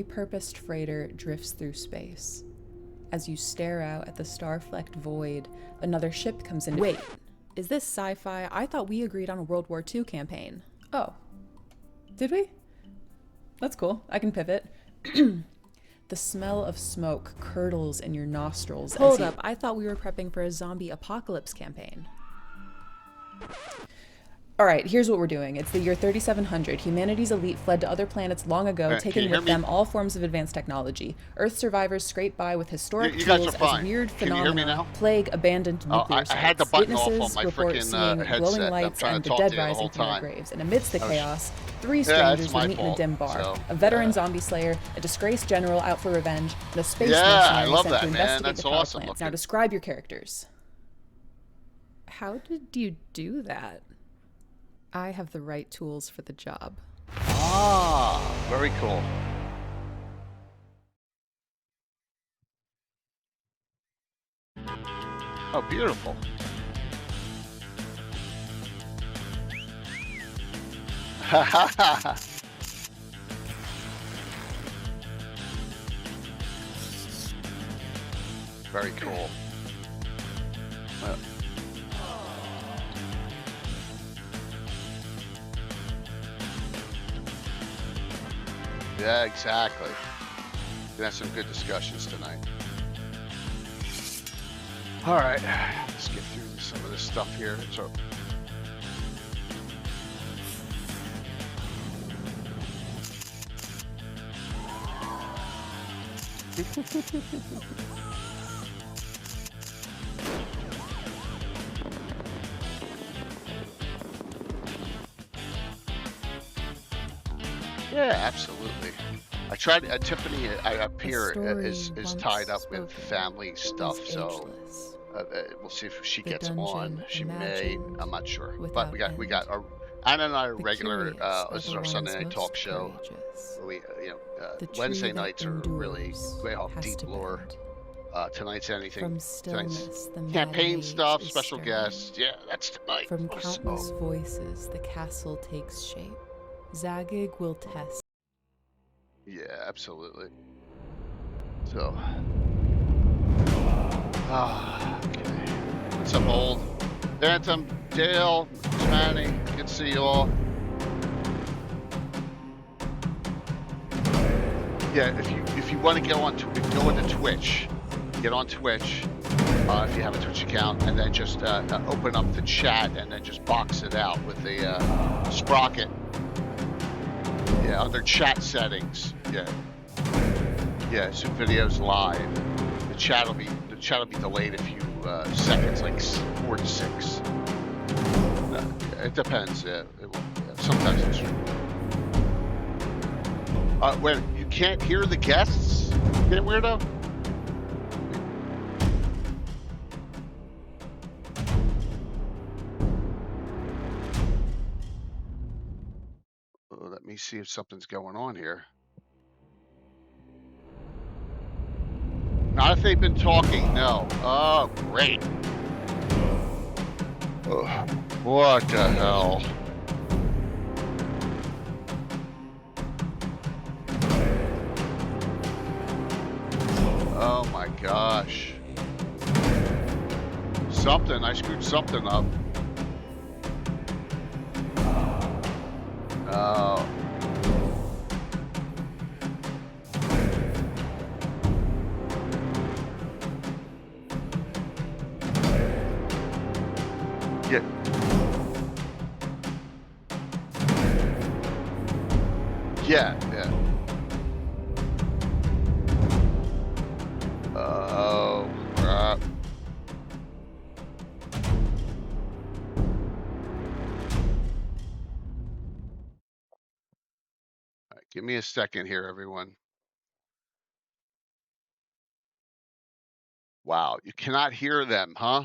repurposed freighter drifts through space. As you stare out at the star-flecked void, another ship comes in. Wait, is this sci-fi? I thought we agreed on a World War II campaign. Oh. Did we? That's cool. I can pivot. The smell of smoke curdles in your nostrils. Hold up, I thought we were prepping for a zombie apocalypse campaign. All right, here's what we're doing. It's the year 3700. Humanity's elite fled to other planets long ago, taking with them all forms of advanced technology. Earth survivors scrape by with historic tools as weird phenomena plague abandoned nuclear sites. I had the button Witnesses off on my report seeing glowing lights and the dead rising from their graves. And amidst the chaos, three strangers would meet in a dim bar. A veteran zombie slayer, a disgraced general out for revenge, and a space mercenary sent to investigate the power plants. Now describe your characters. How did you do that? I have the right tools for the job. Ah, very cool. Oh, beautiful. Very cool. Yeah, exactly. We're gonna have some good discussions tonight. All right, let's get through some of this stuff here. So, yeah, absolutely. I tried. Tiffany up here is tied up with family stuff, so we'll see if she gets on. She may. I'm not sure. But we got our Anna and I are regular. This is our Sunday night talk show. We Wednesday nights are really way off deep lore. Tonight's anything. Tonight's campaign stuff, special guests. Yeah, that's tonight. From countless voices, the castle takes shape. Zagig will test. Yeah, absolutely. So, okay. What's up, old? Phantom, Dale, Manny, good to see you all. Yeah, if you want to go into Twitch, get on Twitch. If you have a Twitch account, and then just open up the chat and then just box it out with the sprocket. Yeah, under chat settings. Yeah, Zoom videos live. The chat will be delayed a few seconds, like 4 to 6. It depends. Sometimes it's. Wait, you can't hear the guests? You weirdo. Let me see if something's going on here. Not if they've been talking, no. Oh, great. Ugh, what the hell? Oh my gosh. I screwed something up. Oh. Yeah. Oh, crap. All right, give me a second here, everyone. Wow, you cannot hear them, huh?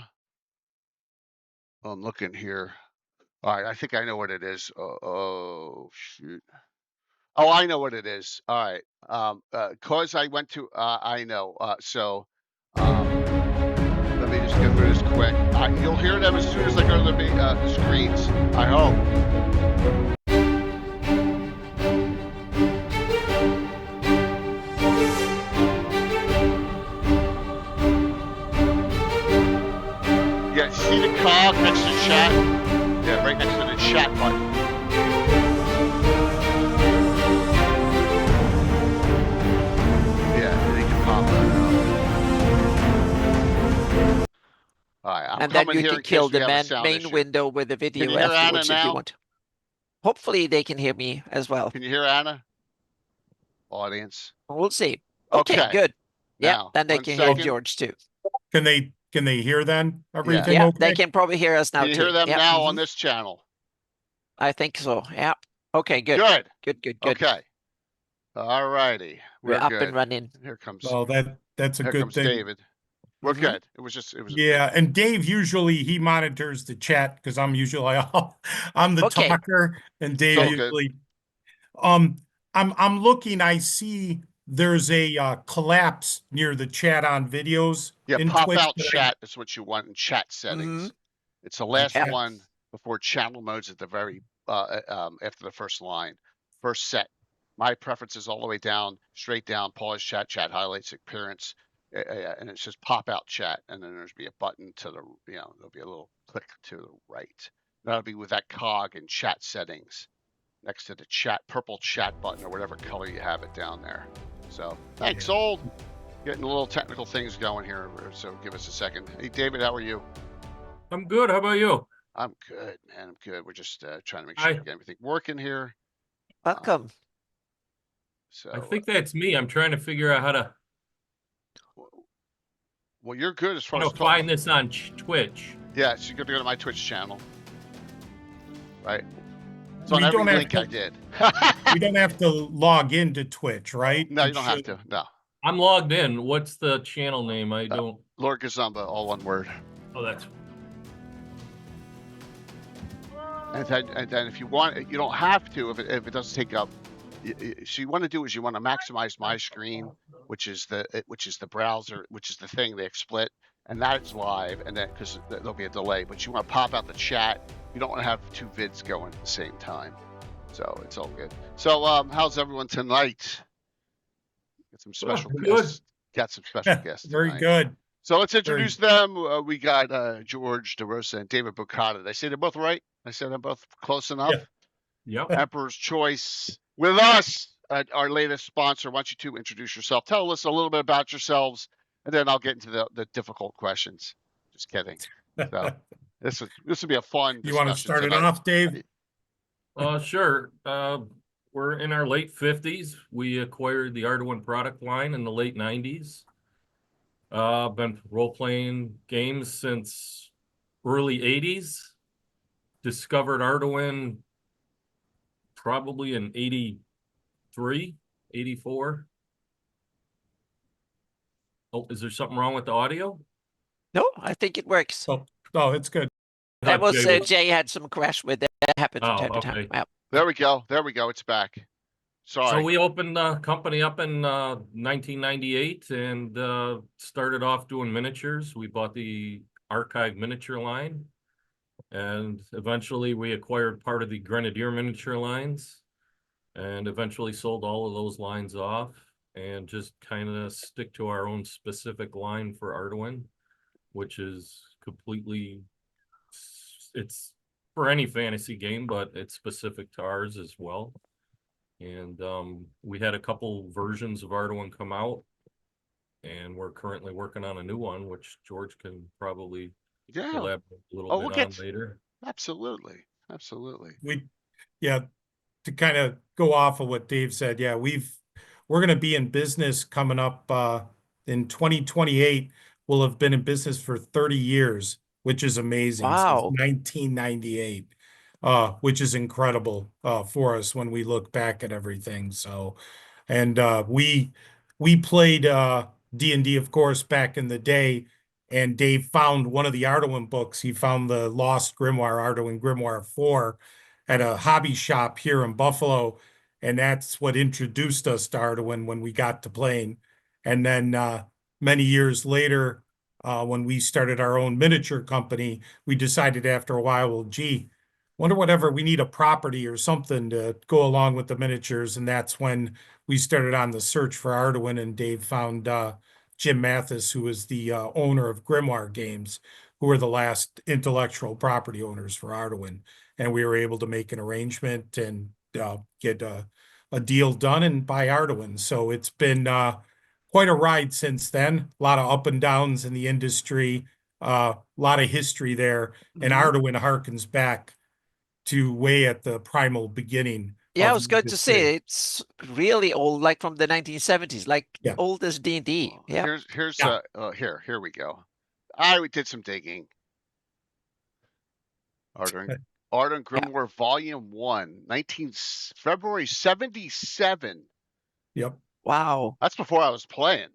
Oh, I'm looking here. All right, I think I know what it is. Oh, shoot. Oh, I know what it is. All right. Cause I went to, I know. Let me just get through this quick. You'll hear them as soon as I go to the screens. I hope. chat. Yeah, right next to the chat button. Yeah, they can pop that up. All right, I'm And then coming you here can in kill case we the have a sound main issue. window with the video Can you hear Anna afterwards if you now? want. Hopefully they can hear me as well. Can you hear Anna? Audience. We'll see. Okay, Okay. good. Yeah, Now, then they 1 can hear second. George too. Can they hear then? Everything Yeah, okay? they can probably hear us now Can you too. hear them Yep. now on this channel? I think so. Yeah. Okay, good. Good. Good. Okay. All righty. We're up good. and running. Here comes Well, that's a here good comes thing. David. We're Mhm. good. It was Yeah, and Dave usually he monitors the chat because I'm usually I'm the Okay. talker, and Dave all good. usually. I'm looking. I see there's a collapse near the chat on videos. Yeah, in pop Twitch out that chat is what you want in chat settings. It's the last Okay. one before channel modes at the very after the first line. First set. My preference is all the way down, straight down, pause chat, chat highlights, appearance, and it's just pop out chat, and then there's be a button to the there'll be a little click to the right. That'll be with that cog in chat settings next to the chat purple chat button or whatever color you have it down there. So thanks, Old. Getting a little technical things going here, so give us a second. Hey, David, how are you? I'm good. How about you? I'm good, man. I'm good. We're just trying to make sure we get everything working here. Welcome. So I think that's me. I'm trying to figure out how to well, you're good as far as find this on Twitch. Yeah, so you're gonna go to my Twitch channel, right? It's on We every don't have link I to- did. We don't have to log into Twitch, right? No, you It don't have should- to. No, I'm logged in. What's the channel name? I don't. Lord Gazumba, all one word. Oh, that's. And then if you want, you don't have to if it doesn't take up. So you want to do is you want to maximize my screen, which is the browser, which is the thing they XSplit, and that's live, and then because there'll be a delay. But you want to pop out the chat. You don't want to have two vids going at the same time, so it's all good. So how's everyone tonight? Got some special guests. Got some special guests. Very tonight. good. So let's introduce them. We got George, Rosa, and David Bukata. Did I say they're both right? I said them both close enough. Yep. Emperor's Choice with us, our latest sponsor. Why don't you two introduce yourself? Tell us a little bit about yourselves, and then I'll get into the difficult questions. Just kidding. So this would be a fun. You want to start it off, Dave? Sure. We're in our late 50s. We acquired the Arduin product line in the late 90s. Been role-playing games since early 80s. Discovered Arduin probably in 83, 84. Oh, is there something wrong with the audio? No, I think it works. Oh, it's good. That was Jay had some crash with it. That happens from time to time. Okay. Yep. There we go. There we go. It's back. Sorry. So we opened the company up in 1998 and started off doing miniatures. We bought the Archive miniature line, and eventually we acquired part of the Grenadier miniature lines, and eventually sold all of those lines off and just kind of stick to our own specific line for Arduin, which is completely, it's for any fantasy game, but it's specific to ours as well. And we had a couple versions of Arduin come out, and we're currently working on a new one, which George can probably elaborate a little bit on later. Absolutely. To kind of go off of what Dave said, we're going to be in business coming up in 2028. We'll have been in business for 30 years, which is amazing. Wow. Since 1998. Which is incredible for us when we look back at everything. So, and we played D&D, of course, back in the day. And Dave found one of the Arduin books. He found the Lost Grimoire, Arduin Grimoire 4, at a hobby shop here in Buffalo. And that's what introduced us to Arduin when we got to playing. And then many years later, when we started our own miniature company, we decided after a while, well, gee, wonder whatever we need a property or something to go along with the miniatures. And that's when we started on the search for Arduin, and Dave found Jim Mathis, who is the owner of Grimoire Games. who are the last intellectual property owners for Arduin. And we were able to make an arrangement and get a deal done and buy Arduin. So it's been quite a ride since then. A lot of up and downs in the industry, a lot of history there. And Mhm. Arduin harkens back to way at the primal beginning. Yeah, I of was the going to industry. say it's really old, like from the 1970s, like Yeah. old as D&D. Well, Yeah. here we go. I did some digging. Arduin Yeah. Grimoire Volume 1, February 77. Yep. Wow. That's before I was playing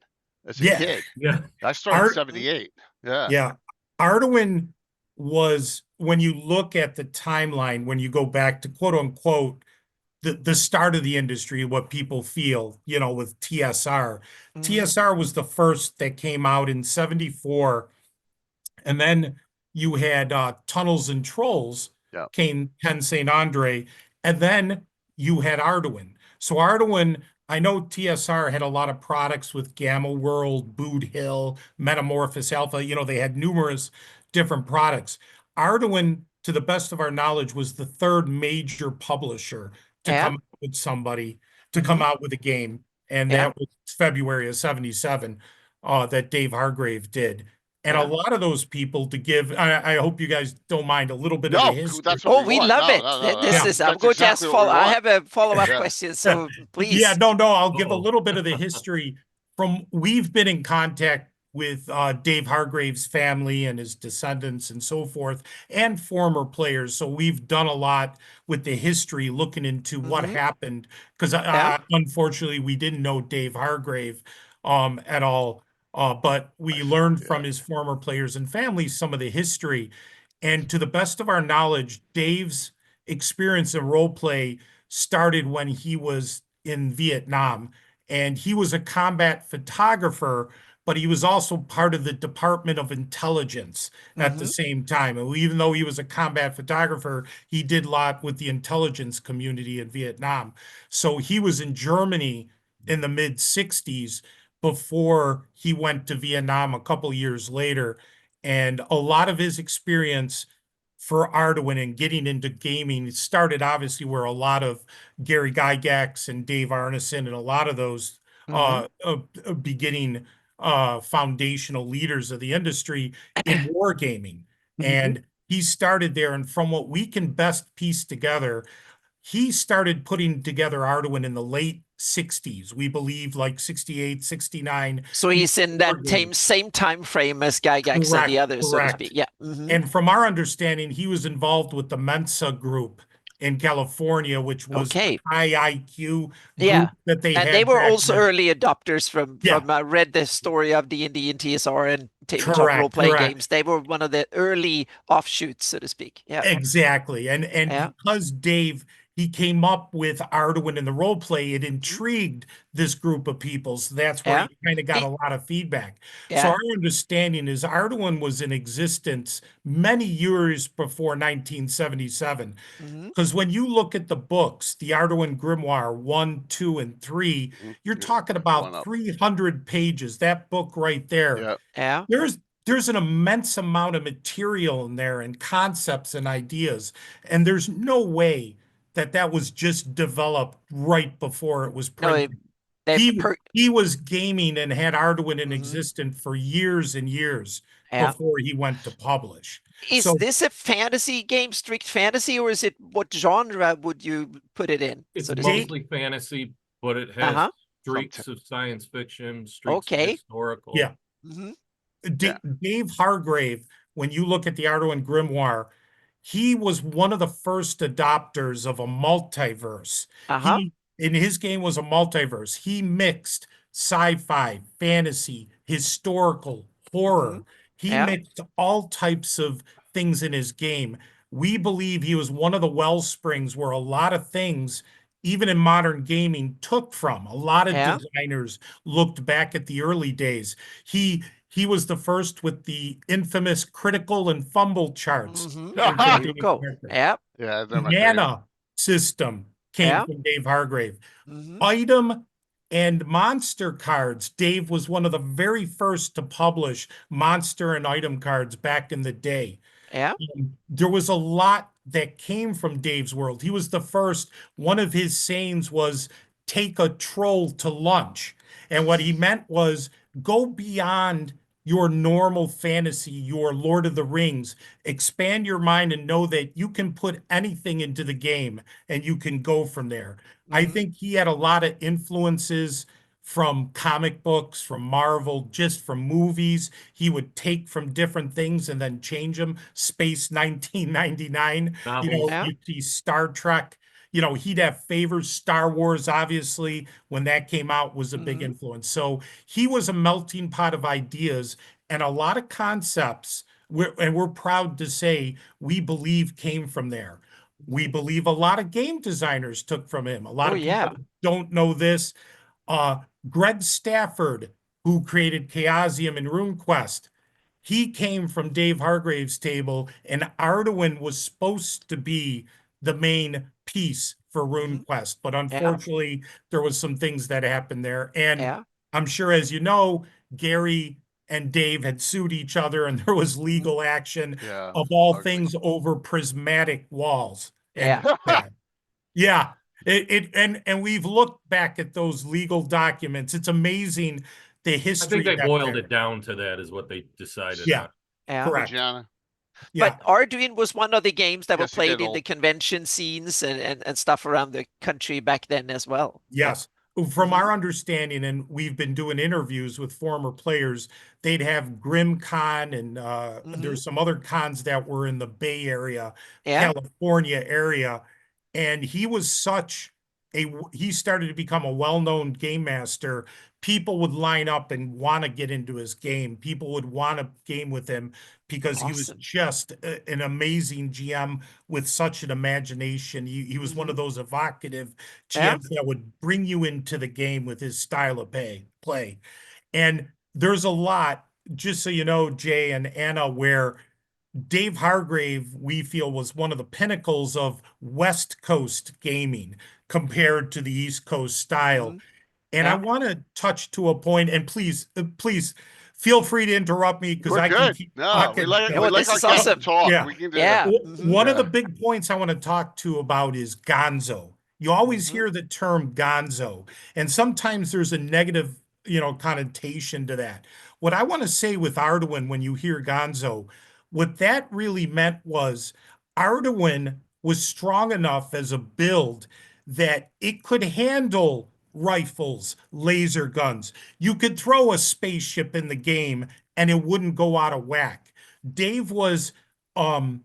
as a Yeah. kid. Yeah. I started in Art, 78. Yeah. yeah. Arduin was, when you look at the timeline, when you go back to quote unquote, the start of the industry, what people feel, you know, with TSR. Mhm. TSR was the first that came out in 74. And then you had Tunnels and Trolls, Yeah. came Ken St. Andre, and then you had Arduin. So Arduin, I know TSR had a lot of products with Gamma World, Boot Hill, Metamorphosis Alpha. You know, they had numerous different products. Arduin, to the best of our knowledge, was the third major publisher to Yeah. come out with somebody, to come out with a game. And Yeah. that was February of 77 that Dave Hargrave did. And a Yeah. lot of those people, to give, I hope you guys don't mind a little bit of the No, history. that's what Oh, we we want. love No, it. no, no, This no. is, I'm That's going to ask exactly what we I want. have a follow-up Yeah. question, so please. Yeah, no, I'll give a Uh-oh. little bit of the history from, we've been in contact with Dave Hargrave's family and his descendants and so forth, and former players. So we've done a lot with the history, looking into what Mhm. happened, because Yeah. unfortunately we didn't know Dave Hargrave at all. But we learned from his former players and families some of the history. And to the best of our knowledge, Dave's experience in role play started when he was in Vietnam. And he was a combat photographer, but he was also part of the Department of Intelligence at the Mhm. same time. And even though he was a combat photographer, he did a lot with the intelligence community in Vietnam. So he was in Germany in the mid 60s before he went to Vietnam a couple years later. And a lot of his experience for Arduin and getting into gaming started obviously where a lot of Gary Gygax and Dave Arneson and a lot of those Mhm. beginning foundational leaders of the industry in wargaming. And he started there. And from what we can best piece together, he started putting together Arduin in the late 60s. We believe like 68, 69. So he's in that Wargaming. same time frame as Gygax and the others, so to Correct. speak. Yeah. Mhm. And from our understanding, he was involved with the Mensa group in California, which was Okay. a high IQ Yeah. group that they And had they were back also then. early adopters from Yeah. read the story of D&D and TSR and tabletop Correct, role-playing correct. games. They were one of the early offshoots, so to speak. Yeah. Exactly. And Yeah. because Dave, he came up with Arduin in the role play, it intrigued this group of people. So that's where Yeah. he kind of got It- a lot of feedback. So yeah. our understanding is Arduin was in existence many years before 1977. Mhm. Because when you look at the books, the Arduin Grimoire 1, 2, and 3, you're talking One about up. 300 pages. That book right there. Yeah. Yeah. There's an immense amount of material in there and concepts and ideas. And there's no way that that was just developed right before it was No, printed. they He was gaming and had Arduin in Mhm. existence for years and years Yeah. before he went to publish. Is So this a fantasy game, strict fantasy, or is it what genre would you put it in? It's So to speak? mostly fantasy, but it has Uh-huh. streaks of science fiction, streaks of Okay. historical. yeah, Mhm. Yeah. Dave Hargrave, when you look at the Arduin Grimoire, he was one of the first adopters of a multiverse. Uh-huh. He, in his game, was a multiverse. He mixed sci-fi, fantasy, historical, horror. Mhm. He Yeah. mixed all types of things in his game. We believe he was one of the well springs where a lot of things, even in modern gaming, took from. A lot of Yeah. designers looked back at the early days. He was the first with the infamous critical and fumble charts. Mhm. Came There from you Dave go. Hargrave. Yeah. Yeah, they're my favorite. Nana system came Yeah. from Dave Hargrave. Mhm. Item And monster cards. Dave was one of the very first to publish monster and item cards back in the day. Yeah. There was a lot that came from Dave's world. He was the first. One of his sayings was, take a troll to lunch. And what he meant was, go beyond your normal fantasy, your Lord of the Rings, expand your mind and know that you can put anything into the game and you can go from there. I think he had a lot of influences from comic books, from Marvel, just from movies. He would take from different things and then change them. Space 1999, Novels. Yeah. you see Star Trek. He'd have favors. Star Wars, obviously, when that came out, was a big influence. So he was a melting pot of ideas and a lot of concepts. And we're proud to say we believe came from there. We believe a lot of game designers took from him. A lot Oh, of people yeah. don't know this. Uh, Greg Stafford, who created Chaosium and RuneQuest, he came from Dave Hargrave's table, and Arduin was supposed to be the main piece for RuneQuest, but Yeah. unfortunately, there was some things that happened there. And Yeah. I'm sure, as you know, Gary and Dave had sued each other, and there was legal action Yeah. of all Ugly. things over prismatic walls Yeah. and that. Yeah. And we've looked back at those legal documents. It's amazing the I history think they that's boiled there. it down to that is what they decided Yeah, on. Yeah. correct. Gianna. Yeah, But Arduin was one of the games that were Yes, he did played in the all. convention scenes and stuff around the country back then as well. Yeah. yes. From our understanding, and we've been doing interviews with former players, they'd have GrimCon and there's some other cons that were in the Bay Area, Yeah. California area. And he started to become a well-known game master. People would line up and want to get into his game. People would want to game with him because he was Awesome. just an amazing GM with such an imagination. He was one of those evocative Yeah. GMs that would bring you into the game with his style of play. And there's a lot, just so you know, Jay and Anna, where Dave Hargrave, we feel, was one of the pinnacles of West Coast gaming compared to the East Coast style. And I Yeah. want to touch to a point, and please feel free to interrupt me because We're I can good. keep No, talking. we like Yeah, well, our this is guests to awesome. talk. Yeah. We can do Yeah. that. One of the Yeah. big points I want to talk to about is gonzo. You always hear the term gonzo, and sometimes there's a negative, connotation to that. What I want to say with Arduin, when you hear gonzo, what that really meant was Arduin was strong enough as a build that it could handle rifles, laser guns. You could throw a spaceship in the game and it wouldn't go out of whack. Dave was um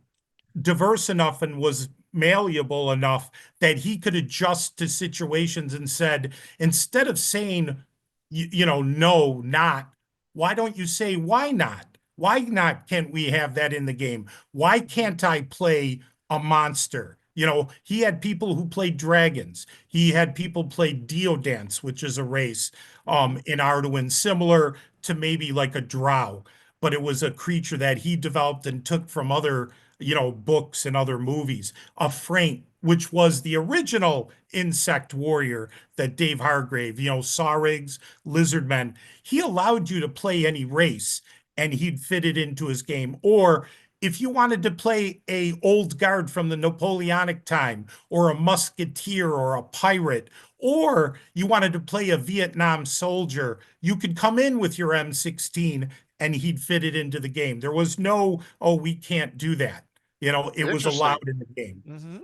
diverse enough and was malleable enough that he could adjust to situations and said, instead of saying, no, not, why don't you say, why not? Why not can't we have that in the game? Why can't I play a monster? He had people who played dragons. He had people play Deodance, which is a race in Arduin, similar to maybe like a drow, but it was a creature that he developed and took from other books and other movies. A Frank, which was the original insect warrior that Dave Hargrave, Sawrigs, Lizardmen, he allowed you to play any race and he'd fit it into his game. Or if you wanted to play a old guard from the Napoleonic time, or a musketeer or a pirate, or you wanted to play a Vietnam soldier, you could come in with your M16 and he'd fit it into the game. There was no, oh, we can't do that. It was Interesting. allowed in the game.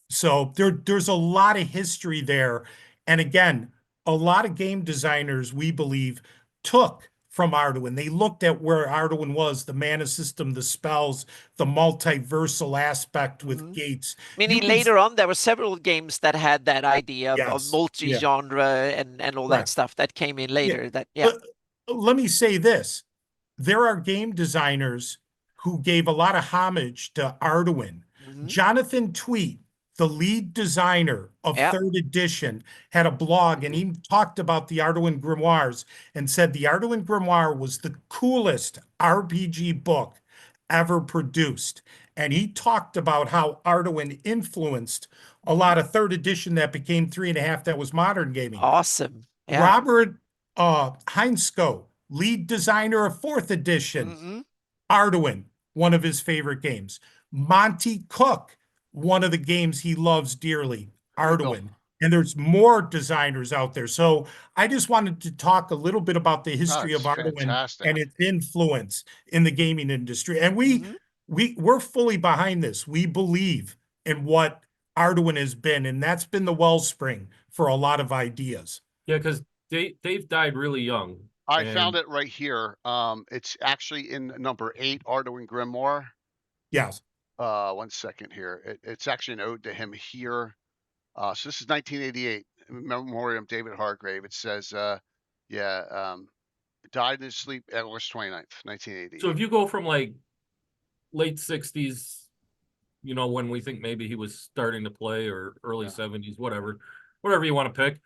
So there's a lot of history there. And again, a lot of game designers, we believe, took from Arduin. They looked at where Arduin was, the mana system, the spells, the multiversal aspect with gates. Meaning You can, later on, there were several games that had that idea of yes, yeah, multi-genre and all that right. stuff that came in later. Yeah. That yeah. Let me say this. There are game designers who gave a lot of homage to Arduin. Jonathan Tweet, the lead designer of Yeah. third edition, had a blog and he talked about the Arduin Grimoires and said the Arduin Grimoire was the coolest RPG book ever produced. And he talked about how Arduin influenced a lot of third edition that became 3.5 that was modern gaming. Awesome. Yeah. Robert Heinzko, lead designer of 4th edition. Mm-hmm. Arduin, one of his favorite games. Monty Cook, one of the games he loves dearly. There you go. Arduin. And there's more designers out there. So I just wanted to talk a little bit about the history of That's Arduin fantastic. and its influence in the gaming industry. And Mhm. we're fully behind this. We believe in what Arduin has been, and that's been the wellspring for a lot of ideas. Yeah, because Dave died really young. I and found it right here. It's actually in number 8, Arduin Grimoire. Yes. 1 second here. It's actually an ode to him here. So this is 1988, Memoriam David Hargrave. It says, died in his sleep August 29th, 1988. So if you go from like late 60s, you know, when we think maybe he was starting to play, or early 70s, whatever you want to pick,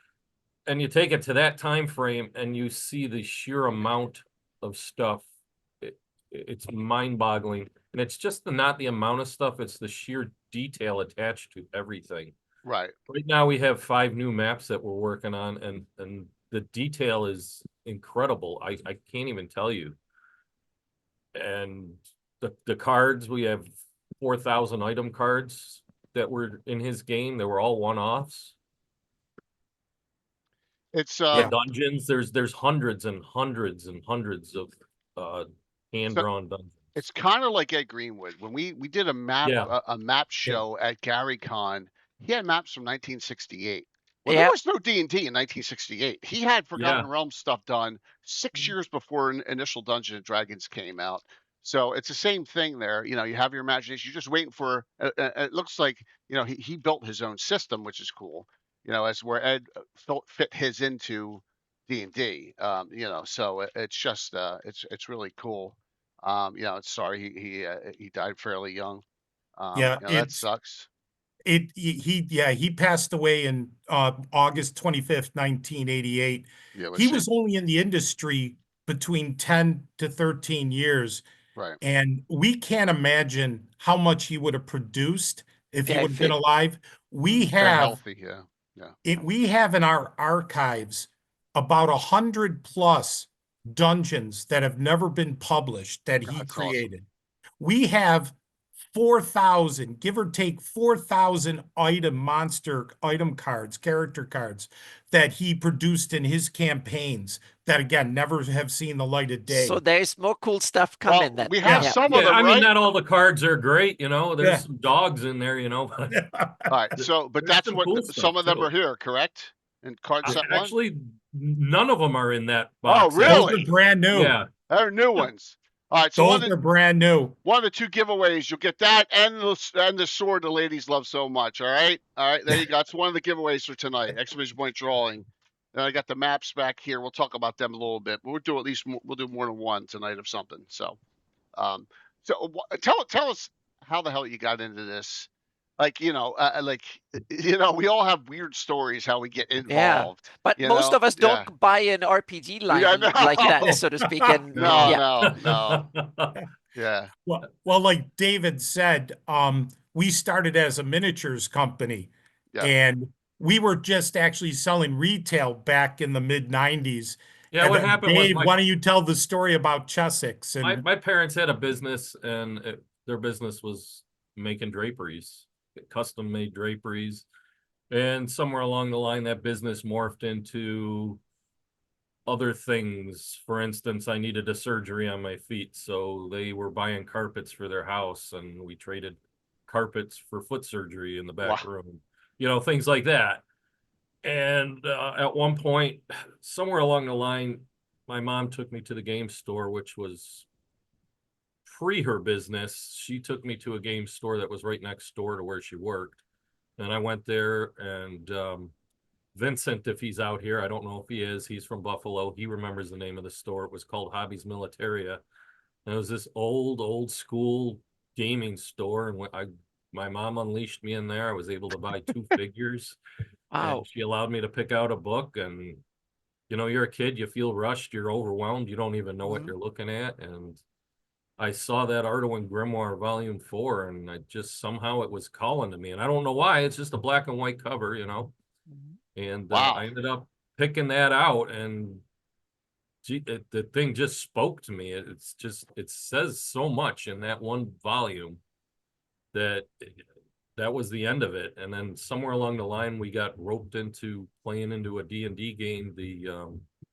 and you take it to that time frame and you see the sheer amount of stuff, it's mind-boggling. And it's just not the amount of stuff, it's the sheer detail attached to everything. Right. Right now we have 5 new maps that we're working on, and the detail is incredible. I can't even tell you. And the cards, we have 4,000 item cards that were in his game. They were all one-offs. It's The dungeons, there's hundreds and hundreds and hundreds of hand-drawn dungeons. It's kind of like Ed Greenwood. When we did a map a map show at GaryCon, he had maps from 1968. Well, there was no D&D in 1968. He had Forgotten Realms stuff done 6 years before initial Dungeons and Dragons came out. So it's the same thing there. You know, you have your imagination. You're just waiting for. It looks like, you know, he built his own system, which is cool. You know, as where Ed fit his into D&D. You know, so it's just it's really cool. You know, sorry he died fairly young. Yeah, you know, that sucks. He passed away in August 25th, 1988. Yeah, He was only in the industry between 10 to 13 years. Right. And we can't imagine how much he would have produced if he would have been alive. We have healthy, we have in our archives about 100 plus dungeons that have never been published that he created. Awesome. We have 4,000, give or take 4,000 item cards, character cards that he produced in his campaigns that, again, never have seen the light of day. So there's more cool stuff coming. We have some of them, I right? mean, not all the cards are great, you know. There's some dogs in there, you know. But all right, so but that's what cool some of them are here, correct? In card set one? Actually, none of them are in that box. Oh, really? Those are brand new. Yeah, they're new ones. All right, so those are brand new. One of the 2 giveaways, you'll get that and the sword the ladies love so much. All right, there you go. That's one of the giveaways for tonight. Exclamation point drawing. And I got the maps back here. We'll talk about them a little bit, but we'll do more than one tonight of something. So, tell us how the hell you got into this. Like, you know, we all have weird stories how we get involved. Yeah, but most of us don't buy an RPG line like that, so to speak. And no. Yeah. Well, like David said, we started as a miniatures company, and we were just actually selling retail back in the mid 90s. Yeah, and what happened Dave, was why don't you tell the story about Chessex? And my parents had a business, and their business was making draperies, custom made draperies. And somewhere along the line, that business morphed into other things. For instance, I needed a surgery on my feet, so they were buying carpets for their house, and we traded carpets for foot surgery in the back room. You know, things like that. And at one point, somewhere along the line, my mom took me to the game store, which was pre her business. She took me to a game store that was right next door to where she worked. And I went there, and Vincent, if he's out here, I don't know if he is, he's from Buffalo. He remembers the name of the store. It was called Hobbies Militaria. And it was this old school gaming store. And my mom unleashed me in there. I was able to buy 2 figures. Wow. And she allowed me to pick out a book. And, you know, you're a kid, you feel rushed, you're overwhelmed, you don't even know what you're looking at. And I saw that Arduin Grimoire Volume 4, and I just, somehow it was calling to me. And I don't know why, it's just a black and white cover, you know. And I ended up picking that out, and gee, the thing just spoke to me. It says so much in that one volume that that was the end of it. And then somewhere along the line, we got roped into playing into a D&D game.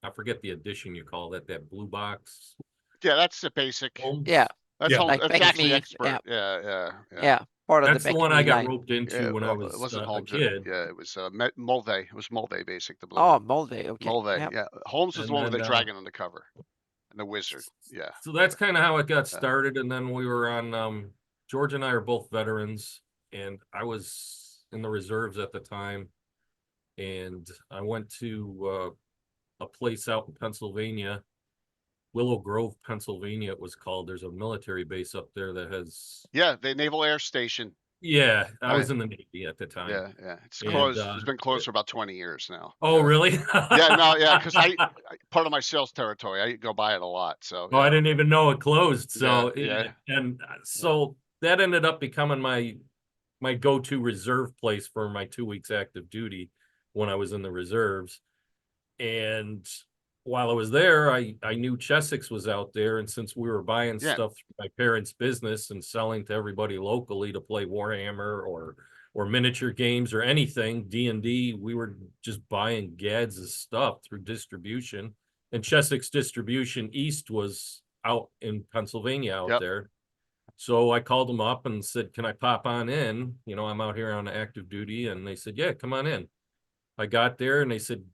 I forget the edition you call that, that blue box. Yeah, that's the basic. Holmes. Yeah, That's Yeah. Holmes. like That's Becky actually Me, expert. yeah. Yeah. Yeah, part of That's the the one Becky I Me got line. roped into when I Well, was it wasn't a Holmes. kid. Yeah, it was Mulvey. It was Mulvey, basic, the blue Oh, one. Mulvey, okay. Mulvey. Yep. Yeah, Holmes was the And one with the then, dragon on the cover, and the wizard. Yeah. So that's kind of how it got started. And then we were on, George and I are both veterans, and I was in the reserves at the time. And I went to a place out in Pennsylvania, Willow Grove, Pennsylvania, it was called. There's a military base up there that has, Yeah, the Naval Air Station. yeah, I was Right. in the Navy at the time. Yeah. It's And, closed. It's been closed for about 20 years now. Oh, Yeah. really? Yeah, no, yeah, because part of my sales territory, I go by it a lot. So Oh, I yeah. didn't even know it closed. So, Yeah. and so that ended up becoming my go-to reserve place for my 2 weeks active duty when I was in the reserves. And while I was there, I knew Chessex was out there, and since we were buying Yeah. stuff through my parents' business and selling to everybody locally to play Warhammer or miniature games or anything, D&D, we were just buying gads of stuff through distribution. And Chessex Distribution East was out in Pennsylvania out Yep. there. So I called them up and said, can I pop on in? You know, I'm out here on active duty. And they said, yeah, come on in. I got there and they said,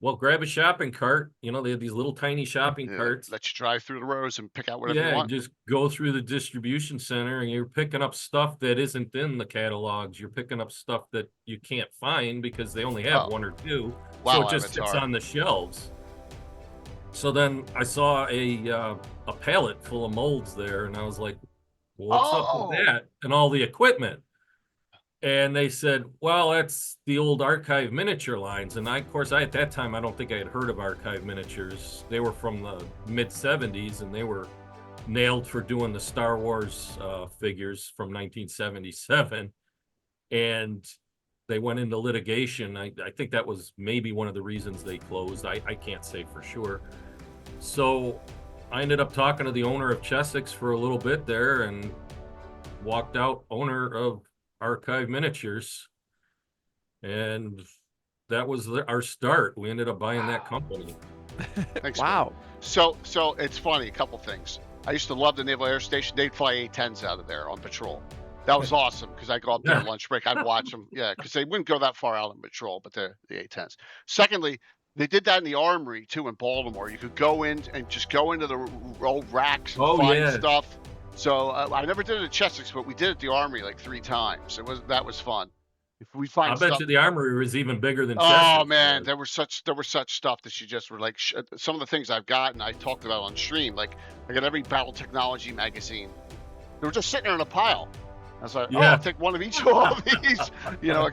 well, grab a shopping cart. You know, they had these little tiny shopping Yeah, carts. let you drive through the rows and pick out whatever you Yeah, want. just go through the distribution center and you're picking up stuff that isn't in the catalogs. You're picking up stuff that you can't find because they only have Oh. one or two. Wow, So it just sits Avatar. on the shelves. So then I saw a pallet full of molds there, and I was like, what's up Oh. with that? And all the equipment. And they said, well, that's the old Archive miniature lines. And of course, at that time, I don't think I had heard of Archive miniatures. They were from the mid 70s, and they were nailed for doing the Star Wars figures from 1977. And they went into litigation. I think that was maybe one of the reasons they closed. I can't say for sure. So I ended up talking to the owner of Chessex for a little bit there and walked out owner of Archive Miniatures. And that was our start. We ended up buying that company. Thanks, Wow. man. So it's funny, a couple things. I used to love the Naval Air Station. They'd fly A-10s out of there on patrol. That was awesome because I go up there Yeah. at lunch break. I'd watch them. Yeah, because they wouldn't go that far out on patrol, but they're the A-10s. Secondly, they did that in the Armory too in Baltimore. You could go in and just go into the old racks and Oh, find yeah. stuff. So I never did it at Chessex, but we did it at the Armory like 3 times. That was fun. If we find I bet stuff, you the Armory was even bigger than oh Chessex man, was. there was such stuff that you just were like some of the things I've got and I talked about on stream. Like I got every battle technology magazine. They were just sitting there in a pile. I was like, oh, Yeah. I'll take one of each of all these, you know,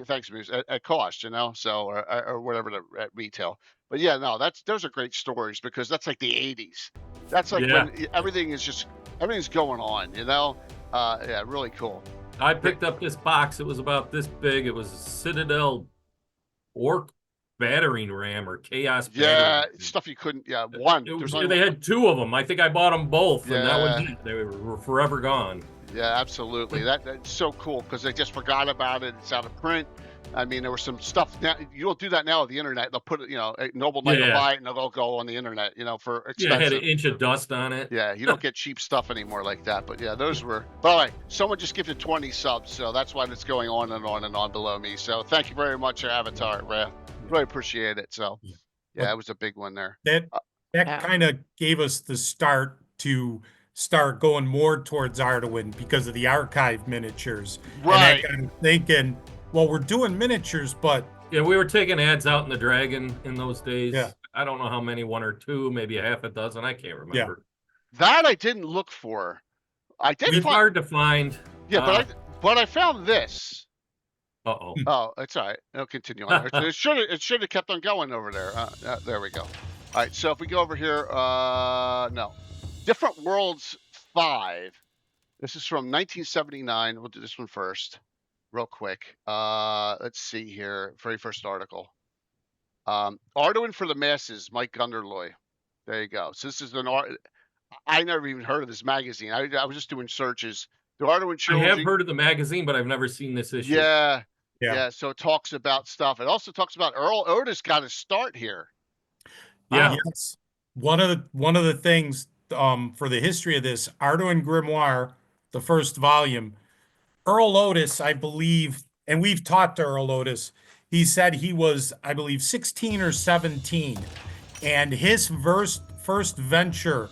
thanks, Moose, at cost, you know, so or whatever at retail. But yeah, no, those are great stories because that's like the 80s. That's like Yeah. when everything's going on, you know. Yeah, really cool. I picked up this box. It was about this big. It was a Citadel Orc battering ram or Chaos Yeah, battering. stuff you couldn't. Yeah, one. There's only They had 2 of them. I think I bought them both, and that was Yeah. it. They were forever gone. Yeah, absolutely. That's so cool because they just forgot about it. It's out of print. I mean, there was some stuff now. You don't do that now with the internet. They'll put it, you know, Noble Knight will Yeah. buy it and they'll go on the internet, you know, for Yeah, it had expensive. an inch of dust on it. Yeah, you don't get cheap stuff anymore like that. But yeah, those were. By the way, someone just gifted 20 subs, so that's why it's going on and on and on below me. So thank you very much, Avatar, Raph. Really appreciate it. So yeah, it was a big one there. That Yeah. kind of gave us the start to start going more towards Arduin because of the Archive miniatures. Right. And that got us thinking, well, we're doing miniatures, but Yeah, we were taking ads out in the Dragon in those days. Yeah. I don't know how many, 1 or 2, maybe a half a dozen. I can't remember. That I didn't look for. I did It's find. hard to find. Yeah, but I found this. Uh-oh. Oh, it's all right. It'll continue on. It should have kept on going over there. There we go. All right. So if we go over here, no, Different Worlds 5. This is from 1979. We'll do this one first, real quick. Let's see here. Very first article. Arduin for the Masses, Mike Gunderloy. There you go. So this is I never even heard of this magazine. I was just doing searches. The Arduin I have Trilogy. heard of the magazine, but I've never seen this issue. Yeah, Yeah. yeah. So it talks about stuff. It also talks about Earl Otis got his start here. Yeah. Wow. Yes. One of the things for the history of this, Arduin Grimoire, the first volume, Earl Otis, I believe, and we've talked to Earl Otis, he said he was, I believe, 16 or 17. And his first venture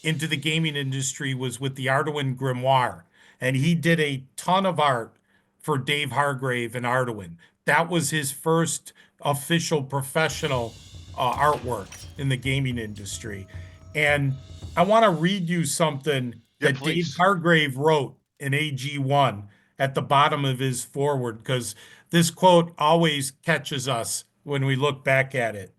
into the gaming industry was with the Arduin Grimoire. And he did a ton of art for Dave Hargrave and Arduin. That was his first official professional artwork in the gaming industry. And I want to read you something Yeah, that Dave please. Hargrave wrote in AG1 at the bottom of his foreword, because this quote always catches us when we look back at it.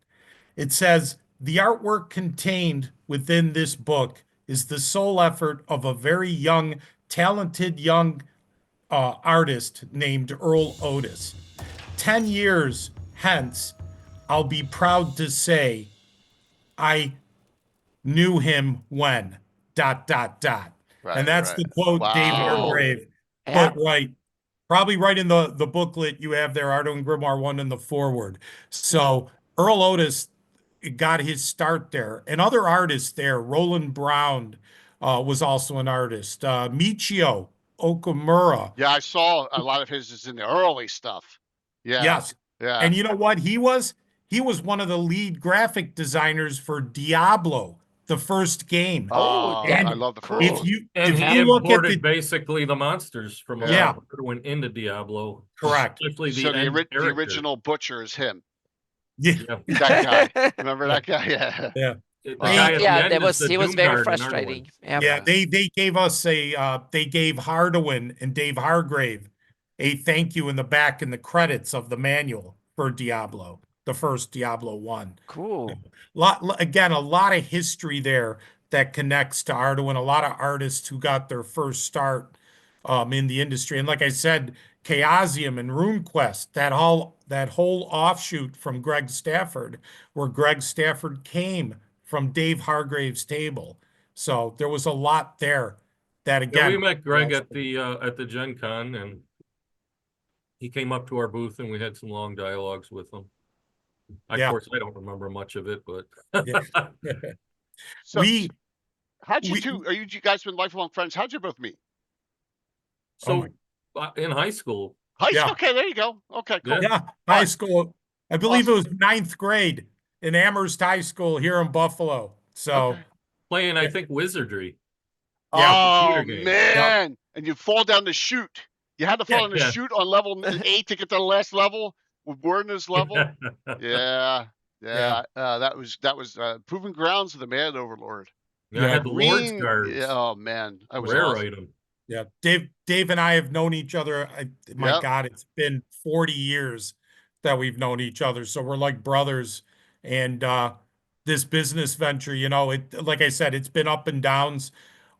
It says, "The artwork contained within this book is the sole effort of a very young, talented young artist named Earl Otis. 10 years hence, I'll be proud to say I knew him when, dot, dot, dot." Right, And that's right. the quote Dave Wow. Hargrave Yeah. put right, probably right in the booklet you have there, Arduin Grimoire 1 in the forward. So Earl Otis got his start there. And other artists there, Roland Brown was also an artist. Michio Okamura. Yeah, I saw a lot of his is in the early stuff. Yeah, Yes. yeah. And you know what he was? He was one of the lead graphic designers for Diablo, the first game. Oh, I And love the cool. first if one. you And if he you look at imported the basically the monsters from Yeah. Arduin into Diablo. correct. Especially So the end the character. original butcher is him. Yeah. Yeah. That guy. Remember that guy? Yeah. Yeah. The Wow. guy at the Yeah, end that is was the he was very Doomguard in Arduin. frustrating. Yep. Yeah, they gave us they gave Hardawin and Dave Hargrave a thank you in the back in the credits of the manual for Diablo, the first Diablo 1. Cool. Again, a lot of history there that connects to Arduin, a lot of artists who got their first start in the industry. And like I said, Chaosium and RuneQuest, that whole offshoot from Greg Stafford, where Greg Stafford came from Dave Hargrave's table. So there was a lot there that Yeah, we again. met Greg at the Gen Con, and he came up to our booth and we had some long dialogues with him. Of Yeah. course, I don't remember much of it, but Yeah. So we how'd you we two you guys been lifelong friends? How'd you both meet? so in high school, High school? Yeah. Okay, there you go. Okay, cool. yeah, Yeah, high right. school. I believe Awesome. it was ninth grade in Amherst High School here in Buffalo. So Okay. playing I think Wizardry. yeah, Oh computer game. man. And you fall down the chute. You had to fall down the Yeah. chute on level 8 to get to the last level with Warden's level. Yeah. Yeah. That was proving grounds of the Mad Overlord. Yeah, I had the Lord's Green. cards. Yeah, oh man, that was Rare awesome. item. yeah. Dave and I have known each other. My Yep. God, it's been 40 years that we've known each other. So we're like brothers. And this business venture, like I said, it's been up and downs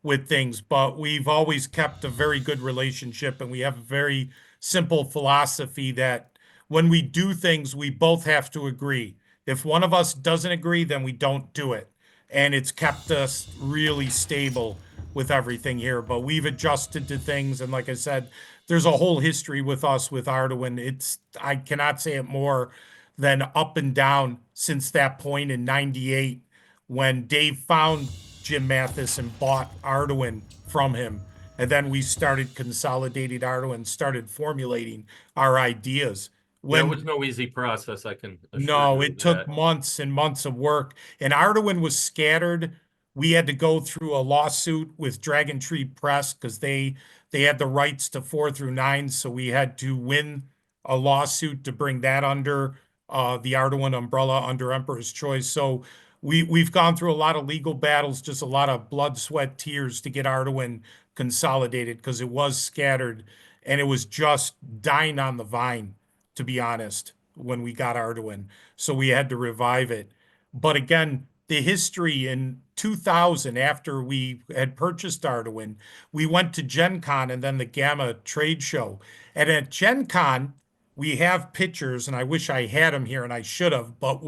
with things, but we've always kept a very good relationship, and we have a very simple philosophy that when we do things, we both have to agree. If one of us doesn't agree, then we don't do it. And it's kept us really stable with everything here. But we've adjusted to things, and like I said, there's a whole history with us with Arduin. I cannot say it more than up and down since that point in '98 when Dave found Jim Mathis and bought Arduin from him. And then we started consolidating Arduin, started formulating our ideas. There was no easy process, I can assure No, you it of took that. months and months of work. And Arduin was scattered. We had to go through a lawsuit with Dragon Tree Press because they had the rights to 4 through 9. So we had to win a lawsuit to bring that under the Arduin umbrella under Emperor's Choice. So we've gone through a lot of legal battles, just a lot of blood, sweat, tears to get Arduin consolidated because it was scattered and it was just dying on the vine, to be honest, when we got Arduin. So we had to revive it. But again, the history in 2000, after we had purchased Arduin, we went to Gen Con and then the Gamma trade show. And at Gen Con, we have pictures, and I wish I had them here, and I should have, but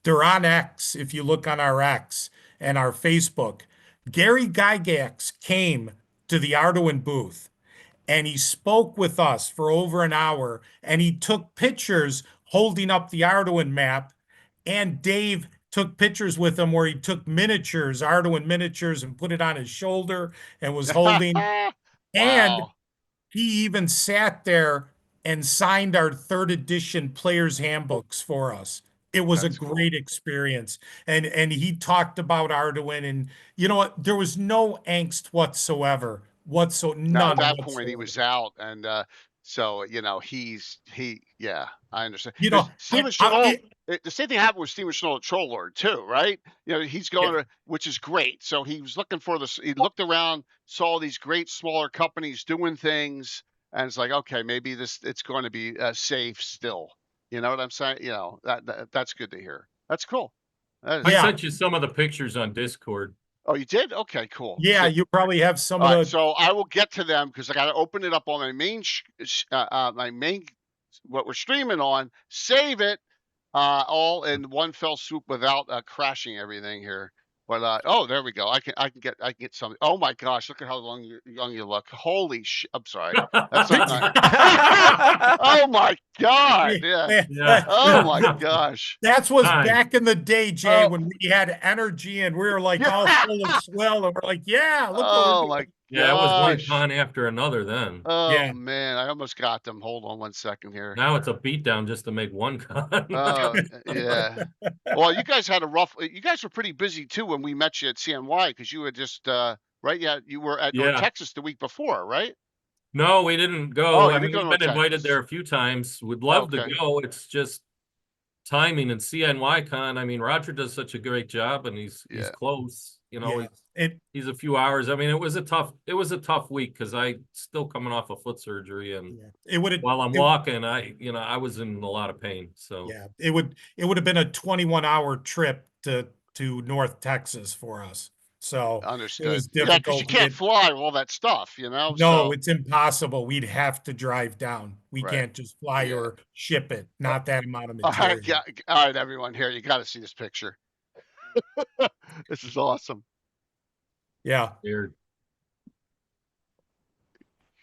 they're on X. If you look on our X and our Facebook, Gary Gygax came to the Arduin booth and he spoke with us for over an hour, and he took pictures holding up the Arduin map, and Dave took pictures with him where he took miniatures, Arduin miniatures, and put it on his shoulder and was holding. And Wow. he even sat there and signed our third edition player's handbooks for us. It was a That's cool. great experience. And he talked about Arduin, and you know what? There was no angst whatsoever. Now, None at that point, whatsoever. he was out, and so yeah, I understand. You 'Cause know, Steven Chenault, the same thing happened with Steven Chenault at Troll Lord too, right? You know, he's going to, which is great. So he was looking for this. He looked around, saw these great smaller companies doing things, and it's like, okay, maybe it's going to be safe still. You know what I'm saying? You know, that's good to hear. That's cool. That is I Yeah. sent you some of the pictures on Discord. Oh, you did? Okay, cool. yeah, So, you probably have some all of right, the. so I will get to them because I got to open it up on my main what we're streaming on. Save it all in one fell swoop without crashing everything here. But oh, there we go. I can get some. Oh my gosh, look at how young you look. Holy shit! I'm sorry. That's not nice. Oh my god! Yeah. Oh my gosh. That was Time. back in the day, Jay, Oh. when we had energy and we were like all full of swell, and we're like, yeah, look what we're Oh doing. my Yeah, it was one gosh. con after another then. Oh Yeah. man, I almost got them. Hold on one second here. Now it's a beatdown just to make one con. Oh yeah. Well, you guys had a rough. You guys were pretty busy too when we met you at CNY because you had just right. Yeah, you were at North Yeah. Texas the week before, right? No, we didn't go. Oh, I you mean, didn't go to we've North been invited Texas. there a few times. Would love to Okay. go. It's just timing and CNY con. I mean, Roger does such a great job, and he's Yeah. close. You know, Yeah. he's a few hours. I mean, it was a tough week because I still coming off a foot surgery, and It would have. while I'm walking, I was in a lot of pain. So Yeah, it would have been a 21-hour trip to North Texas for us. So it Understood. was Yeah, because difficult you to can't get. fly with all that stuff, you know. No, So it's impossible. We'd have to drive down. We Right. can't just fly Yeah. or ship it. Not that amount of all right, material. yeah, all right, everyone here, you got to see this picture. This is awesome. Yeah. weird.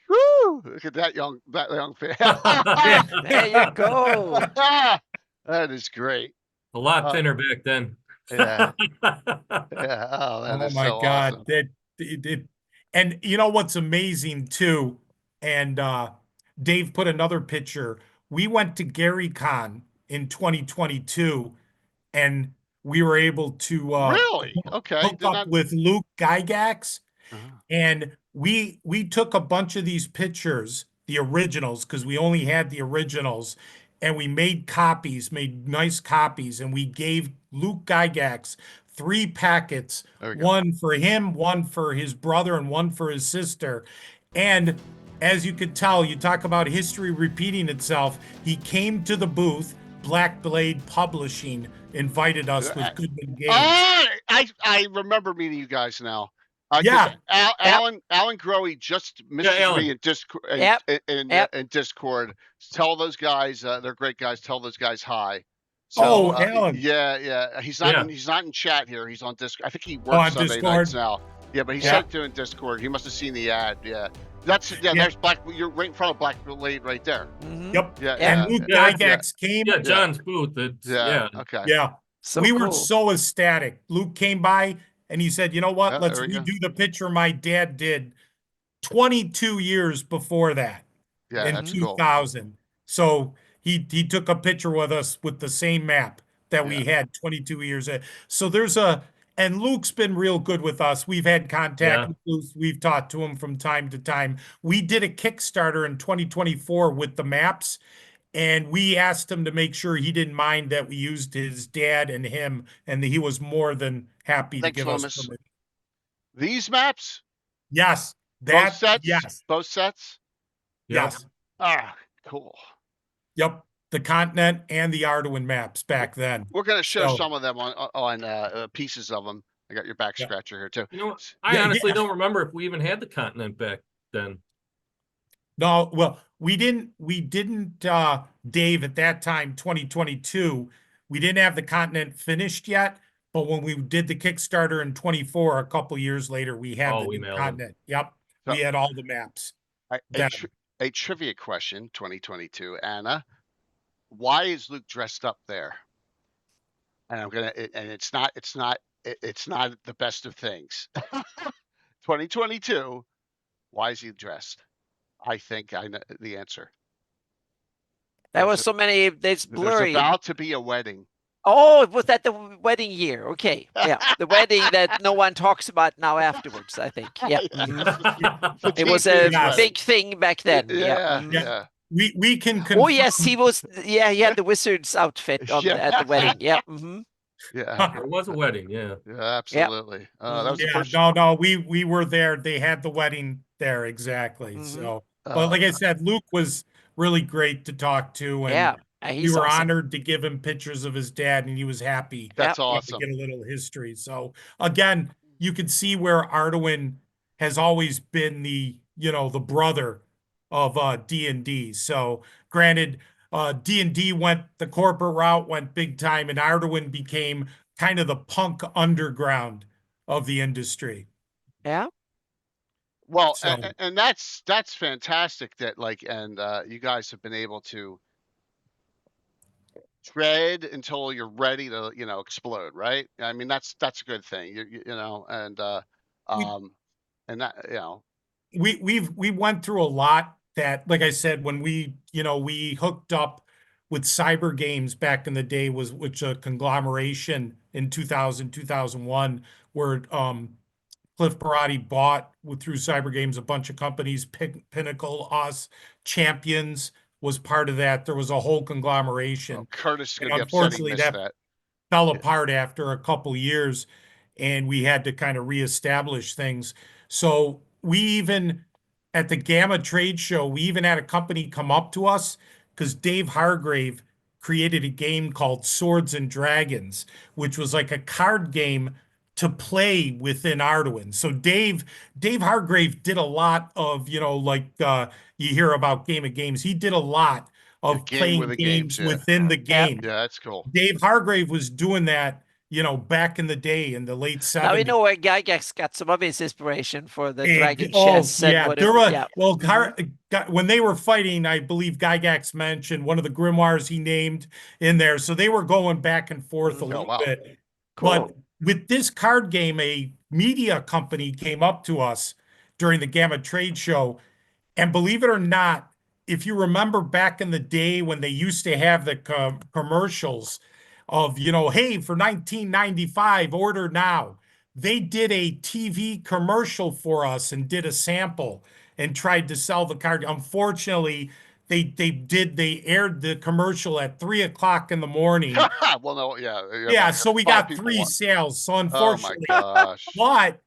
Woo! Look at that young fan. There you go. That is great. A lot thinner back then. Yeah. Yeah. Oh, that Oh is my so God. awesome. And you know what's amazing too? And Dave put another picture. We went to GaryCon in 2022, and we were able to Really? Okay. hook Did up not. with Luke Gygax. Uh-huh. And we took a bunch of these pictures, the originals, because we only had the originals, and we made nice copies, and we gave Luke Gygax 3 packets, There we go. one for him, one for his brother, and one for his sister. And as you could tell, you talk about history repeating itself. He came to the booth. Black Blade Publishing invited us with Goodman Games. I remember meeting you guys now. 'Cause Yeah. Alan Growy just messaged me in Discord. Yep. In Discord. Tell those guys, they're great guys. Tell those guys hi. Oh, So Alan. yeah. He's not in chat here. He's on Discord. I think he on works Sunday Discord? nights now. Yeah, but he sent it to in Discord. He must have seen the ad. Yeah. There's Black. You're right in front of Black Blade right there. Mhm. Yep. Yeah. And Luke yeah. Gygax came. Yeah, John's booth. It's Yeah. Okay. Yeah. So We were cool. so ecstatic. Luke came by and he said, you know what? Yeah, Let's there we go. redo the picture my dad did 22 years before that Yeah, in that's cool. 2000. So he took a picture with us with the same map that we Yeah. had 22 years. So and Luke's been real good with us. We've had contact with Luke. We've talked to him from time to time. We did a Kickstarter in 2024 with the maps, and we asked him to make sure he didn't mind that we used his dad and him, and he was more than happy to Thanks, give us Loomis. permission. These maps, Yes, both sets. yes, Both sets. yes, Ah, cool. yep. The continent and the Arduin maps back then. We're gonna show So- some of them on pieces of them. I got your back Yeah. scratcher here too. You know what? I Yeah, honestly yeah. don't remember if we even had the continent back then. No, well, we didn't, Dave, at that time, 2022, we didn't have the continent finished yet. But when we did the Kickstarter in 24, a couple years later, we had Oh, the we new mailed 'em. continent. Yep. So- We had all the maps. A, Then. a trivia question, 2022, Anna. Why is Luke dressed up there? And it's not the best of things. 2022. Why is he dressed? I think I know the answer. There was so many. It's There's blurry. about to be a wedding. Oh, was that the wedding year? Okay, yeah, the wedding that no one talks about now afterwards. I think, yeah, The it was a Patriots Yes. big thing back then. Yeah, Mhm. yeah. We can Oh confirm. yes, he was. Yeah, he had the wizard's outfit on Yeah. at the wedding. Yeah. Hmm. Yeah, There was a wedding, yeah. yeah, absolutely. That was the Yeah, first. no, we were there. They had the wedding there, exactly. Mhm. So, but like I said, Luke was really great to talk to, and Yeah, we he's were awesome. honored to give him pictures of his dad, and he was happy That's Yeah. to awesome. get a little history. So again, you can see where Arduin has always been the brother of D&D. So granted, D&D went the corporate route, went big time, and Arduin became kind of the punk underground of the industry. Yeah. Well, So and that's fantastic that you guys have been able to tread until you're ready to, explode, right? I mean, that's a good thing. we and that, we went through a lot that, like I said, when we hooked up with Cyber Games back in the day, which a conglomeration in 2001, where Cliff Barati bought through Cyber Games a bunch of companies, Pinnacle, us, Champions was part of that. There was a whole conglomeration. Curtis is And going to be upset he unfortunately, missed that that. fell Yeah. apart after a couple years, and we had to kind of reestablish things. So we even at the Gamma trade show, we even had a company come up to us because Dave Hargrave created a game called Swords and Dragons, which was like a card game to play within Arduin. So Dave Hargrave did a lot of, you hear about Game of Games. He did a lot of Game playing within games games, yeah. within the game. Yeah, that's cool. Dave Hargrave was doing that, back in the day in the late 70s. Now we know where Gygax got some of his inspiration for the And- dragon oh, chess and yeah, whatever. Yeah. well, when they were fighting, I believe Gygax mentioned one of the grimoires he named in there. So they were going back and forth a Mhm. little wow. bit. Cool. But with this card game, a media company came up to us during the Gamma trade show. And believe it or not, if you remember back in the day when they used to have the commercials of, hey, for 1995, order now. They did a TV commercial for us and did a sample and tried to sell the card. Unfortunately, they aired the commercial at 3 o'clock in the morning. Well, no, yeah. Yeah, so we five got people 3 want- sales. So Oh my unfortunately, gosh. but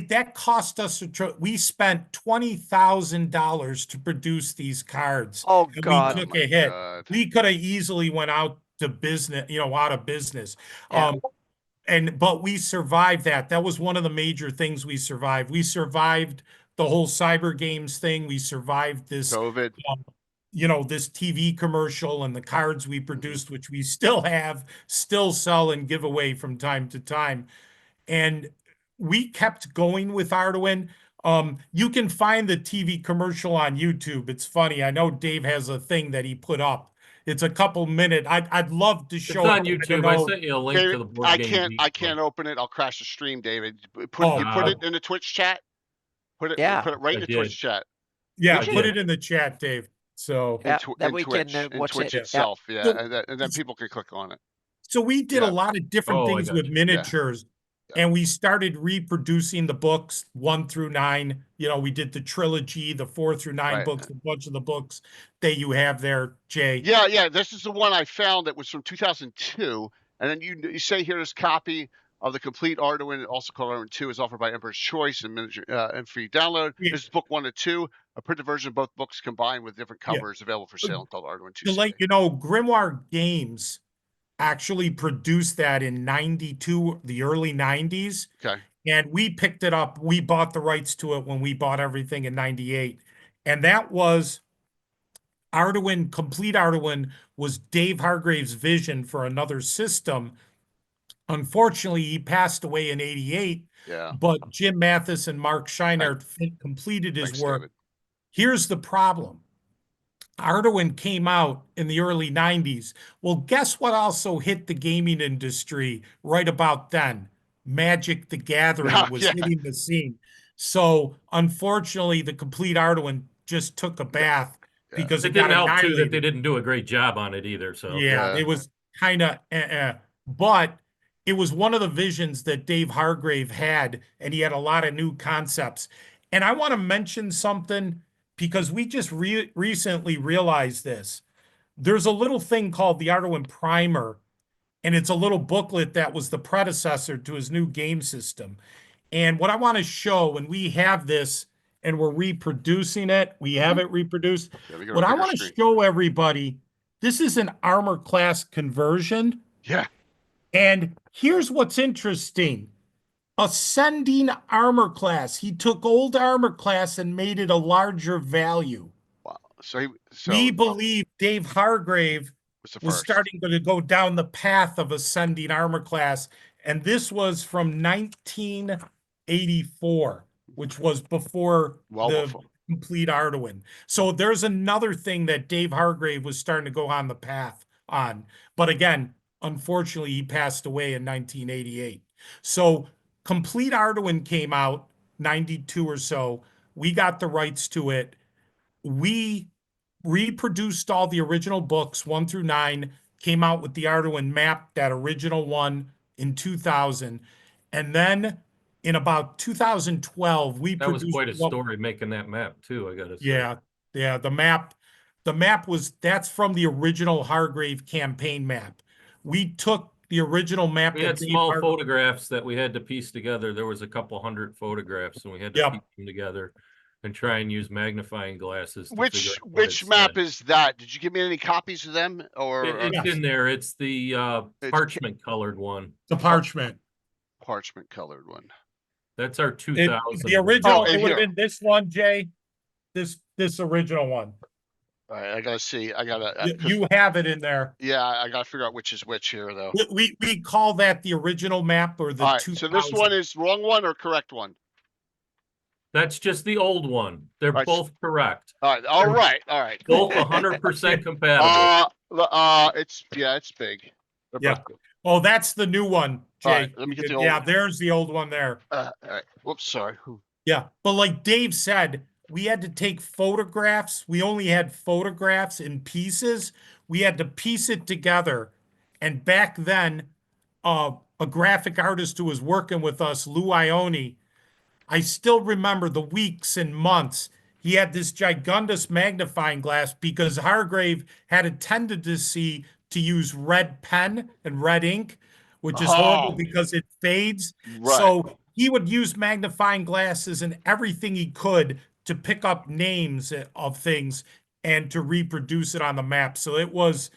that cost us we spent $20,000 to produce these cards. Oh And God. we took my a hit. God. We could have easily went out to business, out of business. Yeah. But we survived that. That was one of the major things we survived. We survived the whole Cyber Games thing. We survived this COVID. this TV commercial and the cards we produced, which we still still sell and give away from time to time. And we kept going with Arduin. You can find the TV commercial on YouTube. It's funny. I know Dave has a thing that he put up. It's a couple minute. I'd love to It's show on it. I YouTube. don't I know. sent you a link to David, the board I game. can't open it. I'll crash the stream, David. You Oh, put it in the Twitch chat. Put it right I in the did. Twitch chat. Yeah, Did you? put it in the chat, Dave. So Yeah, that in we Twitch, can in watch Twitch it. Yeah. itself, yeah, So- and then people can click on it. So we did a Yeah. lot of different Oh, I things got with you. miniatures, Yeah. and we started reproducing the books 1 through 9. We did the trilogy, the 4 through 9 Right. books, a bunch of the books that you have there, Jay. Yeah. This is the one I found that was from 2002, and then you say here this copy of the complete Arduin, also called Arduin 2, is offered by Emperor's Choice and miniature and free download. Yeah. This is book 1 and 2, a printed version of both books combined with different Yeah. covers available for sale called Arduin 2. To let you know, Grimoire Games actually produced that in 92, the early 90s. Okay. And we picked it up. We bought the rights to it when we bought everything in 98. And that was Arduin, Complete Arduin was Dave Hargrave's vision for another system. Unfortunately, he passed away in '88, Yeah. but Jim Mathis and Mark Scheinert completed his Thanks, work. David. Here's the problem. Arduin came out in the early 90s. Well, guess what also hit the gaming industry right about then? Magic the Gathering was Yeah. hitting the scene. So unfortunately, the Complete Arduin just took a bath Yeah. because It it got didn't help too that annihilated. they didn't do a great job on it either. So Yeah, Yeah. it was kind of, but it was one of the visions that Dave Hargrave had, and he had a lot of new concepts. And I want to mention something because we just recently realized this. There's a little thing called the Arduin Primer, and it's a little booklet that was the predecessor to his new game system. And what I want to show, and we have this, and we're reproducing it. We have it reproduced. Yeah, we got a What I bigger want to screen. show everybody, this is an armor class conversion. Yeah. And here's what's interesting. Ascending armor class. He took old armor class and made it a larger value. Wow. So We believe Dave Hargrave was the was first. starting to go down the path of ascending armor class. And this was from 1984, which was before Before. Complete Arduin. So there's another thing that Dave Hargrave was starting to go on the path on. But again, unfortunately, he passed away in 1988. So Complete Arduin came out 92 or so. We got the rights to it. We reproduced all the original books 1 through 9, came out with the Arduin map, that original one in 2000. And then in about 2012, we that was produced quite a story making that map too, I gotta say. Yeah, the map that's from the original Hargrave campaign map. We took the original map We that had Dave small Hargrave, photographs that we had to piece together. There was a couple hundred photographs and we had to Yep. piece them together and try and use magnifying glasses to figure Which out what it map said. is that? Did you give me any copies of them? Or It's Yes. in there. It's the It's parchment colored one. the parchment. parchment colored one? That's our 2000. The original, Oh, in it would have here. been this one, Jay. This original one. All right, I gotta see. I gotta. You have it in there. Yeah, I gotta figure out which is which here, though. We call that the original map or the All right, 2000. so this one is wrong one or correct one? That's just the old one. They're Right. both correct. All right, all right, all right. Both 100% compatible. It's big. They're Yeah. both good. Oh, that's the new one, Jay. All right, let me get the old Yeah, one. there's the old one there. All right. Whoops, sorry. Yeah, but like Dave said, we had to take photographs. We only had photographs in pieces. We had to piece it together. And back then, a graphic artist who was working with us, Lou Ione, I still remember the weeks and months. He had this gigundous magnifying glass because Hargrave had a tendency to use red pen and red ink, which is horrible Oh. because it fades. Right. So he would use magnifying glasses and everything he could to pick up names of things and to reproduce it on the map. So it was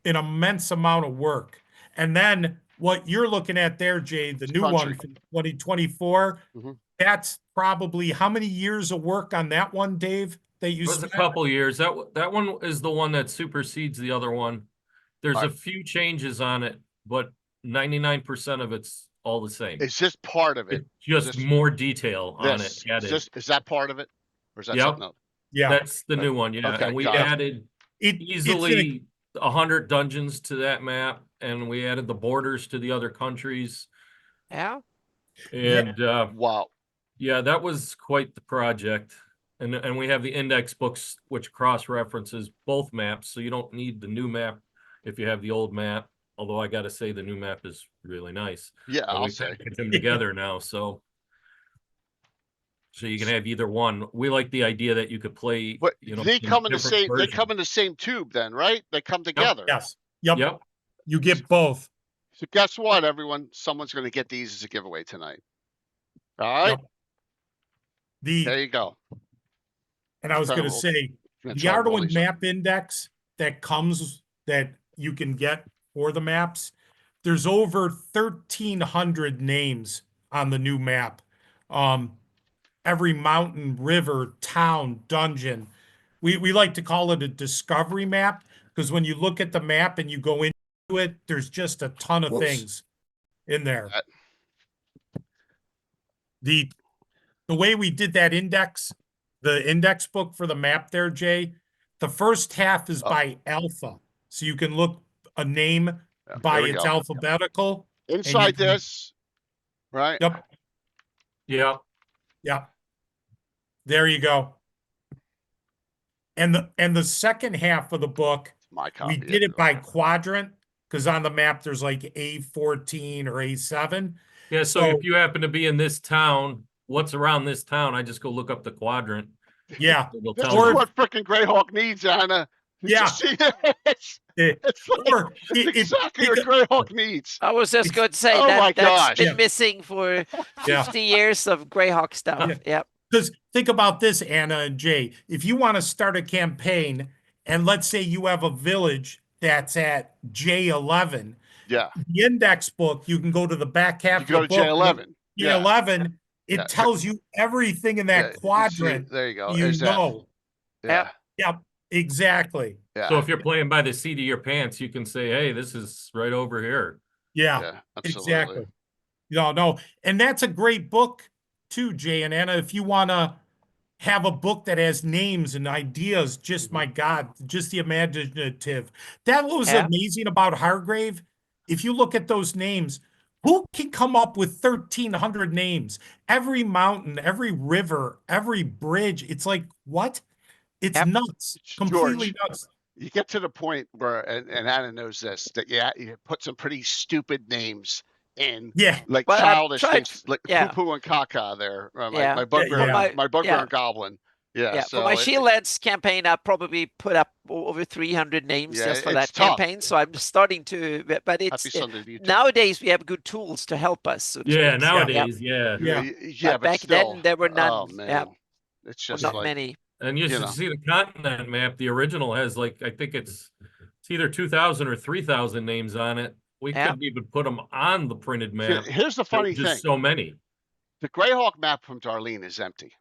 an immense amount of work. And then what you're looking at there, Jay, the new one from 2024, Mhm. that's probably how many years of work on that one, Dave, that you It was a spent? couple years. That one is the one that supersedes the other one. There's All a right. few changes on it, but 99% of it's all the same. Is this part of it? It's just this- more detail on This it added. is that part of it, or is that Yep. something else? Yeah, That's the new one, yeah. Okay, And we got it. added it's easily 100 dungeons to that map, and we added the borders to the other countries. Yeah. And Wow. yeah, that was quite the project. And we have the index books which cross references both maps, so you don't need the new map if you have the old map. Although I got to say the new map is really nice. Yeah, And I'll we say. packaged them together now, so you can have either one. We like the idea that you could play. But You know, they in come in the different same. They versions. come in the same tube, then, right? They come together. yes. Yep. Yep. You get both. So guess what, everyone? Someone's going to get these as a giveaway tonight. All right. Yep. There you go. And I was going to Incredible. say, Gonna the try to roll Arduin these up. map index that you can get for the maps, there's over 1,300 names on the new map. Every mountain, river, town, dungeon. we like to call it a discovery map, because when you look at the map and you go into it, there's just a ton of things in there. The way we did that index, the index book for the map there, Jay, the first half is by alpha. So you can look a name by there we its go. alphabetical. Inside this, right? Yep. Yeah. Yep. There you go. And the second half of the book, My we copy. did it by quadrant, because on the map there's like A14 or A7. Yeah, so if you happen to be in this town, what's around this town, I just go look up the quadrant. Yeah. It'll This tell is me. what frickin' Greyhawk needs, Anna. Did Yeah. you see it? It's Or exactly what Greyhawk needs. I was just going to say Oh my that's gosh. been Yeah. missing for Yeah. 50 years of Greyhawk stuff. Yeah. Yep. Because think about this, Anna and Jay. If you want to start a campaign, and let's say you have a village that's at J11, Yeah. the index book, you can go to the back half You go of to the book. J11. Yeah. J11, it Yeah. tells you everything in that Yeah, you see, quadrant. there you go. You There's that. know. Yeah. Yep, exactly. Yeah. So if you're playing by the seat of your pants, you can say, hey, this is right over here. Yeah, Yeah, absolutely. exactly. No. And that's a great book too, Jay and Anna. If you want to have a book that has names and ideas, just my God, just the imaginative. That was Yeah. amazing about Hargrave. If you look at those names, who can come up with 1,300 names? Every mountain, every river, every bridge. It's like, what? It's Yep. nuts. Completely George, nuts. you get to the point where, and Anna knows this, that you put some pretty stupid names in, Yeah. like Well, I've childish tried- things, like yeah. Poo Poo and Caca there. Yeah. My bugbear, Yeah. my bugbear yeah. and goblin. Yeah. Yeah, So for my Shield Lance campaign, I probably put up over 300 names Yeah, just for it's that tough. campaign. So I'm starting to, but Happy it's Sunday to you too. nowadays we have good tools to help us. So to Yeah, speak. So, nowadays, yeah. Yeah. Yeah, but back still, then there were none. Oh man, Yeah. it's Well, just not like many. And you You should know. see the continent map. The original has like, I think it's either 2,000 or 3,000 names on it. We Yeah. couldn't even put them on the printed map. Here's the There were funny just thing: so many. the Greyhawk map from Darlene is empty,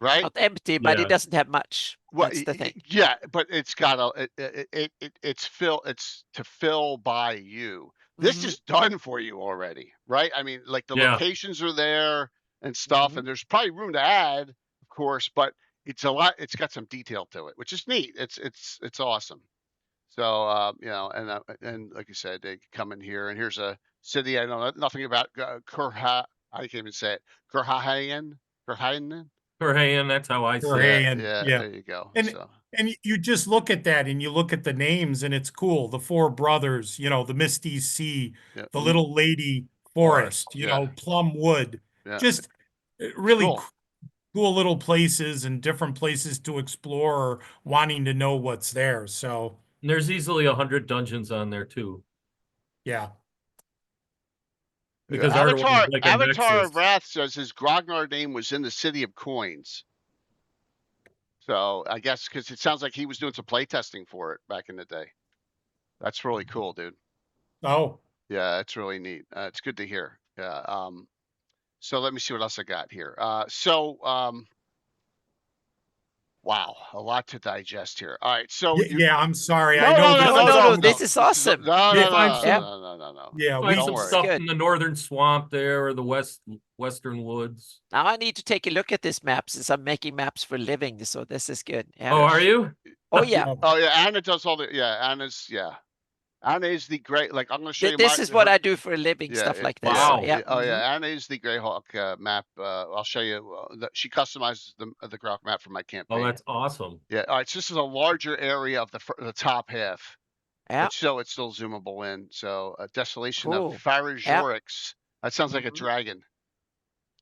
right? Not empty, but Yeah. it doesn't have much. Well, That's the thing. Yeah, but it's got it's to fill by you. This Mhm. is done for you already, right? I mean, like the Yeah. locations are there and stuff, Mhm. and there's probably room to add, of course, but it's a lot. It's got some detail to it, which is neat. It's awesome. So and like you said, they come in here, and here's a city I know nothing about. Kurha, I can't even say it. Kurhayan. Korhayan, that's how I say it. Korhayan, Yeah, yeah. there you go. And So and you just look at that and you look at the names and it's cool. The Four Brothers, the Misty Sea, yeah, the Little Lady Forest, yeah. Plum Wood. Yeah. Just really Cool. cool little places and different places to explore or wanting to know what's there. So, And there's easily 100 dungeons on there too. yeah. Because Arduin is like a Avatar nexus. of Wrath says his Grognard name was in the City of Coins. So I guess because it sounds like he was doing some playtesting for it back in the day. That's really cool, dude. Oh, Yeah, it's really neat. It's good to hear. Yeah. So let me see what else I got here. Wow, a lot to digest here. All right, so yeah, I'm sorry. No, I know No, this. this is awesome. No. Yeah, Find Don't some worry. stuff Good. in the northern swamp there or the western woods. Now I need to take a look at this map since I'm making maps for a living. So this is good. Yeah. Oh, are you? Oh yeah. Oh yeah, Anna does all the Anna is the great, like I'm gonna show you This is what I do for a living, stuff like this. Wow. So, yeah. Oh Mhm. yeah, Anna is the Greyhawk map. I'll show you. She customizes the Greyhawk map for my campaign. Oh, that's awesome. Yeah. All right. So this is a larger area of the top half. Yeah. So it's still zoomable in. So Desolation Cool. of Farazorix. That sounds like a Mhm. dragon.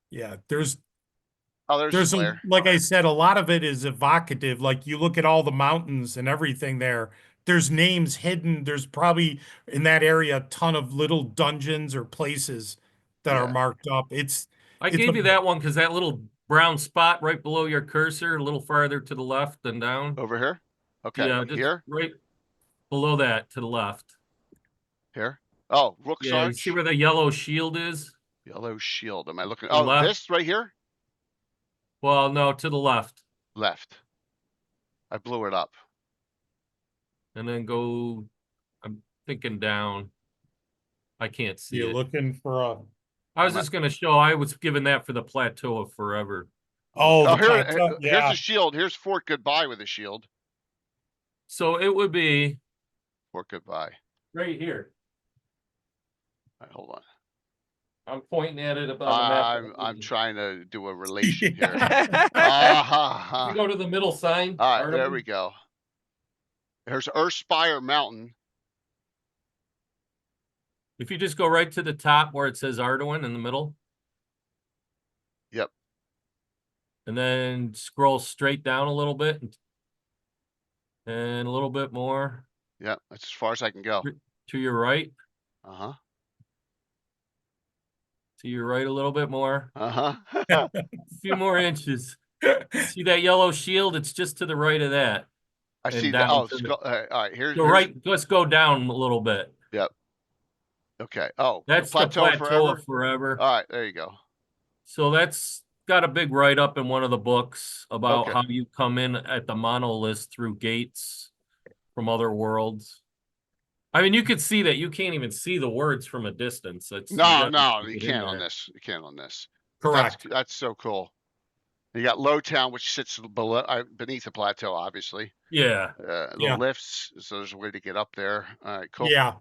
Yeah, there's There's Slayer. like I said, a lot of it is evocative. Like you look at all the mountains and everything there. There's names hidden. There's probably in that area a ton of little dungeons or places that are Yeah. marked up. I It's gave a- you that one because that little brown spot right below your cursor, a little farther to the left and down. Over here. Okay. Yeah, just Here. right below that to the left. Here. Oh, Rook's Yeah, you Arch. see where the yellow shield is? Yellow shield. Am I looking? To the Oh, left. this right here. Well, no, to the left. Left. I blew it up. And then go, I'm thinking down. I can't see You're it. looking for a, I was just gonna show, I was given that for the Plateau of Forever. oh, the Here, plateau, here's yeah. a shield. Here's Fort Goodbye with a shield. So it would be Fort Goodbye. right here. All right, hold on. I'm pointing at it up on the map. I'm trying to do a relation here. You All go to the middle sign. right, there Arduin. we go. There's Earthspire Mountain. If you just go right to the top where it says Arduin in the middle. Yep. And then scroll straight down a little bit. And a little bit more Yep. That's as far as I can go. to your right. Uh-huh. To your right a little bit more. Uh-huh. A few more inches. See that yellow shield? It's just to the right of that. I And see that. down Oh, to the- all right. Here's right. Let's go down a little bit. Yep. Okay. Oh, That's the Plateau of Forever. All right, there you go. So that's got a big write-up in one of the books about Okay. how you come in at the monolith through gates from other worlds. I mean, you could see that you can't even see the words from a distance. It's No, gotta you get in can't on there. this. You can't on this. Correct. That's so cool. You got Lowtown, which sits below, beneath the plateau, obviously. Yeah. The Yeah. lifts, so there's a way to get up there. All right, cool. Yeah,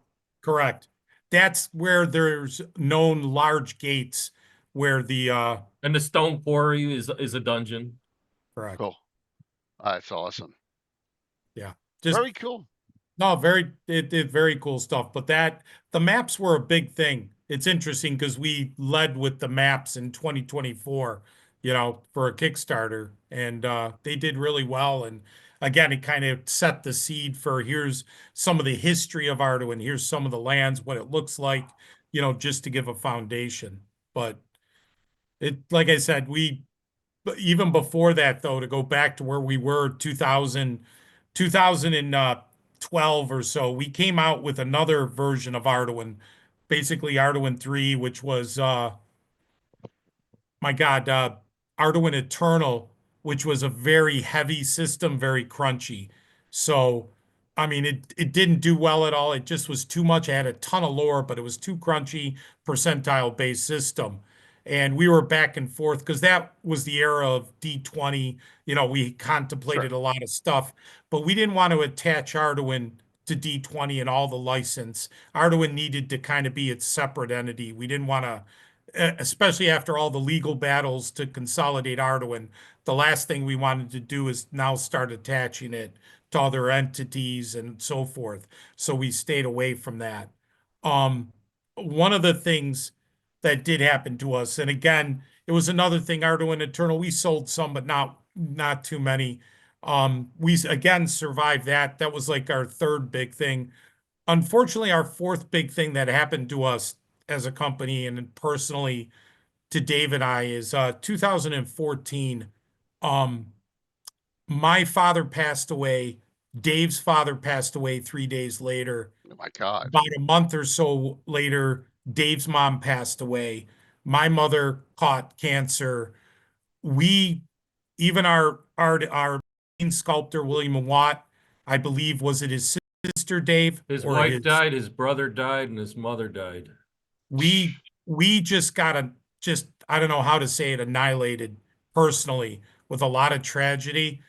correct. That's where there's known large gates where the, And the stone quarry is a dungeon. correct. Cool. That's awesome. Yeah. Just, Very cool. no, very cool stuff. But the maps were a big thing. It's interesting because we led with the maps in 2024, for a Kickstarter, and they did really well. And again, it kind of set the seed for here's some of the history of Arduin, here's some of the lands, what it looks like, just to give a foundation. But like I said, but even before that, though, to go back to where we were 2012 or so, we came out with another version of Arduin, basically Arduin 3, which was, my God, Arduin Eternal, which was a very heavy system, very crunchy. So, I mean, it didn't do well at all. It just was too much. It had a ton of lore, but it was too crunchy, percentile-based system. And we were back and forth because that was the era of D20. We contemplated a lot of stuff, but we didn't want to attach Arduin to D20 and all the license. Arduin needed to kind of be its separate entity. We didn't want to, especially after all the legal battles to consolidate Arduin, the last thing we wanted to do is now start attaching it to other entities and so forth. So we stayed away from that. One of the things that did happen to us, and again, it was another thing, Arduin Eternal, we sold some, but not too many. We again survived that. That was like our third big thing. Unfortunately, our fourth big thing that happened to us as a company and personally to Dave and I is 2014. My father passed away. Dave's father passed away 3 days later. Oh my God. About a month or so later, Dave's mom passed away. My mother caught cancer. Even our main sculptor, William Watt, I believe, was it his sister, Dave? His or wife died, his brother died, and his mother died. We just got I don't know how to say it, annihilated personally with a lot of tragedy.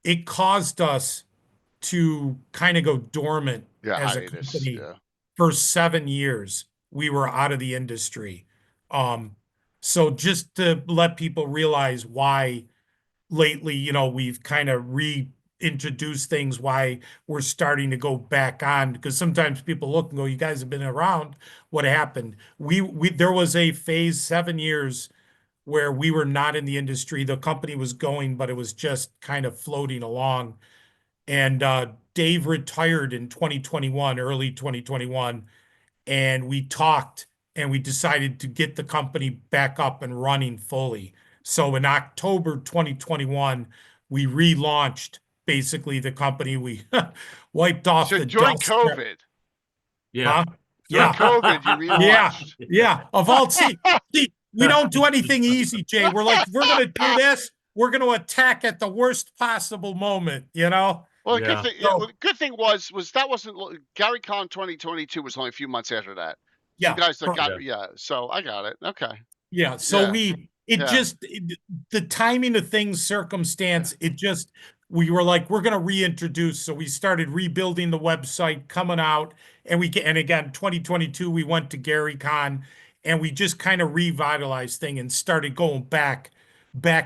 It caused us to kind of go dormant Yeah, as a hiatus. company. Yeah. For 7 years. We were out of the industry. So just to let people realize why lately, we've kind of reintroduced things, why we're starting to go back on, because sometimes people look and go, you guys have been around. What happened? There was a phase 7 years where we were not in the industry. The company was going, but it was just kind of floating along. And Dave retired in 2021, early 2021, and we talked and we decided to get the company back up and running fully. So in October 2021, we relaunched basically the company. We wiped off So the during dust. COVID. Yeah. Huh? During Yeah. COVID, you relaunched. Yeah. Of all, see, we don't do anything easy, Jay. We're like, we're gonna do this. we're going to attack at the worst possible moment, you know? Well, the Yeah. good thing was that wasn't Gary Con 2022 was only a few months after that. So you Yeah. guys that got correct. so I got it. Okay. Yeah. So Yeah. Yeah. the timing of things, circumstance, we were like, we're going to reintroduce. So we started rebuilding the website, coming out, and again, 2022, we went to Gary Con and we just kind of revitalized thing and started going back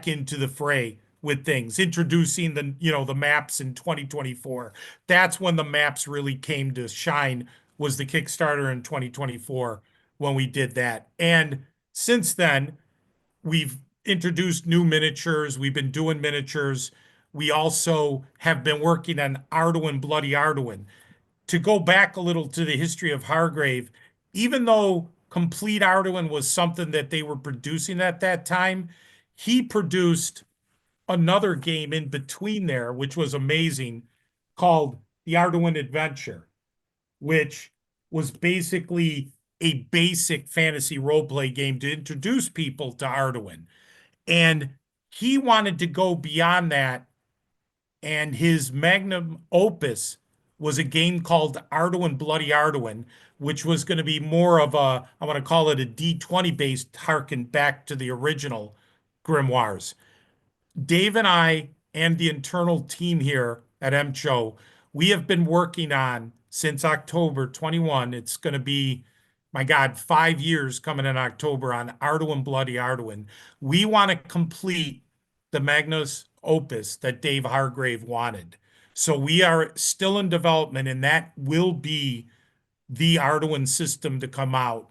into the fray with things, introducing the maps in 2024. That's when the maps really came to shine, was the Kickstarter in 2024 when we did that. And since then, we've introduced new miniatures. We've been doing miniatures. We also have been working on Arduin Bloody Arduin. To go back a little to the history of Hargrave, even though Complete Arduin was something that they were producing at that time, he produced another game in between there, which was amazing, called the Arduin Adventure, which was basically a basic fantasy roleplay game to introduce people to Arduin. And he wanted to go beyond that. And his magnum opus was a game called Arduin Bloody Arduin, which was going to be more of I want to call it a D20 based, harken back to the original Grimoires. Dave and I and the internal team here at MCHO, we have been working on since October 21. It's going to be, my God, 5 years coming in October on Arduin Bloody Arduin. We want to complete the Magnus opus that Dave Hargrave wanted. So we are still in development, and that will be the Arduin system to come out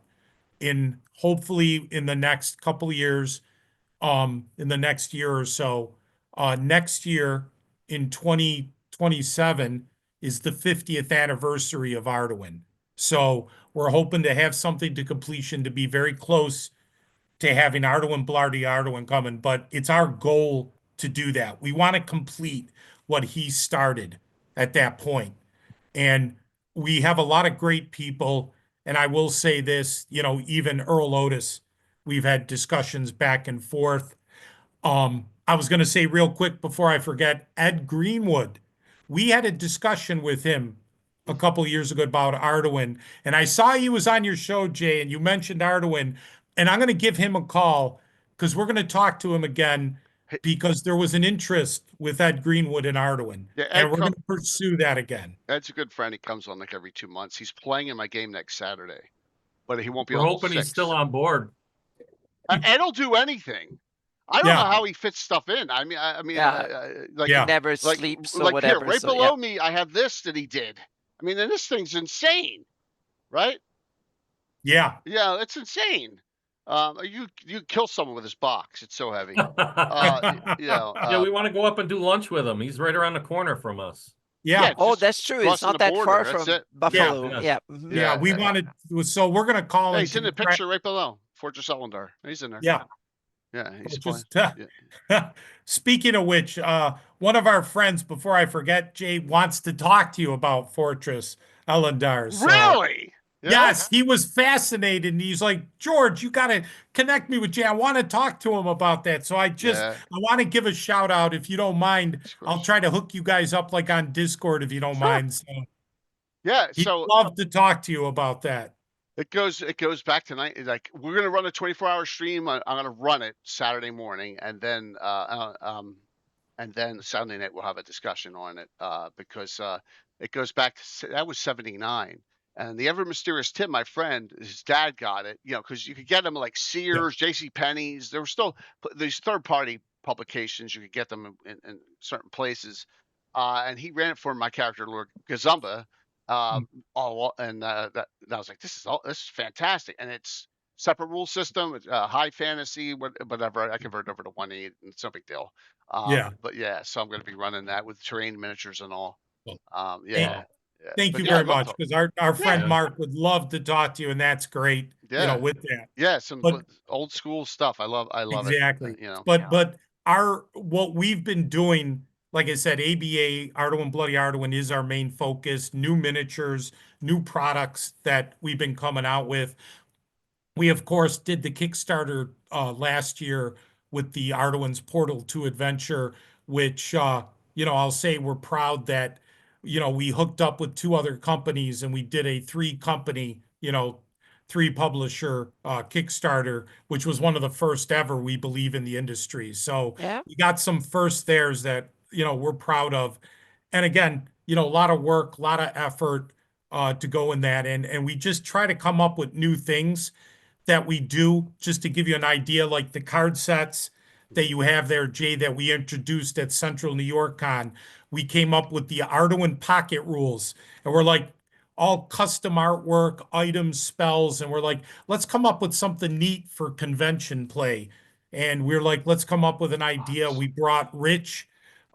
in hopefully in the next couple of years, in the next year or so. Next year in 2027 is the 50th anniversary of Arduin. So we're hoping to have something to completion to be very close to having Arduin Bloody Arduin coming, but it's our goal to do that. We want to complete what he started at that point. And we have a lot of great people. And I will say this, even Earl Otis, we've had discussions back and forth. I was going to say real quick before I forget, Ed Greenwood. We had a discussion with him a couple of years ago about Arduin, and I saw he was on your show, Jay, and you mentioned Arduin, and I'm going to give him a call because we're going to talk to him again Hey, because there was an interest with Ed Greenwood in Arduin, yeah, and we're going to pursue that again. Ed's a good friend. He comes on like every 2 months. He's playing in my game next Saturday, but he won't be We're on hoping till he's still 6. on board. Ed'll do anything. I don't know Yeah, how he fits stuff in. Yeah. Like He yeah, never like sleeps or like here, whatever. right So yeah. below me, I have this that he did. I mean, and this thing's insane, right? yeah. Yeah, it's insane. You kill someone with this box. It's so heavy. Yeah, we want to go up and do lunch with him. He's right around the corner from us. Yeah, Oh, just that's true. It's crossing not the that far border. That's from it. Buffalo. Yeah. Yeah. Mhm. yeah. We wanted, so we're going to call Hey, and he's in the picture right below. Fortress Ellendar. He's in there. Yeah. Yeah, he's Which playing. is, speaking of which, one of our friends, before I forget, Jay, wants to talk to you about Fortress Ellendar. So, Really? Yeah? yes, he was fascinated, and he's like, George, you got to connect me with Jay. I want to talk to him about that. So I Yeah, want to give a shout out, if you don't mind. of I'll course. try to hook you guys up like on Discord, if you don't Sure. mind. So Yeah, he'd so love to talk to you about that. it goes back to night. Like we're gonna run a 24-hour stream. I'm gonna run it Saturday morning, and then Sunday night we'll have a discussion on it because it goes back to that was '79, and the ever mysterious Tim, my friend, his dad got it. Because you could get them like Yeah. Sears, J.C. Penney's. There were still these third-party publications. You could get them in certain places, and he ran it for my character Lord Gazumba. And that I was like, this is fantastic, and it's separate rule system, it's high fantasy, whatever. I converted over to 1.8, and it's no big deal. Yeah. But yeah, so I'm going to be running that with terrain miniatures and all. Well, Yeah. Thank But you yeah, very I'd love much, to. because our friend Yeah. Mark would love to talk to you, and that's great, Yeah. with that. Yeah, some But old school stuff. I love exactly. it. But what we've been doing, like I said, ABA, Arduin Bloody Arduin is our main focus, new miniatures, new products that we've been coming out with. We, of course, did the Kickstarter last year with the Arduin's Portal to Adventure, which, I'll say we're proud that, we hooked up with 2 other companies and we did a 3 company, 3 publisher Kickstarter, which was one of the first ever, we believe, in the industry. So Yeah. we got some first theirs that, we're proud of. And again, a lot of work, a lot of effort to go in that. And we just try to come up with new things that we do, just to give you an idea, like the card sets that you have there, Jay, that we introduced at Central New York Con. We came up with the Arduin Pocket Rules, and we're like all custom artwork, items, spells, and we're like, let's come up with something neat for convention play. And we're like, let's come up with an idea. We brought Rich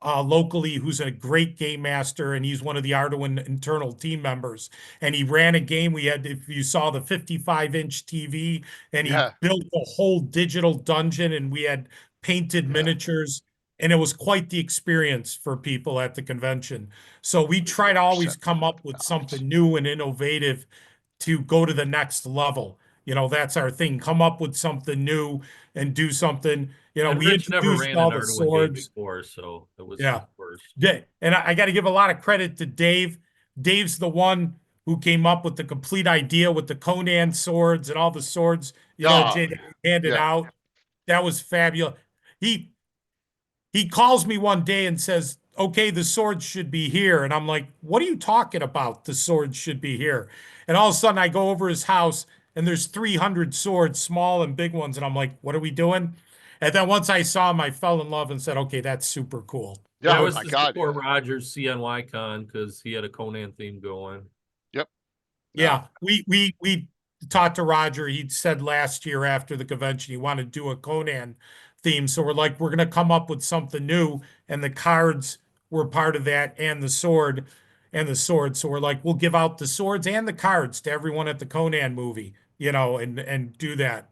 locally, who's a great game master, and he's one of the Arduin internal team members. And he ran a game. We had, if you saw, the 55-inch TV, and he Yeah. built a whole digital dungeon, and we had painted Yeah. miniatures, and it was quite the experience for people at the convention. So we try to always come up with something new and innovative to go to the next level. That's our thing. Come up with something new and do something. And We Rich never introduced ran all an the Arduin game swords. before, so it was Yeah. his first. Yeah, and I got to give a lot of credit to Dave. Dave's the one who came up with the complete idea with the Conan swords and all the swords, Jay, that we handed Yeah. out. That was fabulous. He calls me one day and says, "Okay, the swords should be here." And I'm like, "What are you talking about? The swords should be here." And all of a sudden I go over his house and there's 300 swords, small and big ones. And I'm like, "What are we doing?" And then once I saw him, I fell in love and said, "Okay, that's super cool." Yeah. That Oh was my just God. before Yeah. Roger's CNY Con because he had a Conan theme going. Yep. Yeah, we talked to Roger. He said last year after the convention he wanted to do a Conan theme. So we're like, we're gonna come up with something new, and the cards were part of that, and the sword, So we're like, we'll give out the swords and the cards to everyone at the Conan movie, and do that.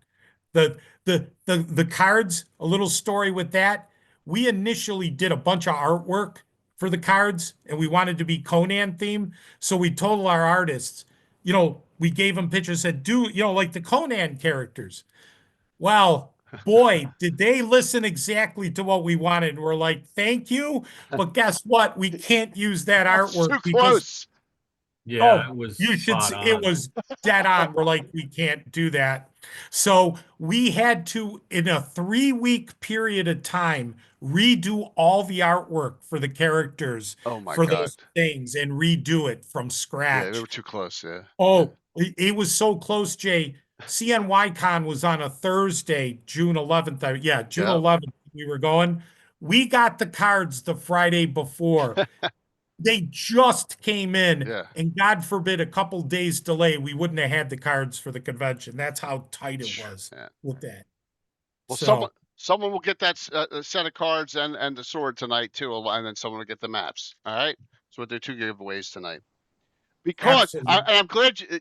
The cards, a little story with that. We initially did a bunch of artwork for the cards, and we wanted to be Conan themed. So we told our artists, we gave them pictures, said, do, like the Conan characters. Well, boy, did they listen exactly to what we wanted. We're like, thank you. But guess what? We can't use that That's artwork too because, close. Yeah, oh, it was you should spot see, it on. was dead on. We're like, we can't do that. So we had to, in a 3-week period of time, redo all the artwork for the characters Oh my for God. those things and redo it from Yeah, they scratch. were too close. Yeah. Oh, it was so close, Jay. CNYCon was on a Thursday, June 11th. Yeah, June Yeah. 11th, we were going. We got the cards the Friday before. They just came in, Yeah. and God forbid a couple days delay, we wouldn't have had the cards for the convention. That's how tight it was Yeah. with that. Well, So, someone will get that set of cards and the sword tonight too, and then someone will get the maps. All right. So we'll do 2 giveaways tonight. Because absolutely.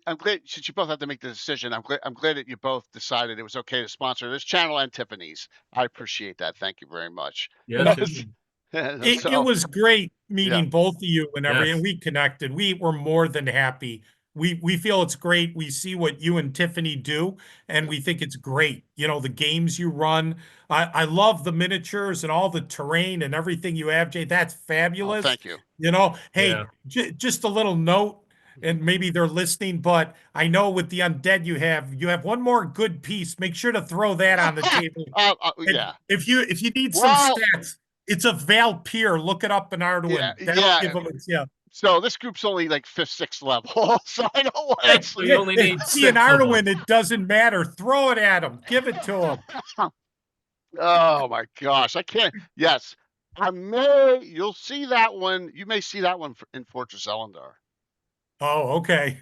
I'm glad since you both have to make the decision. I'm glad that you both decided it was okay to sponsor this channel and Tiffany's. I appreciate that. Thank you very much. Yes, It So was great yeah, meeting both of you and yes. we connected. We were more than happy. We feel it's great. We see what you and Tiffany do, and we think it's great. The games you run. I love the miniatures and all the terrain and everything you have, Jay. That's oh, fabulous. thank you. Hey, Yeah. just a little note, and maybe they're listening, but I know with the undead you have one more good piece. Make sure to throw that on the table. And Yeah. if you need some Well, stats, it's a Val Pier. Look it up in yeah, Arduin. That'll yeah. give them, yeah. So this group's only like 5th, 6th level, so I don't want Hey, to. So you only need see, in 6 of them. Arduin, it doesn't matter. Throw it at them. Give it to them. Oh my gosh, I can't. Yes, you'll see that one. You may see that one in Fortress Ellendar. Oh, okay.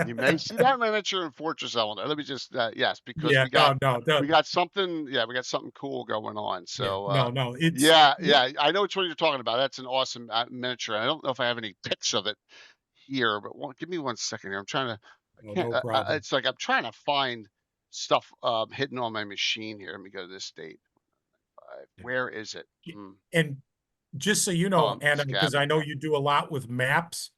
You may see that miniature in Fortress Ellendar. Let me just, yes, because Yeah, we got something. Yeah, we got something cool going on. yeah, So, no, it's yeah, I know which one you're talking about. That's an awesome miniature. I don't know if I have any pics of it here, but give me 1 second here. I'm trying to. I oh, can't. no problem. It's like I'm trying to find stuff hidden on my machine here. Let me go to this date. Where is it? And just so you know, Anna, because I know you do a lot with maps,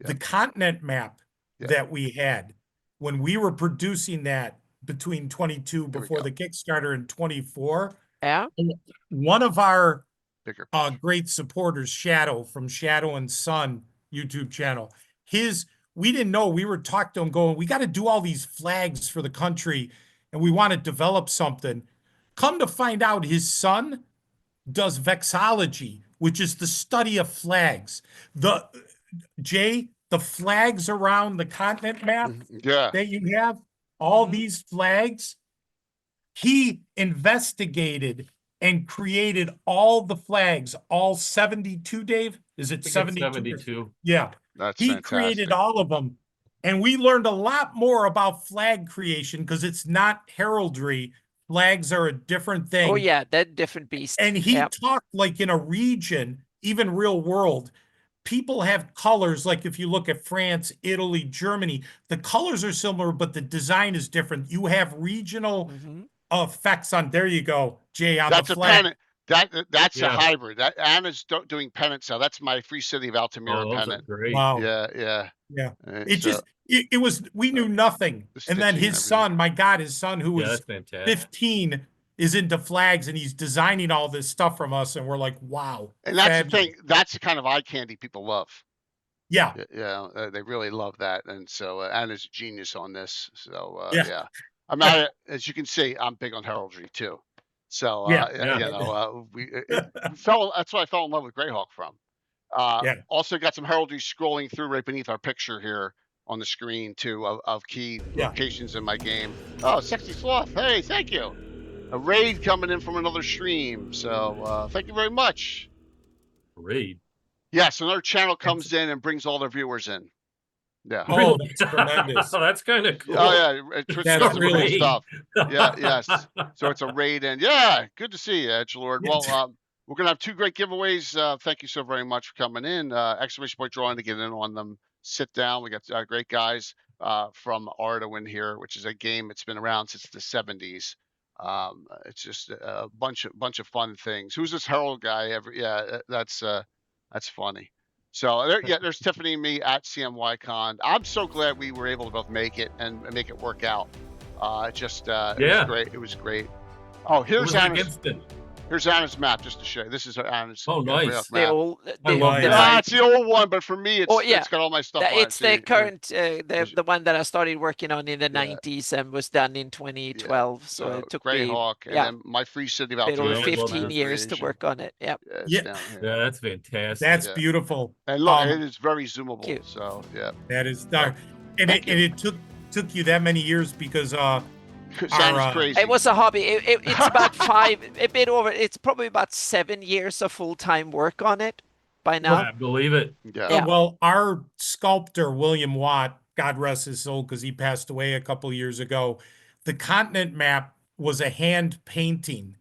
the continent map that we had when we were producing that between 22 before the Kickstarter and 24, Yeah. One of our Bigger. great supporters, Shadow from Shadow and Son YouTube channel. We didn't know, we were talking to him going, we got to do all these flags for the country and we want to develop something. Come to find out his son does vexology, which is the study of flags. The flags around the continent map Yeah. that you have, all these flags, he investigated and created all the flags, all 72, Dave? Is it 72? 72. Yeah. That's He fantastic. created all of them. And we learned a lot more about flag creation because it's not heraldry. Flags are a different thing. Oh yeah, that different beast. And he talked like in a region, even real world, people have colors. Like if you look at France, Italy, Germany, the colors are similar, but the design is different. You have regional effects on, there you go, Jay, on That's the a flag. pennant. That's a Yeah. hybrid. That Anna's doing pennants now. That's my Free City of Altamira Oh, those are pennant. great. Wow. Yeah. Yeah. And It so just, it was, we knew nothing. the And then stitching and his son, my God, his son who Yeah, was that's fantastic. 15 is into flags and he's designing all this stuff from us. And we're like, wow. and that's the fabulous. thing. That's the kind of eye candy people love. Yeah. Yeah, they really love that. And so Anna's a genius on this. So Yeah. yeah. I'm not, as you can see, I'm big on heraldry too. So Yeah. you know, that's what I fell in love with Greyhawk from. Yeah. Also got some heraldry scrolling through right beneath our picture here on the screen too of key locations in my game. Oh, Sexy Sloth. Hey, thank you. A raid coming in from another stream. So thank you very much. Raid. Yes, another channel comes in and brings all their viewers in. Yeah. Oh, that's tremendous. That's kind of cool. Oh yeah, Twitch That's does some cool really- stuff. Yeah, yes. So it's a raid, and yeah, good to see you, Edgelord. Well, we're gonna have two great giveaways. Thank you so very much for coming in. Exclamation point drawing to get in on them. Sit down. We got great guys from Arduin here, which is a game that's been around since the 70s. It's just a bunch of fun things. Who's this Herald guy? That's funny. So there's Tiffany and me at CMYCon. I'm so glad we were able to both make it and make it work out. It was great. It was great. Oh, here's Anna's map just to show you. This is Anna's. Oh, nice. They all. It's the old one, but for me, it's got all my stuff on it. It's the current, the one that I started working on in the 90s and was done in 2012. So it took Greyhawk, and then my Free City of Altamira. 15 years to work on it. Yep. Yeah, that's fantastic. That's beautiful. And look, it is very zoomable. So yeah, that is dark. And it took you that many years because crazy. It was a hobby. It's about it's probably about 7 years of full-time work on it by now. I believe it. Yeah. Well, our sculptor, William Watt, God rest his soul, because he passed away a couple years ago, the continent map was a hand painting.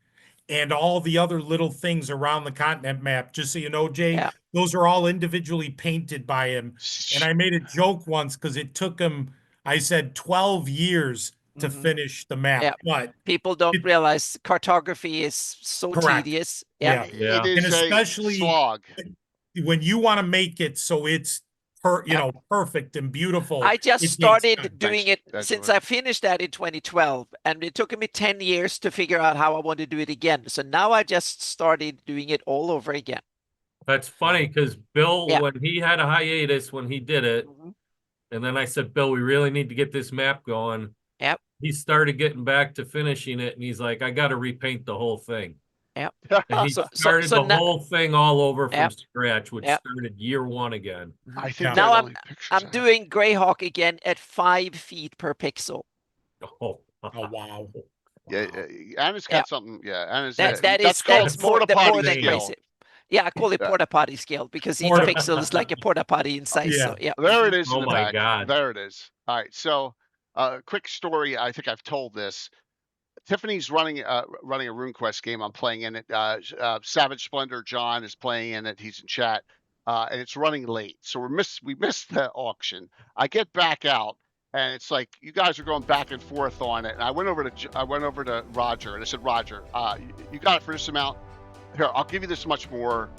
And all the other little things around the continent map, just so you know, Jay, those are all individually painted by him. And I made a joke once because it took him, I said, 12 years to finish the map. Yeah. But people don't realize cartography is so tedious. Yeah. It is, and especially a slog. When you want to make it so it's perfect and beautiful. I just started doing it since I finished that in 2012, and it took me 10 years to figure out how I want to do it again. So now I just started doing it all over again. That's funny because Bill, when he had a hiatus when he did it, and then I said, Bill, we really need to get this map going. Yep. He started getting back to finishing it, and he's like, I got to repaint the whole thing. Yep. And he started the whole thing all over from scratch, which started year one again. I think now I'm doing Greyhawk again at 5 feet per pixel. Oh wow. Yeah, Anna's got something. Yeah, Anna's that's more than scale. crazy. Yeah, I call it porta potty scale because each pixel is like a porta potty in size. So there it is. Oh in the my back. God. There it is. All right. So, quick story. I think I've told this. Tiffany's running a RuneQuest game. I'm playing in it. Savage Splendor John is playing in it. He's in chat, and it's running late. So we missed the auction. I get back out, and it's like you guys are going back and forth on it. And I went over to Roger, and I said, Roger, you got it for this amount. Here, I'll give you this much more.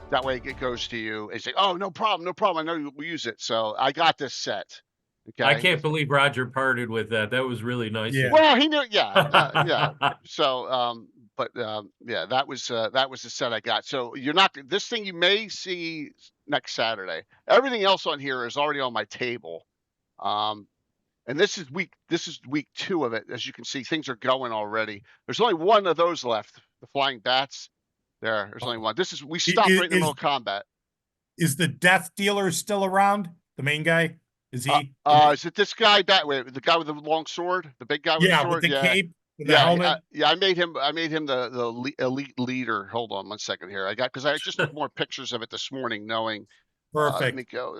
That way it goes to you. And he's like, oh, no problem. I know you'll use it. So I got this set. Okay. I can't believe Roger parted with that. That was really nice. Yeah. Well, he knew. Yeah. So, but yeah, that was the set I got. So you're not this thing you may see next Saturday. Everything else on here is already on my table. And this is week 2 of it. As you can see, things are going already. There's only one of those left. The flying bats. There's only one. We stopped right in the middle of combat. Is the death dealer still around? The main guy? Is he? Is it this guy wait, the guy with the long sword? The big guy with the sword? With the cape and the yeah, helmet. I made him the elite leader. Hold on 1 second here. Because I just took more pictures of it this morning, knowing. Perfect. Let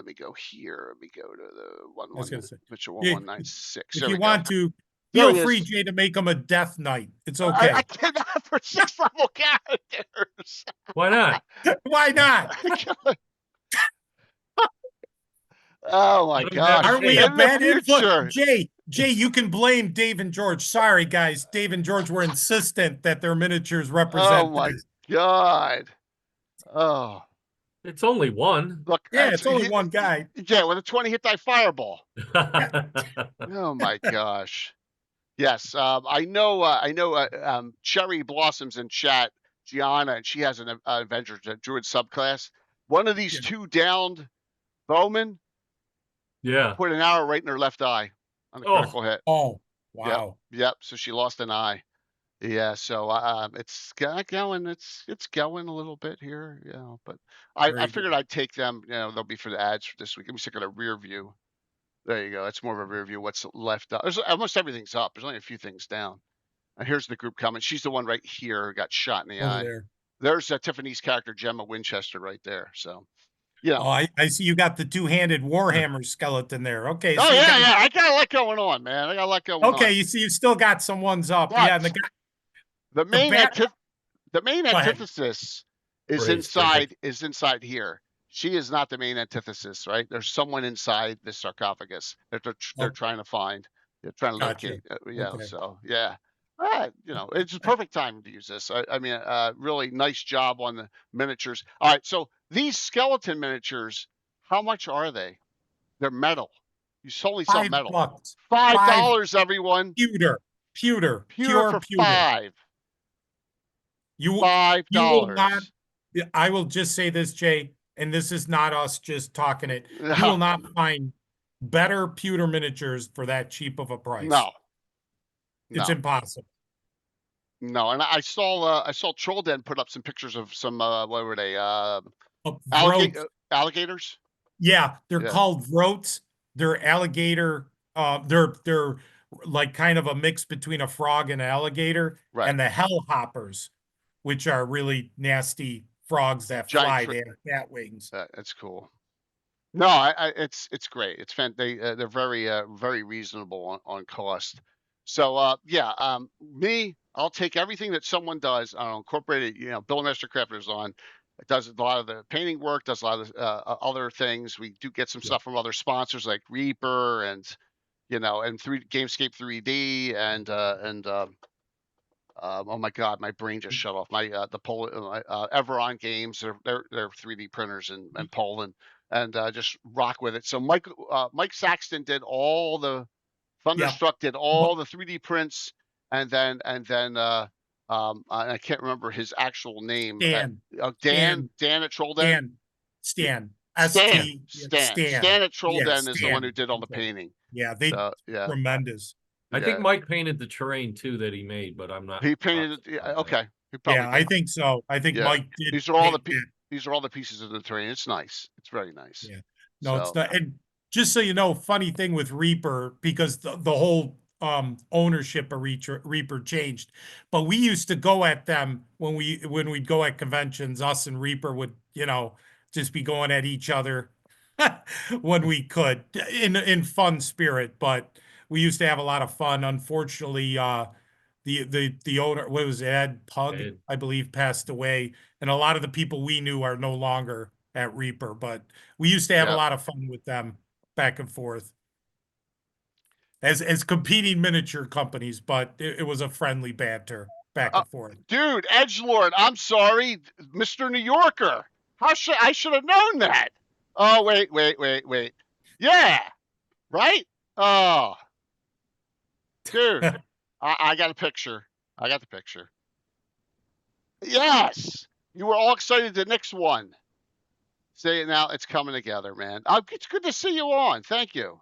me go here. Let me go to the Mitchell 1196. If you want to, Feel free, Jay, to make him a death knight. It's okay. I cannot for 6 level characters. Why not? Why not? Oh my God! Aren't we a bad influence? Jay, you can blame Dave and George. Sorry, guys. Dave and George were insistent that their miniatures represent. Oh my God! Oh, it's only one. Look, it's only one guy. Yeah, with a 20 hit die fireball. Oh my gosh! Yes, I know. Cherry Blossoms in chat, Gianna, and she has an Avenger Druid subclass. One of these 2 downed bowmen. Yeah. Put an arrow right in her left eye on the critical hit. Oh, wow. Yep. So she lost an eye. Yeah. So it's going. It's going a little bit here. But I figured I'd take them. They'll be for the ads for this week. Let me stick at a rear view. There you go. That's more of a rear view. What's left? There's almost everything's up. There's only a few things down. And here's the group coming. She's the one right here who got shot in the eye. There's Tiffany's character, Gemma Winchester, right there. So. I see you got the 2-handed Warhammer skeleton there. Okay. So I got a lot going on, man. I got a lot going on. Okay, you see, you still got some ones up. But yeah, the main antithesis is inside here. She is not the main antithesis, right? There's someone inside this sarcophagus that they're trying to find. They're trying to locate. Okay. So yeah. It's a perfect time to use this. I mean, really nice job on the miniatures. All right, so these skeleton miniatures, how much are they? They're metal. You only sell metal. $5, everyone. Pewter for pewter. $5. $5. Will not, I will just say this, Jay, and this is not us just talking it. You will not find better pewter miniatures for that cheap of a price. No. It's impossible. No, and I saw Troll Den put up some pictures of some what were they? Alligators? Yeah, they're called vroats. They're alligator. They're like kind of a mix between a frog and an alligator. Right. And the hellhoppers, which are really nasty frogs that fly. They have bat wings. That's cool. No, it's great. It's they're very reasonable on cost. So I'll take everything that someone does. I'll incorporate it. Bill Master Crafters on. It does a lot of the painting work. Does a lot of other things. We do get some stuff from other sponsors like Reaper and Gamescape 3D and oh my God, my brain just shut off. My Everon Games. They're 3D printers in Poland and just rock with it. So Mike Saxton did all the. Thunderstruck did all the 3D prints, and then I can't remember his actual name. Dan at Troll Den. Stan at Troll Den is the one who did all the painting. Yeah, tremendous. I think Mike painted the terrain too that he made, but I'm not. He painted it. Okay. I think so. I think Mike did. These are all the pieces of the terrain. It's nice. It's very nice. Yeah. No, it's not. And just so you know, funny thing with Reaper, because the whole ownership of Reaper changed, but we used to go at them when we'd go at conventions. Us and Reaper would just be going at each other when we could in fun spirit. But we used to have a lot of fun. Unfortunately, the owner, what was it, Ed Pug, I believe, passed away, and a lot of the people we knew are no longer at Reaper. But we used to have a lot of fun with them. Back and forth as competing miniature companies, but it was a friendly banter back and forth. Dude, Edgelord, I'm sorry, Mr. New Yorker. I should have known that. Oh, wait. Yeah, right? Oh, dude, I got a picture. I got the picture. Yes. You were all excited the next one. Say it now. It's coming together, man. It's good to see you on. Thank you.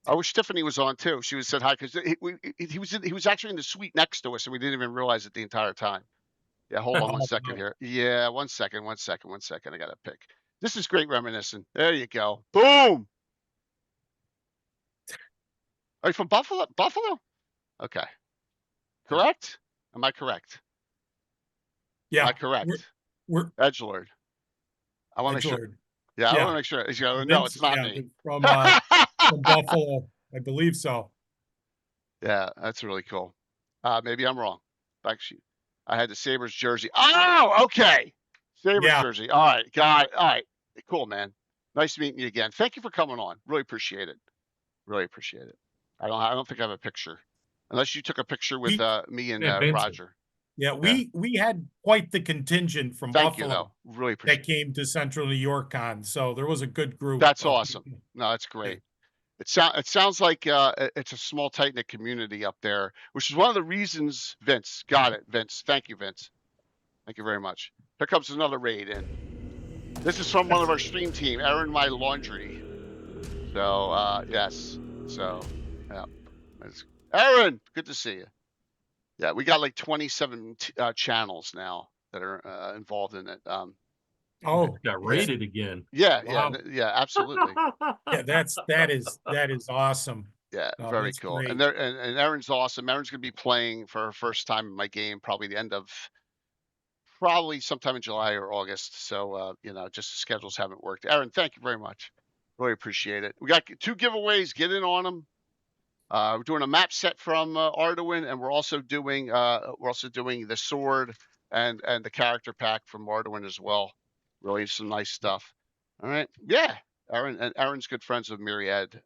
I wish Tiffany was on too. She was said hi because he was actually in the suite next to us, and we didn't even realize it the entire time. Yeah, hold on one second here. Yeah, 1 second, 1 second, 1 second. I got to pick. This is great reminiscing. There you go. Boom. Are you from Buffalo? Buffalo? Okay. Correct? Am I correct? Am Yeah. I correct? We're Edgelord. I want to make sure. Edgelord. Yeah, I want Yeah. to make sure. No, Vince, it's not yeah, me. from Buffalo, I believe so. Yeah, that's really cool. Maybe I'm wrong. Actually, I had the Sabres jersey. Oh, okay. Sabres Yeah. jersey. All right, got it. All right, cool, man. Nice meeting you again. Thank you for coming on. Really appreciate it. Really appreciate it. I don't think I have a picture, unless you took a picture with me and Vincent. Roger. Yeah, we had quite the contingent from Thank you, Buffalo though. Really appreciate that came to Central New York on, so there was a good group. That's of awesome. people. No, that's great. It sounds like it's a small, tight knit community up there, which is one of the reasons. Vince, got it. Vince, thank you, Vince. Thank you very much. Here comes another raid in. This is from one of our stream team, Aaron My Laundry. So yes. So yeah, Aaron, good to see you. Yeah, we got like 27 channels now that are involved in it. Oh, Got rated again. Yeah, wow. yeah, absolutely. Yeah, that is awesome. Yeah, Oh, very that's cool. great. And Aaron's awesome. Aaron's gonna be playing for her first time in my game, probably the end of probably sometime in July or August. So just the schedules haven't worked. Aaron, thank you very much. Really appreciate it. We got 2 giveaways. Get in on them. We're doing a map set from Arduin, and we're also doing the sword and the character pack from Arduin as well. Really some nice stuff. All right, yeah. Aaron's good friends with Myriad,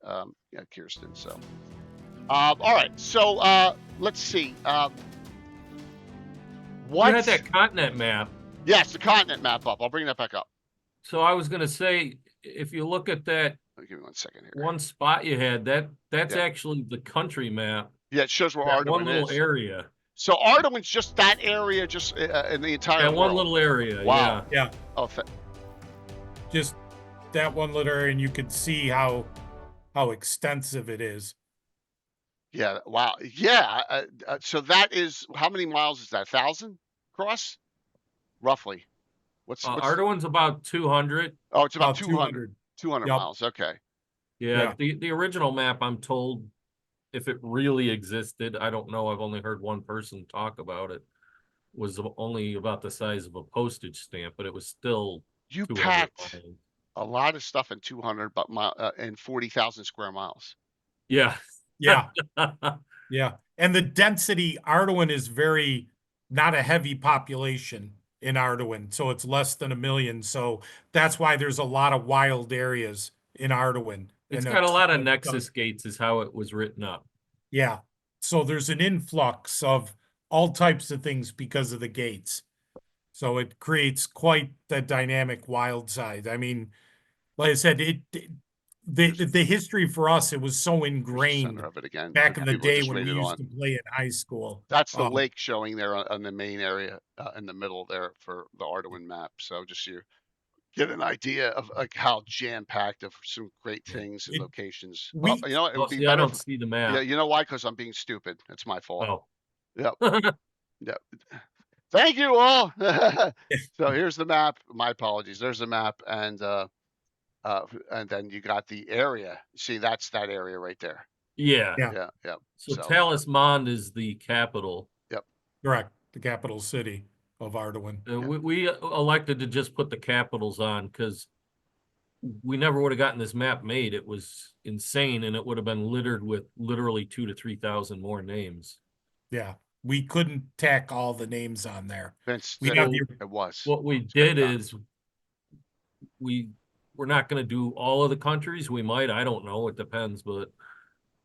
Kirsten. So, all right. So let's see. What? You had that continent map. Yes, the continent map up. I'll bring that back up. So I was going to say, if you look at that Give me 1 second here. one spot you had, that's actually the country map. Yeah, it shows where That Arduin one little is. area. So Arduin's just that area, just in the entire That one world. little area. Wow. Yeah. Oh, Just that one little area, and you could see how extensive it is. yeah. Wow. Yeah. So that is, how many miles is that? 1,000 across? Roughly. What's Arduin's about 200. Oh, it's about 200. 200 Yep. miles. Okay. Yeah. The original map, I'm told, if it really existed, I don't know. I've only heard one person talk about it. Was only about the size of a postage stamp, but it was still. You packed a lot of stuff in 200, but in 40,000 square miles. Yeah. Yeah. Yeah. And the density, Arduin is not a heavy population in Arduin. So it's less than 1 million. So that's why there's a lot of wild areas in Arduin. It's got a lot of Nexus gates is how it was written up. Yeah. So there's an influx of all types of things because of the gates. So it creates quite the dynamic wild side. I mean, like I said, the history for us, it was so ingrained Of it again. back in the day when we used to play in high school. That's the lake showing there on the main area in the middle there for the Arduin map. So just you get an idea of like how jam-packed of some great things and locations. Well, you know what? It would be better. I don't see the map. Yeah, you know why? Because I'm being stupid. It's my fault. Oh. Yep. Yep. Thank you all. So here's the map. My apologies. There's the map, and then you got the area. See, that's that area right there. Yeah. Yeah. So Talisman is the capital. Yep. Correct. The capital city of Arduin. We elected to just put the capitals on because we never would have gotten this map made. It was insane, and it would have been littered with literally 2,000 to 3,000 more names. Yeah, we couldn't tack all the names on there. Vince, it was. What we did is we're not going to do all of the countries. We might, I don't know. It depends, but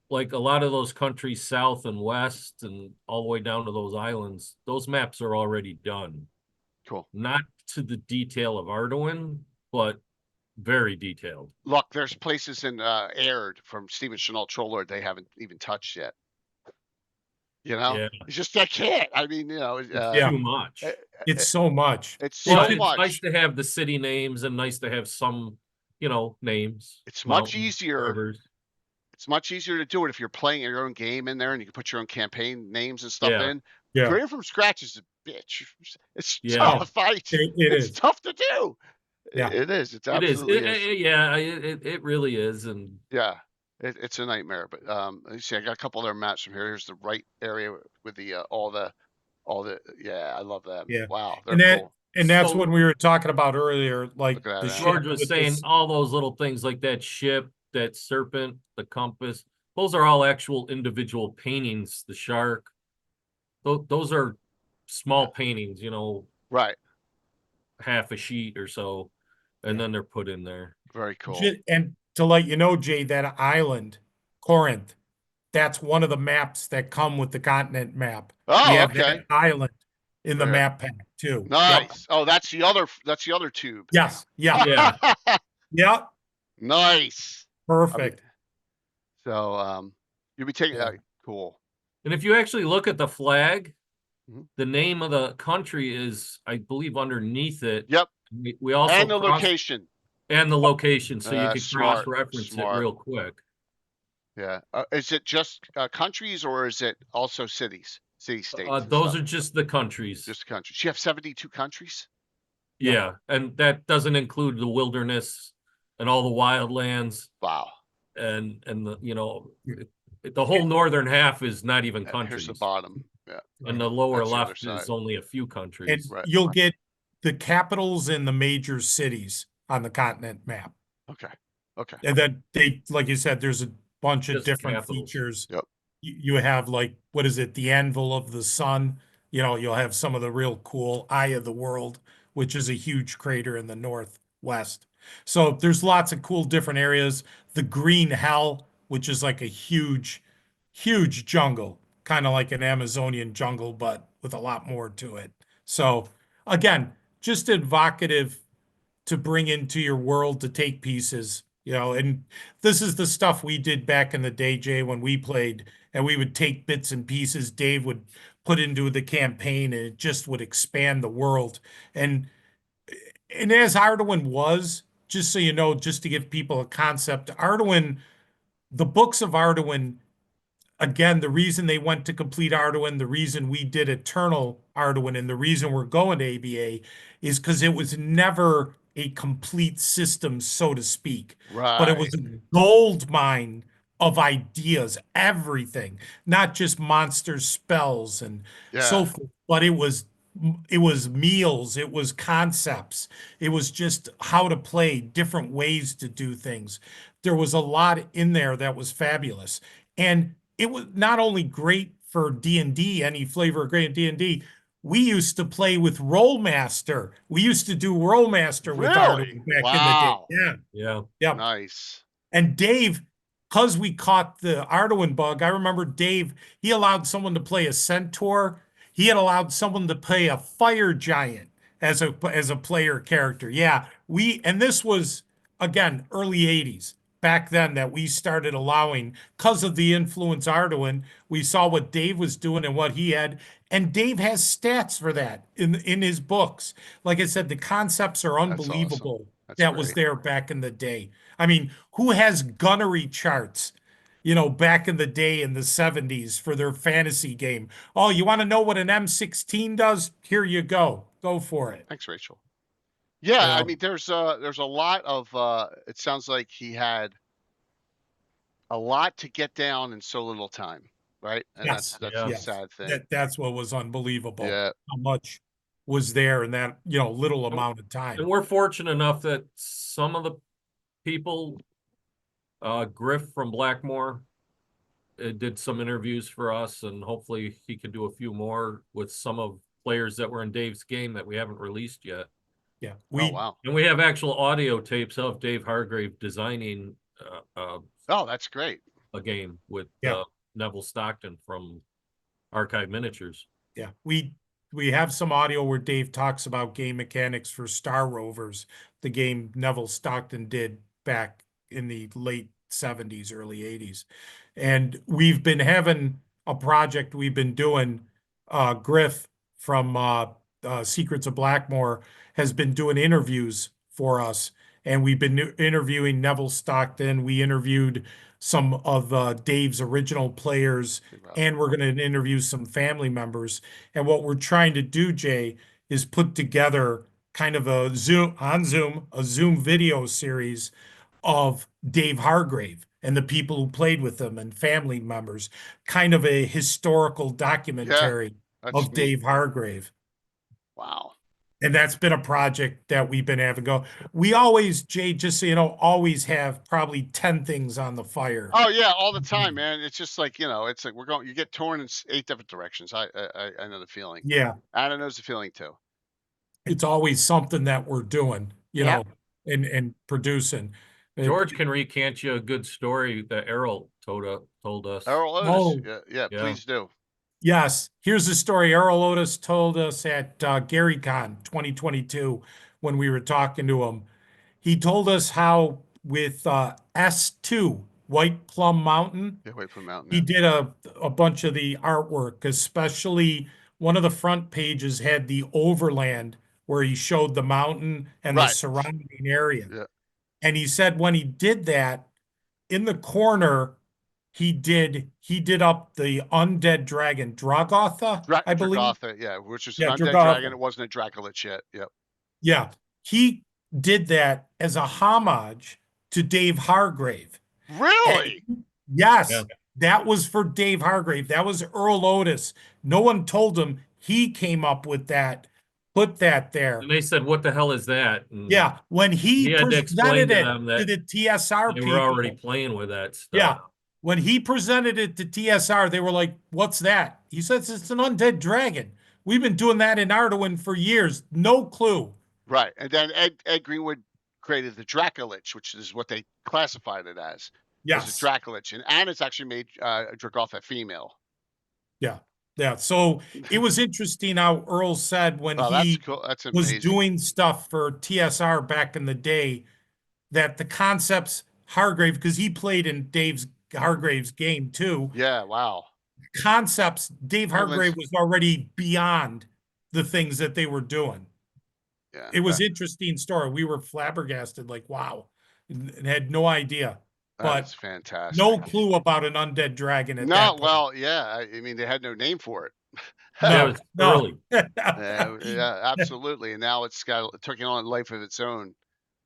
like a lot of those countries south and west and all the way down to those islands, those maps are already done. Cool. Not to the detail of Arduin, but very detailed. Look, there's places in Aird from Stephen Chenault Troller they haven't even touched yet. You know, Yeah. it's just I can't. I mean, Yeah. Too much. It's so much. it's Well, so it's much. nice to have the city names and nice to have some, names. It's much mountains, easier. rivers. It's much easier to do it if you're playing your own game in there and you can put your own campaign names and stuff Yeah. in. Yeah. Creating from scratch is a bitch. It's Yeah. tough. It It's is. tough to do. Yeah. It is. It's It is. absolutely is. Yeah, it really is. And Yeah. It's a nightmare. But let me see. I got a couple other maps from here. Here's the right area with the all the yeah, I love that. Yeah. Wow, they're And cool. that's So- what we were talking about earlier, like Look at the that. ship George was with saying this- all those little things like that ship, that serpent, the compass, those are all actual individual paintings. The shark, those are small paintings, Right. half a sheet or so, and then they're put in there. Very cool. And to let you know, Jay, that island, Corinth, that's one of the maps that come with the continent map. Oh, We have okay. that island in the There. map pack too. Yep. Nice. Oh, that's the other tube. Yes. Yeah. Yeah. Yep. Nice. Perfect. So you'll be taking Yeah. cool. And if you actually look at the flag, Mhm. the name of the country is, I believe, underneath it. Yep. We also And the location. and the location, so you can Smart, cross-reference it smart. real quick. Yeah. Is it just countries or is it also cities, city states? Those are just the countries. just countries. You have 72 countries. Yeah, and that doesn't include the wilderness and all the wildlands Wow. and the whole northern half is not even And countries. here's the bottom. Yeah. And the lower That's the other left side. is only a few And countries. Right. you'll get the capitals and the major cities on the continent map. Okay. Okay. And then like you said, there's a bunch of Just different capitals. features. Yep. You have like, what is it? The anvil of the sun. You'll have some of the real cool Eye of the World, which is a huge crater in the northwest. So there's lots of cool different areas. The Green Hell, which is like a huge, huge jungle, kind of like an Amazonian jungle, but with a lot more to it. So again, just evocative to bring into your world to take pieces, and this is the stuff we did back in the day, Jay, when we played, and we would take bits and pieces Dave would put into the campaign, and it just would expand the world. And as Arduin was, just so you know, just to give people a concept, Arduin, the books of Arduin, again, the reason they went to complete Arduin, the reason we did Eternal Arduin, and the reason we're going to ABA is because it was never a complete system, so to speak. Right. But it was a gold mine of ideas, everything, not just monster spells and so forth, but it was meals, it was concepts, it was just how to play, different ways to do things. There was a lot in there that was fabulous. And it was not only great for D&D, any flavor of great D&D. We used to play with Rollmaster. We used to do Rollmaster with Really? Arduin back Wow. in the day. Yeah. Yeah. Nice. And Dave, because we caught the Arduin bug, I remember Dave, he allowed someone to play a centaur. He had allowed someone to play a fire giant as a player character. Yeah. And this was, again, early 80s. Back then that we started allowing, because of the influence Arduin, we saw what Dave was doing and what he had. And Dave has stats for that in his books. Like I said, the concepts are unbelievable. awesome. That's That was great. there back in the day. I mean, who has gunnery charts, back in the day in the 70s for their fantasy game? Oh, you want to know what an M16 does? Here you go. Go for it. Thanks, Rachel. Yeah, I Yeah. mean, there's a lot of it sounds like he had a lot to get down in so little time, right? And Yes, that's yeah. the yes. sad thing. That's what was unbelievable. Yeah. How much was there in that, little amount of time. And we're fortunate enough that some of the people, Griff from Blackmore, did some interviews for us, and hopefully he can do a few more with some of players that were in Dave's game that we haven't released yet. Yeah. Oh wow. And we have actual audio tapes of Dave Hargrave designing Oh, that's great. a game with Yeah. Neville Stockton from Archive Miniatures. Yeah. We have some audio where Dave talks about game mechanics for Star Rovers, the game Neville Stockton did back in the late 70s, early 80s. And we've been having a project we've been doing. Griff from Secrets of Blackmore has been doing interviews for us, and we've been interviewing Neville Stockton. We interviewed some of Dave's original players, and we're going to interview some family members. And what we're trying to do, Jay, is put together kind of a Zoom video series of Dave Hargrave and the people who played with him and family members, kind of a historical documentary of neat. Dave Hargrave. Wow. And that's been a project that we've been having go. We always, Jay, just so you know, always have probably 10 things on the fire. Oh yeah, all the time, man. It's just like, it's like you get torn in 8 different directions. I know the feeling. Yeah. Anna knows the feeling too. It's always something that we're doing, Yep. and producing. George can recant you a good story that Errol told us. Errol Otis. Yeah, please do. Yes. Here's the story Errol Otis told us at GaryCon 2022 when we were talking to him. He told us how with S2, White Plum Mountain, he did a bunch of the artwork, especially one of the front pages had the overland where he showed the mountain and the surrounding area. Yeah. And he said when he did that, in the corner, he did up the undead dragon, Dragotha, I believe. Dragotha, yeah, which is an undead dragon. It wasn't a Dracolich yet. Yep. Yeah. He did that as a homage to Dave Hargrave. Really? And yes. Yeah. That was for Dave Hargrave. That was Earl Otis. No one told him. He came up with that. Put that there. And they said, what the hell is that? And yeah. When he presented it to the TSR people. They were already playing with that stuff. Yeah. When he presented it to TSR, they were like, what's that? He says, it's an undead dragon. We've been doing that in Arduin for years. No clue. Right. And then Ed Greenwood created the Dracolich, which is what they classified it as. Yes. It's a Dracolich. And it's actually made Dragotha female. Yeah. Yeah. So it was interesting how Earl said when he was doing stuff for TSR back in the day that the concepts Hargrave, because he played in Hargrave's game too. Yeah, wow. Concepts, Dave Hargrave was already beyond the things that they were doing. Yeah. It was interesting story. We were flabbergasted, like, wow, and had no idea. That's fantastic. No clue about an undead dragon at that point. Well, yeah. I mean, they had no name for it. No, it's early. Yeah, absolutely. And now it's taking on a life of its own.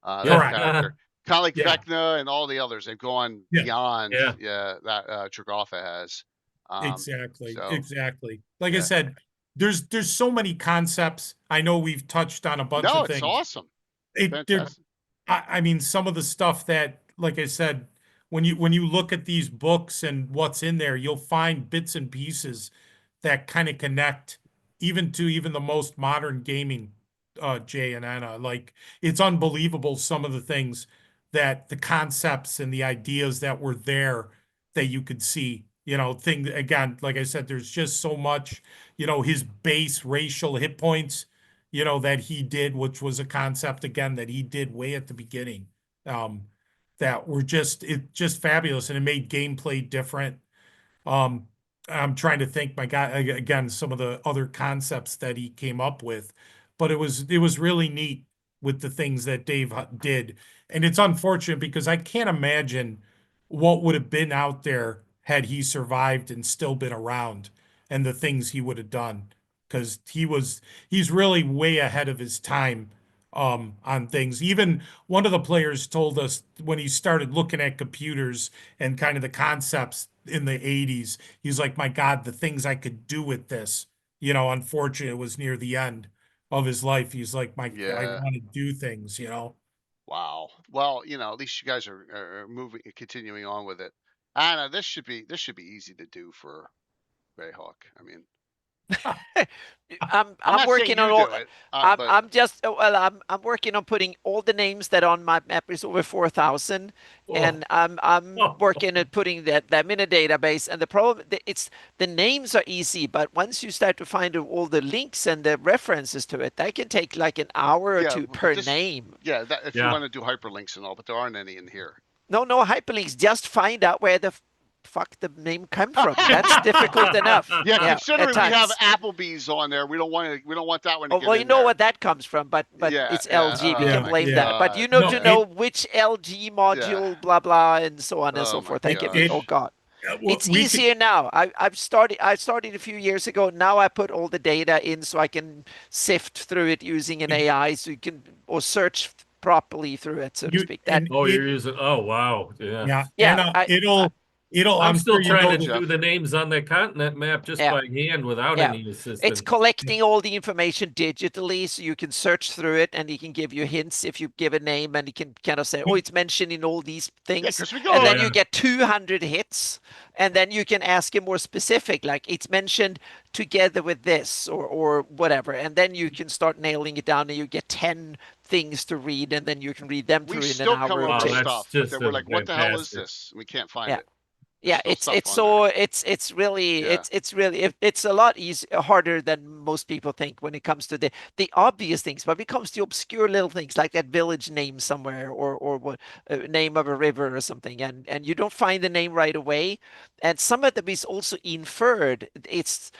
That Correct. character. Kind of like Vecna and all the others. They've gone beyond that Dragotha has. Exactly. Like I said, there's so many concepts. I know we've touched on a bunch of things. No, it's awesome. I mean, some of the stuff that, like I said, when you look at these books and what's in there, you'll find bits and pieces that kind of connect even the most modern gaming, Jay and Anna. Like, it's unbelievable some of the things that the concepts and the ideas that were there that you could see, again, like I said, there's just so much, his base racial hit points, that he did, which was a concept again that he did way at the beginning, that were just fabulous, and it made gameplay different. I'm trying to think, my God, again, some of the other concepts that he came up with, but it was really neat with the things that Dave did. And it's unfortunate because I can't imagine what would have been out there had he survived and still been around, and the things he would have done, because he's really way ahead of his time on things. Even one of the players told us when he started looking at computers and kind of the concepts in the 80s, he's like, my God, the things I could do with this, unfortunately, it was near the end of his life. He's like, I want to do things, Wow. Well, at least you guys are continuing on with it. Anna, this should be easy to do for Greyhawk. I mean, I'm working on all. I'm working on putting all the names that on my map is over 4,000, and I'm working at putting them in a database. And the problem, the names are easy, but once you start to find all the links and the references to it, that can take like an hour or two per name. Yeah, if you want to do hyperlinks and all, but there aren't any in here. No hyperlinks. Just find out where the fuck the name come from. That's difficult enough. Yeah, at considering we have times. Applebee's on there, we don't want that one to Oh, get well, in you know there. what that comes from, but Yeah, it's yeah. LG. We Oh can my blame that. But you God. know No, to Yeah. know which LG module, Yeah. blah blah, and so on and so Oh my forth. That can be. Oh gosh. God. It's we could, easier now. I started a few years ago. Now I put all the data in so I can sift through it using an AI, so you can or search properly through it, so to you speak. That and Oh, it you're using, oh, wow. Yeah. yeah, yeah, and it'll I'm I'm still sure you Well, trying know to okay, that do Jeff. the names on the continent map just yeah. by hand without Yeah, any it's assistance. collecting all the information digitally, so you can search through it, and he can give you hints if you give a name, and he can kind of say, "Oh, it's mentioned in all these Yeah, things," because we and go. then you Yeah. get 200 hits, and then you can ask him more specific, like it's mentioned together with this or whatever, and then you can start nailing it down, and you get 10 things to read, and then you can read them We through in an still come hour or up Wow, with two. that's stuff, but then just we're a like, "What the hell is fantastic. this?" We can't find Yeah. it. There's Yeah, still stuff on there. it's really Yeah. it's a lot easier harder than most people think when it comes to the obvious things, but when it comes to obscure little things like that village name somewhere or what name of a river or something, and you don't find the name right away, and some of them is also inferred. It's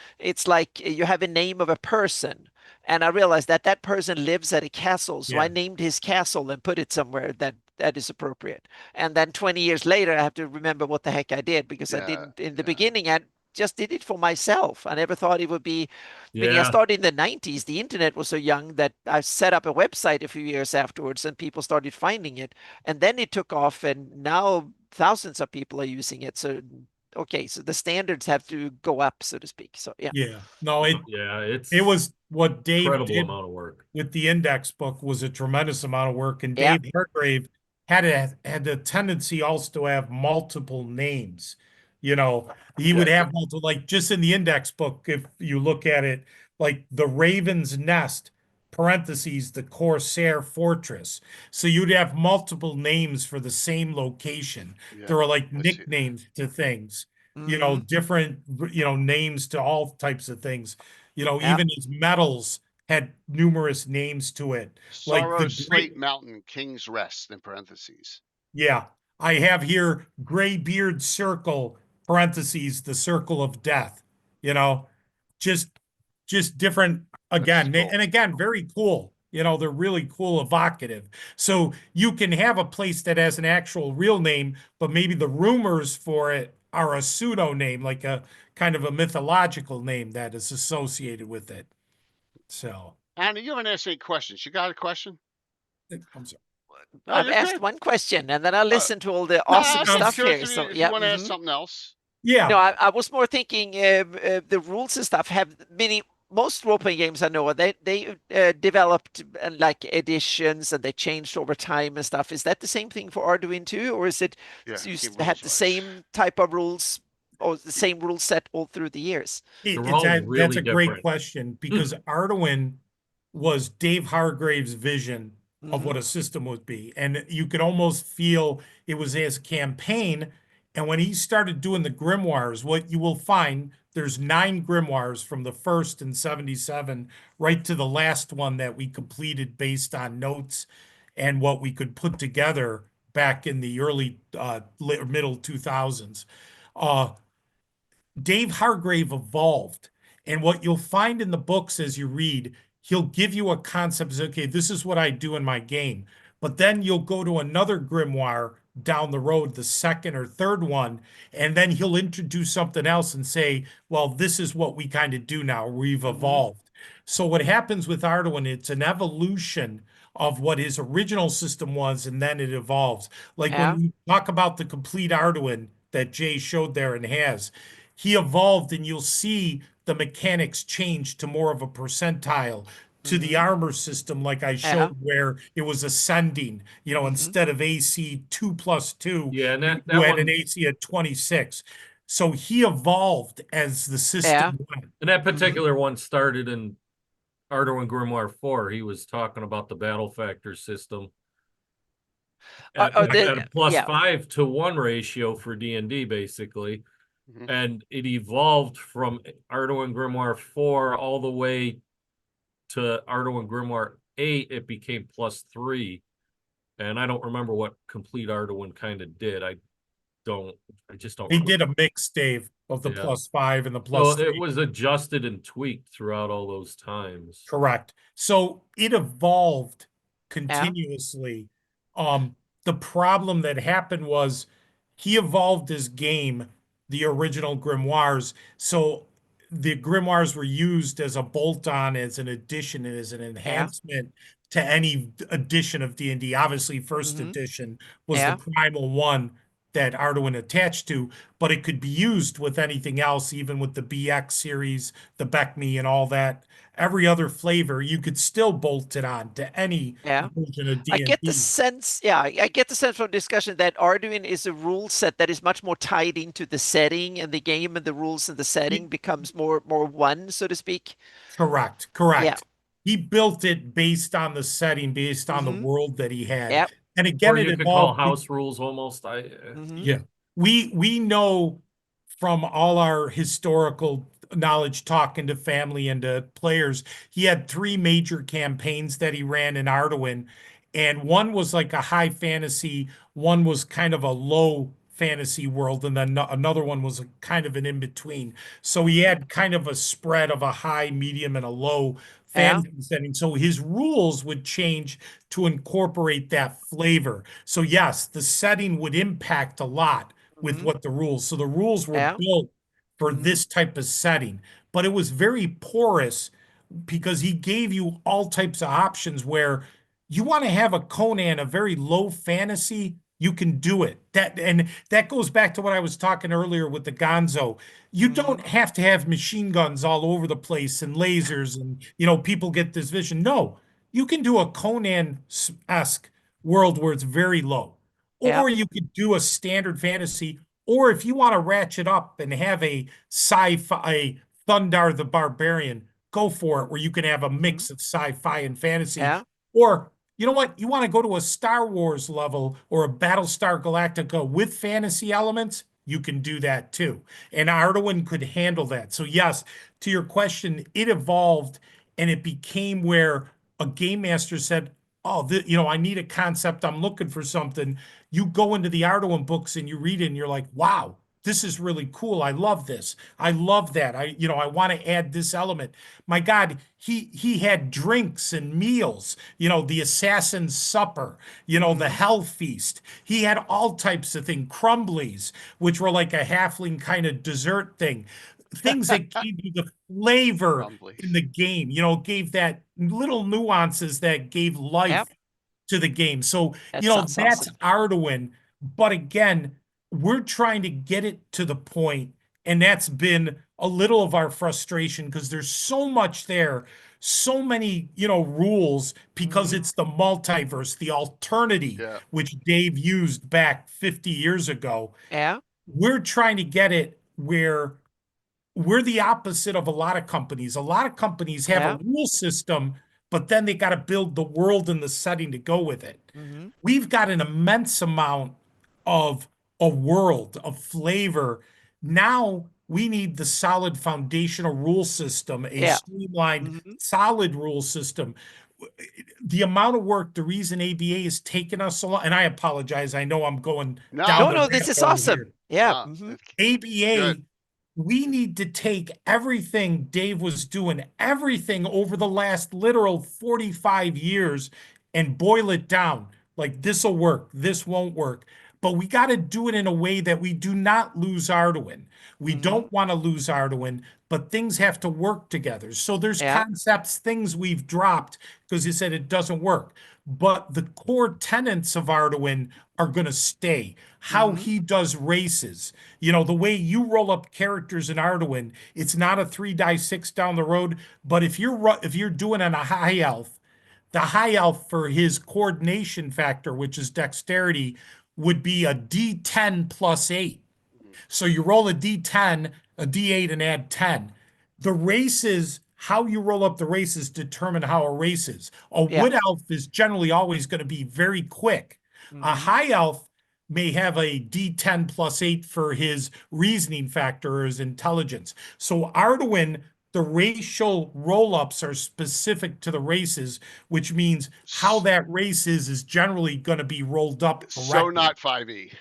like you have a name of a person. And I realized that that person lives at a castle, so I yeah. named his castle and put it somewhere that is appropriate. And then 20 years later, I have to remember what the heck I did because I Yeah. didn't in the Yeah. beginning. I just did it for myself. I never thought it would be. When I Yeah. started in the 90s, the internet was so young that I set up a website a few years afterwards and people started finding it. And then it took off, and now thousands of people are using it. So, okay, so the standards have to go up, so to speak. So, yeah. Yeah. No, Yeah. it It's was what Dave incredible did amount of work. with the index book was a tremendous amount of work. And Yeah. Dave Hargrave had a tendency also to have multiple names. You know, he would Yeah. have multiple, like just in the index book, if you look at it, like the Raven's Nest, parentheses, the Corsair Fortress. So you'd have multiple names for the same location. Yeah. There were like I see. nicknames to things, Hmm. different, names to all types of things. Yeah. Even his medals had numerous names to it. Like Sorrow the great, Slate Mountain King's Rest in parentheses. yeah, I have here Graybeard Circle, parentheses, the circle of death, you know, just different That's again, cool. and again, very cool. They're really cool, evocative. So you can have a place that has an actual real name, but maybe the rumors for it are a pseudo name, like a kind of a mythological name that is associated with it. So Anna, you haven't asked any questions. You got a question? I'm sorry. No, I've you're asked good. one question and then I Uh, listened to all the no, awesome I'm stuff curious here. if you, So, if you yeah. want to ask something else. No, Yeah, I was more thinking the rules and stuff have many. Most role-playing games I know they developed like editions and they changed over time and stuff. Is that the same thing for Arduin too, or is it Yeah, you keep had rules the wise. same type of rules or the same rule set all through the years? They're all that's really a great different. question because Arduin was Dave Hargrave's vision of Hmm. what a system would be. And you could almost feel it was his campaign. And when he started doing the grimoires, what you will find, there's 9 grimoires from the first in 77 right to the last one that we completed based on notes and what we could put together back in the early middle 2000s. Uh, Dave Hargrave evolved. And what you'll find in the books as you read, he'll give you a concept, okay, this is what I do in my game. But then you'll go to another grimoire down the road, the second or third one, and then he'll introduce something else and say, well, this is what we kind of do now. We've Hmm. evolved. So what happens with Arduin, it's an evolution of what his original system was, and then it evolves. Like when Yeah. we talk about the complete Arduin that Jay showed there and has, he evolved and you'll see the mechanics change to more of a percentile to the Hmm. armor system like I Yeah. showed where it was ascending, Hmm. instead of AC 2+2, Yeah, and you that had an one AC at 26. So he evolved as the Yeah. system went. and that Hmm. particular one started in Arduin Grimoire 4. He was talking about the battle factor system. At a plus Yeah. 5-to-1 ratio for D&D, basically. Hmm. And it evolved from Arduin Grimoire 4 all the way to Arduin Grimoire 8. It became plus 3. And I don't remember what complete Arduin kind of did. just don't. They did a mix, Dave, of the Yeah. +5 and the So +3. it was adjusted and tweaked throughout all those times. Correct. So it evolved Yeah. continuously. The problem that happened was he evolved his game, the original Grimoires. So the Grimoires were used as a bolt-on, as an addition, and as an Yeah. enhancement to any edition of D&D. Obviously, first Mhm. edition was the Yeah. primal one that Arduin attached to, but it could be used with anything else, even with the BX series, the BECMI, and all that. Every other flavor, you could still bolt it on to any Yeah. version of I get the D&D. sense, yeah, I get the sense from discussion that Arduin is a rule set that is much more tied into the setting and the game, and the rules and the setting becomes more one, so to speak. Correct, Yeah. correct. He built it based on the setting, based on the Mm-hmm. world that he had. Yep. And Or again, it you could call evolved. house rules almost. Mm-hmm. Yeah. We know from all our historical knowledge, talking to family and to players, he had three major campaigns that he ran in Arduin. And one was like a high fantasy, one was kind of a low fantasy world, and then another one was a kind of an in-between. So he had kind of a spread of a high, medium, and a low Yeah. fantasy setting. So his rules would change to incorporate that flavor. So yes, the setting would impact a lot with Mm-hmm. what the rules. So the rules were Yeah. built for Mm-hmm. this type of setting, but it was very porous because he gave you all types of options where you want to have a Conan, a very low fantasy, you can do it. That goes back to what I was talking earlier with the Gonzo. You Mm-hmm. don't have to have machine guns all over the place and lasers and people get this vision. No, you can do a Conan-esque world where it's very low. Yeah. Or you could do a standard fantasy, or if you want to ratchet up and have a sci-fi Thundar the Barbarian, go for it, where you can have a Mm-hmm. mix of sci-fi and fantasy. Yeah. Or you know what? You want to go to a Star Wars level or a Battlestar Galactica with fantasy elements, you can do that too. And Arduin could handle that. So yes, to your question, it evolved and it became where a game master said, "Oh, I need a concept. I'm looking for something." You go into the Arduin books and you read it and you're like, "Wow, this is really cool. I love this. I love that. I want to add this element." My God, he had drinks and meals, the assassin's supper, the Mm-hmm. hell feast. He had all types of things, crumblies, which were like a halfling kind of dessert thing. Things that gave you the flavor Crumbly. in the game, gave that little nuances that gave life Yep. to the game. So, That sounds that's awesome. Arduin. But again, we're trying to get it to the point, and that's been a little of our frustration because there's so much there, so many, rules because Mm-hmm. it's the multiverse, the alternity, Yeah. which Dave used back 50 years ago. Yeah. We're trying to get it where we're the opposite of a lot of companies. A lot of companies have a Yeah. rule system, but then they got to build the world and the setting to go with it. Mm-hmm. We've got an immense amount of a world of flavor. Now we need the solid foundational rule system, a Yeah. streamlined, Mm-hmm. solid rule system. The amount of work, the reason ABA has taken us so long, and I apologize, I know I'm going No, down No, the no, rabbit this is hole awesome. here. Yeah. no, Mm-hmm. ABA, good. we need to take everything Dave was doing, everything over the last literal 45 years, and boil it down. Like, this will work, this won't work. But we got to do it in a way that we do not lose Arduin. We Mm-hmm. don't want to lose Arduin, but things have to work together. So there's Yeah. concepts, things we've dropped because he said it doesn't work. But the core tenets of Arduin are going to stay. How Mm-hmm. he does races, the way you roll up characters in Arduin, it's not a 3-die-6 down the road. But if you're doing on a high elf, the high elf for his coordination factor, which is dexterity, would be a D10 plus 8. So you roll a D10, a D8, and add 10. The races, how you roll up the races determine how a race is. A Yeah. wood elf is generally always going to be very quick. A Mm-hmm. high elf may have a D10 plus 8 for his reasoning factor or his intelligence. So Arduin, the racial roll-ups are specific to the races, which means how that race is generally going to be rolled up So correctly. not 5e.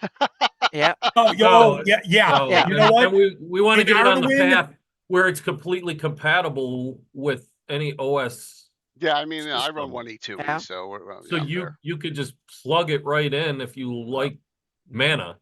Yeah. Oh, No, yeah. no, Yeah. You know what? and we want to In get it on the Arduin, path where it's completely compatible with any OS Yeah, I mean, I run system. 1E2E, Yeah. so So yeah, I'm there. you could just plug it right in if you like mana.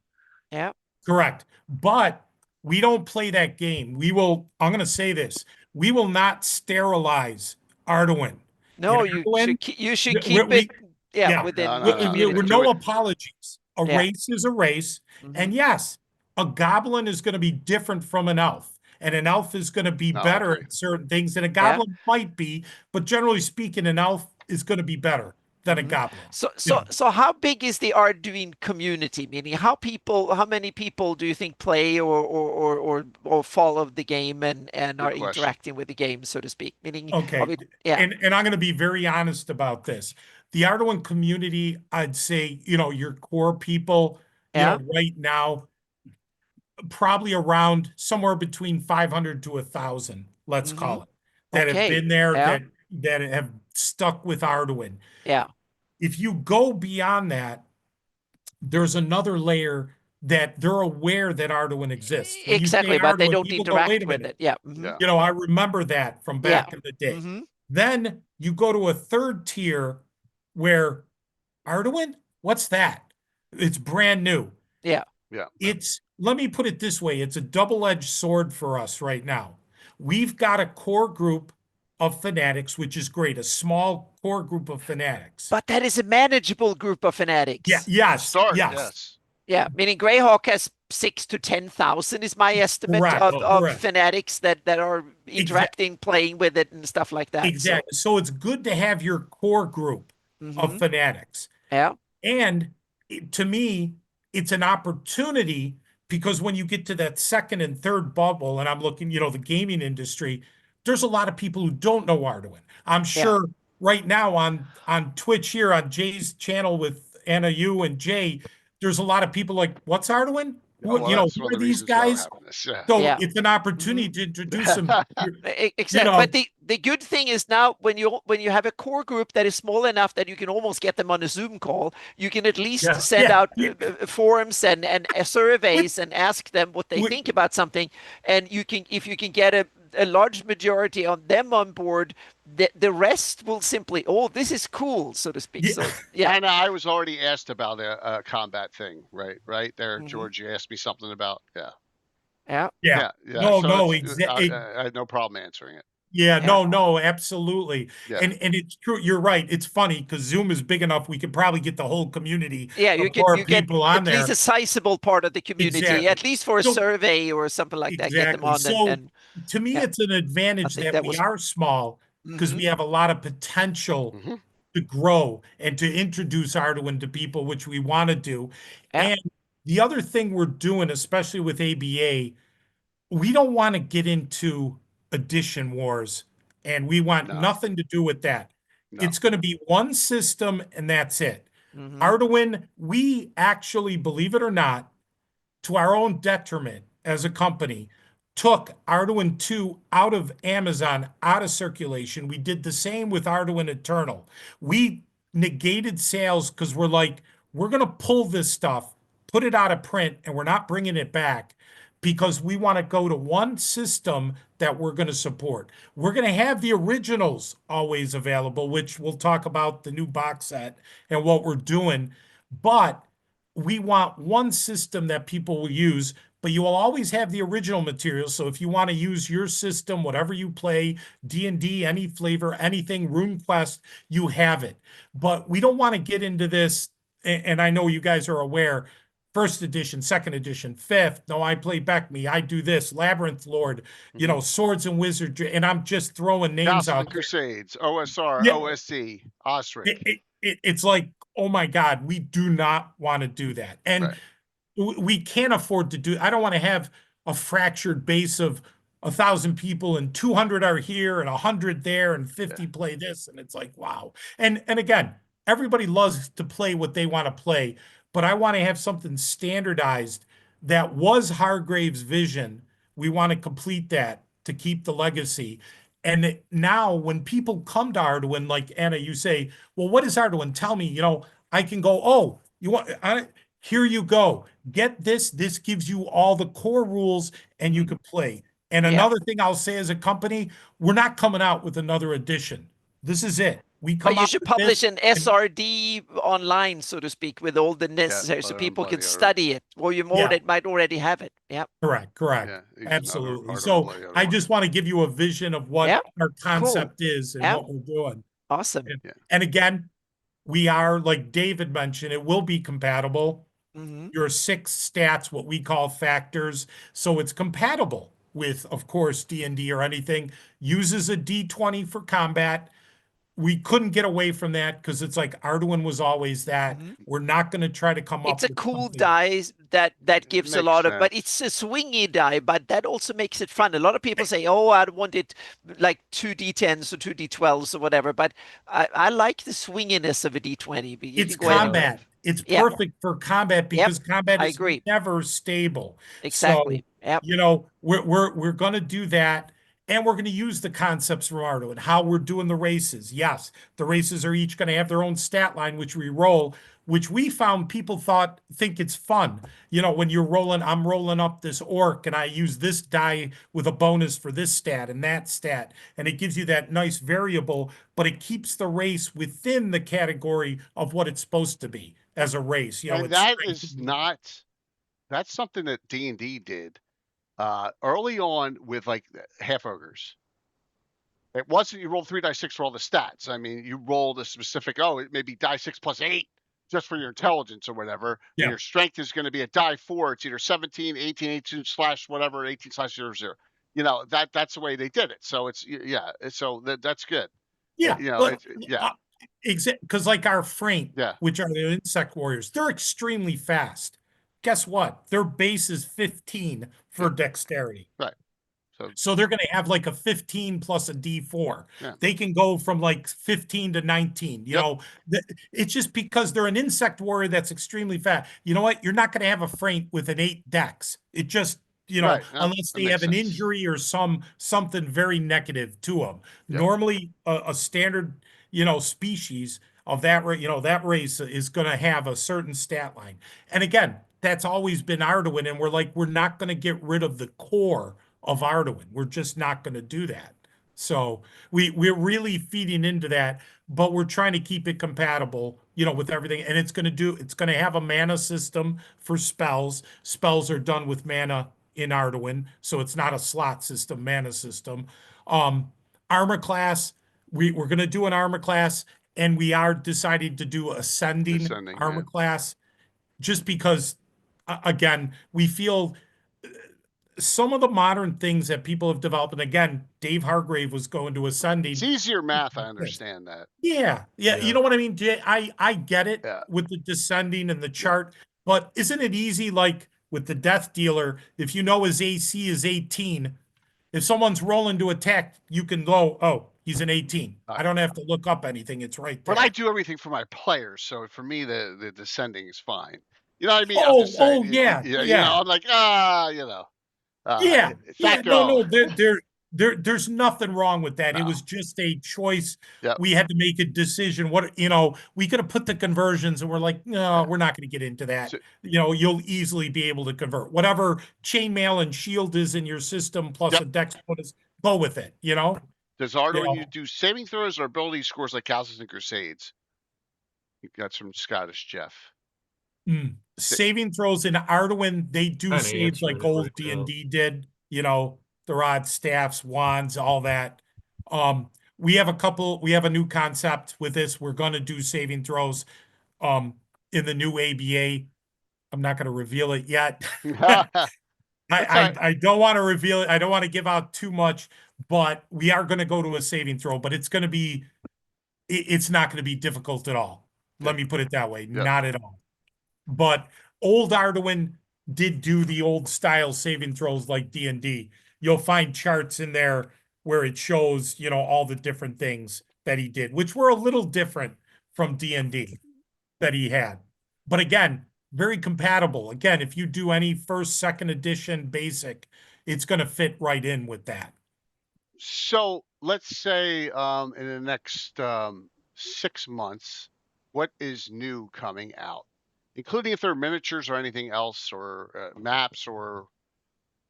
Yeah. correct. But we don't play that game. I'm going to say this. We will not sterilize Arduin. In No, Arduin, you should we, keep it, we yeah, yeah, within the No, we're community. do no it. apologies. A Yeah. race is a race. And Mhm. yes, a goblin is going to be different from an elf. And an elf is going to be No, I better agree. at certain things than a Yeah. goblin might be. But generally speaking, an elf is going to be better than a Mhm. goblin. So how big is the Arduin community? Meaning, how many people do you think play or follow the game and are Good question. interacting with the game, so to speak? Meaning, Okay. yeah, And I'm going to be very honest about this. The Arduin community, I'd say, your core people, yeah, right now, probably around somewhere between 500 to 1,000, let's hmm call it, that have okay, been there, yeah, that have stuck with Arduin. yeah, If you go beyond that, there's another layer that they're aware that Arduin exists. When you say exactly, but they Arduin, don't people go, wait interact a with minute. it. Yeah, Yeah. I remember that from yeah, back in the day. hmm Then you go to a third tier where Arduin, what's that? It's brand new. yeah, Yeah. Let me put it this way, it's a double-edged sword for us right now. We've got a core group of fanatics, which is great, a small core group of fanatics. but that is a manageable group of Yeah, fanatics. Start. yes, Yes. Yeah, meaning Greyhawk has 6 to 10,000 is my estimate correct, of correct. fanatics that are interacting, playing with it and stuff like that. Exactly. So it's good to have your core group of Mhm. fanatics. Yeah, And to me, it's an opportunity because when you get to that second and third bubble, and I'm looking, the gaming industry, there's a lot of people who don't know Arduin. I'm yeah, sure right now on Twitch here on Jay's channel with Anna, you and Jay, there's a lot of people like, what's Arduin? Yeah, well, that's Who one are of the these reasons why we're guys? having this. Yeah. So yeah. it's an opportunity Mhm. to introduce them. Exactly. But the good thing is now when you have a core group that is small enough that you can almost get them on a Zoom call, you can at least Yeah. send Yeah, out forums and which, surveys and ask them what they which, think about something. And if you can get a large majority on them on board, the rest will simply, oh, this is cool, so to speak. yeah, So yeah. And I was already asked about a combat thing, right there, Mhm. George. You asked me something about, yeah, Yeah. yeah. yeah. No, So no, it's exactly. I had no problem answering it. Yeah, Yeah. no, absolutely. Yeah. And it's true. You're right. It's funny because Zoom is big enough. We could probably get the whole community Yeah, of you more get people on at least there. a sizable part of the community, Exactly. at least for a So survey or something like that, get them exactly. on So and to me, yeah, it's an I advantage think that that we was are small because hmm we have a lot of potential Hmm. to grow and to introduce Arduin to people, which we want to do. yeah, And the other thing we're doing, especially with ABA, we don't want to get into edition wars, and we want No, nothing to do with that. no. It's going to be one system and that's it. hmm Arduin, we actually, believe it or not, to our own detriment as a company, took Arduin 2 out of Amazon, out of circulation. We did the same with Arduin Eternal. We negated sales because we're like, we're going to pull this stuff, put it out of print, and we're not bringing it back because we want to go to one system that we're going to support. We're going to have the originals always available, which we'll talk about the new box set and what we're doing. But we want one system that people will use, but you will always have the original material. So if you want to use your system, whatever you play, D&D, any flavor, anything, RuneQuest, you have it. But we don't want to get into this, and I know you guys are aware, first edition, second edition, fifth. No, I play Beckme. I do this, Labyrinth Lord, Mhm. Swords and Wizardry, and I'm just throwing names Castle out and there. Crusades, OSR, Yeah, OSC, Ostrich. it's like, oh my God, we do not want to do that. And Right. we can't afford to do, I don't want to have a fractured base of 1,000 people and 200 are here and 100 there and 50 Yeah. play this. And it's like, wow. And again, everybody loves to play what they want to play, but I want to have something standardized that was Hargrave's vision. We want to complete that to keep the legacy. And now when people come to Arduin, like Anna, you say, well, what is Arduin? Tell me, I can go, oh, here you go. Get this. This gives you all the core rules and you can play. And Yeah. another thing I'll say as a company, we're not coming out with another edition. This is it. We come But you out should with publish this an and- SRD online, so to speak, with all the necessary, so Arduin people can Bloody Arduin. study it. Or you Yeah. might already have it. Yeah. Correct. Yeah, use another Absolutely. Arduin So Bloody I Arduin. just want to give you a vision of what Yeah. our concept is and Yeah. what we're doing. Awesome. And, Yeah. and again, we are, like David mentioned, it will be compatible. Mm-hmm. Your 6 stats, what we call factors. So it's compatible with, of course, D&D or anything. Uses a D20 for combat. We couldn't get away from that because it's like Arduin was always that. Mhm. We're not going to try to come It's up a with cool something. die that gives a makes lot of, but sense. it's a swingy die, but that also makes it fun. A lot of people say, "Oh, I want it like 2D10s or 2D12s or whatever," but I like the swinginess of a D20. But you It's can go ahead. combat. It's Yeah. perfect for combat because combat I is agree. never stable. Exactly. So, Yep. we're going to do that, and we're going to use the concepts from Arduin, how we're doing the races. Yes, the races are each going to have their own stat line, which we roll, which we found people think it's fun. When you're rolling, I'm rolling up this orc, and I use this die with a bonus for this stat and that stat, and it gives you that nice variable, but it keeps the race within the category of what it's supposed to be as a race. And it's that is not, that's something that D&D did early on with like half ogres. It wasn't you roll 3 die 6 for all the stats. I mean, you rolled a specific, it may be die 6 plus 8 just for your intelligence or whatever. Yeah. And your strength is going to be a die 4. It's either 17, 18, 18 slash whatever, 18 slash 0, 0. That's the way they did it. So it's, so that's good. Yeah. Yeah. Because like our Frank, Yeah. which are the insect warriors, they're extremely fast. Guess what? Their base is 15 for dexterity. Right. So they're going to have like a 15 plus a D4. Yeah. They can go from like 15 to 19. It's just because they're an insect warrior that's extremely fast. You know what? You're not going to have a Frank with an 8 dex. It just, Right. unless they have an injury or something very negative to them. Yep. Normally, a standard, species of that, that race is going to have a certain stat line. And again, that's always been Arduin, and we're not going to get rid of the core of Arduin. We're just not going to do that. So we're really feeding into that, but we're trying to keep it compatible, with everything. And it's going to have a mana system for spells. Spells are done with mana in Arduin, so it's not a slot system, mana system. Armor class, we're going to do an armor class, and we are deciding to do ascending armor class, just because, again, we feel some of the modern things that people have developed, and again, Dave Hargrave was going to ascending. It's easier math. I understand that. Yeah. You know what I mean, Jay? I get it with the descending and the chart, but isn't it easy, like with the Death Dealer, if you know his AC is 18, if someone's rolling to attack, you can go, oh, he's an 18. I don't have to look up anything. It's right there. But I do everything for my players, so for me, the descending is fine. You know what I mean? Yeah. I'm like, There's nothing wrong with that. No. It was just a choice. Yep. We had to make a decision. We could have put the conversions, and we're like, no, we're not going to get into that. So- you'll easily be able to convert whatever chainmail and shield is in your system plus a dex bonus. Go with it. Does Arduin you do saving throws or ability scores like Houses and Crusades? That's from Scottish Jeff. Saving throws in Arduin, they do save like old D&D did, the rod, staffs, wands, all that. We have a new concept with this. We're going to do saving throws in the new ABA. I'm not going to reveal it yet. I don't want to reveal it. I don't want to give out too much, but we are going to go to a saving throw, but it's not going to be difficult at all. Let me put it that way. Not at all. But old Arduin did do the old style saving throws like D&D. You'll find charts in there where it shows, all the different things that he did, which were a little different from D&D that he had. But again, very compatible. Again, if you do any first, second edition basic, it's going to fit right in with that. So let's say in the next 6 months, what is new coming out? including if there are miniatures or anything else, or maps, or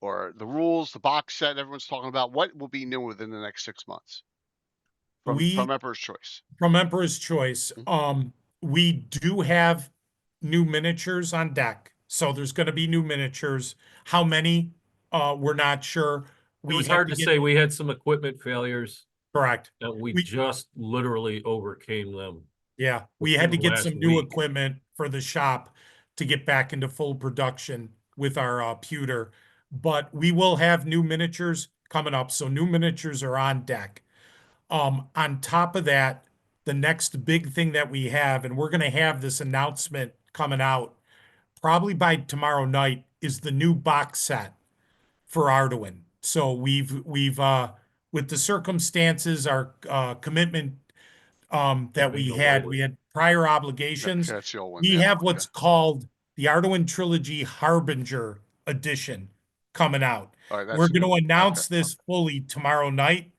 the rules, the box set everyone's talking about, what will be new within the next 6 months from Emperor's Choice? From Emperor's Choice, we do have new miniatures on deck. So there's going to be new miniatures. How many? We're not sure. It was hard to say. We had some equipment failures. Correct. And we just literally overcame them. Yeah, we had to get some new week. equipment for the shop to get back into full production with our pewter. But we will have new miniatures coming up. So new miniatures are on deck. On top of that, the next big thing that we have, and we're going to have this announcement coming out probably by tomorrow night, is the new box set for Arduin. So we've with the circumstances, our commitment that we had prior obligations. That's the old one, We yeah. have what's called the Arduin Trilogy Harbinger Edition coming out. All right, that's We're going to new. announce Okay. this fully tomorrow night.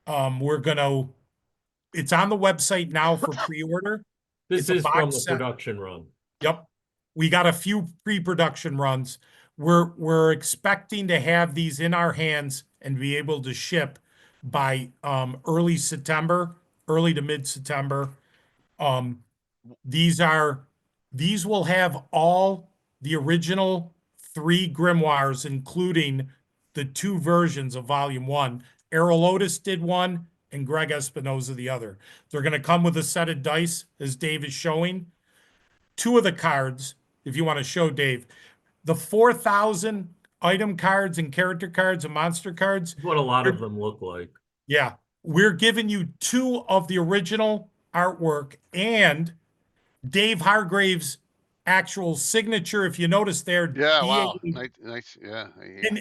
It's on the website now for pre-order. This It's a is from box the set. production run. Yep. We got a few pre-production runs. We're expecting to have these in our hands and be able to ship by early to mid-September. These will have all the original 3 grimoires, including the 2 versions of Volume 1. Errol Otis did one, and Greg Espinoza the other. They're going to come with a set of dice, as Dave is showing. 2 of the cards, if you want to show Dave, the 4,000 item cards and character cards and monster cards. What a lot of them look like. Yeah. We're giving you 2 of the original artwork and Dave Hargrave's actual signature. If you notice there. Yeah, wow. Nice. Yeah.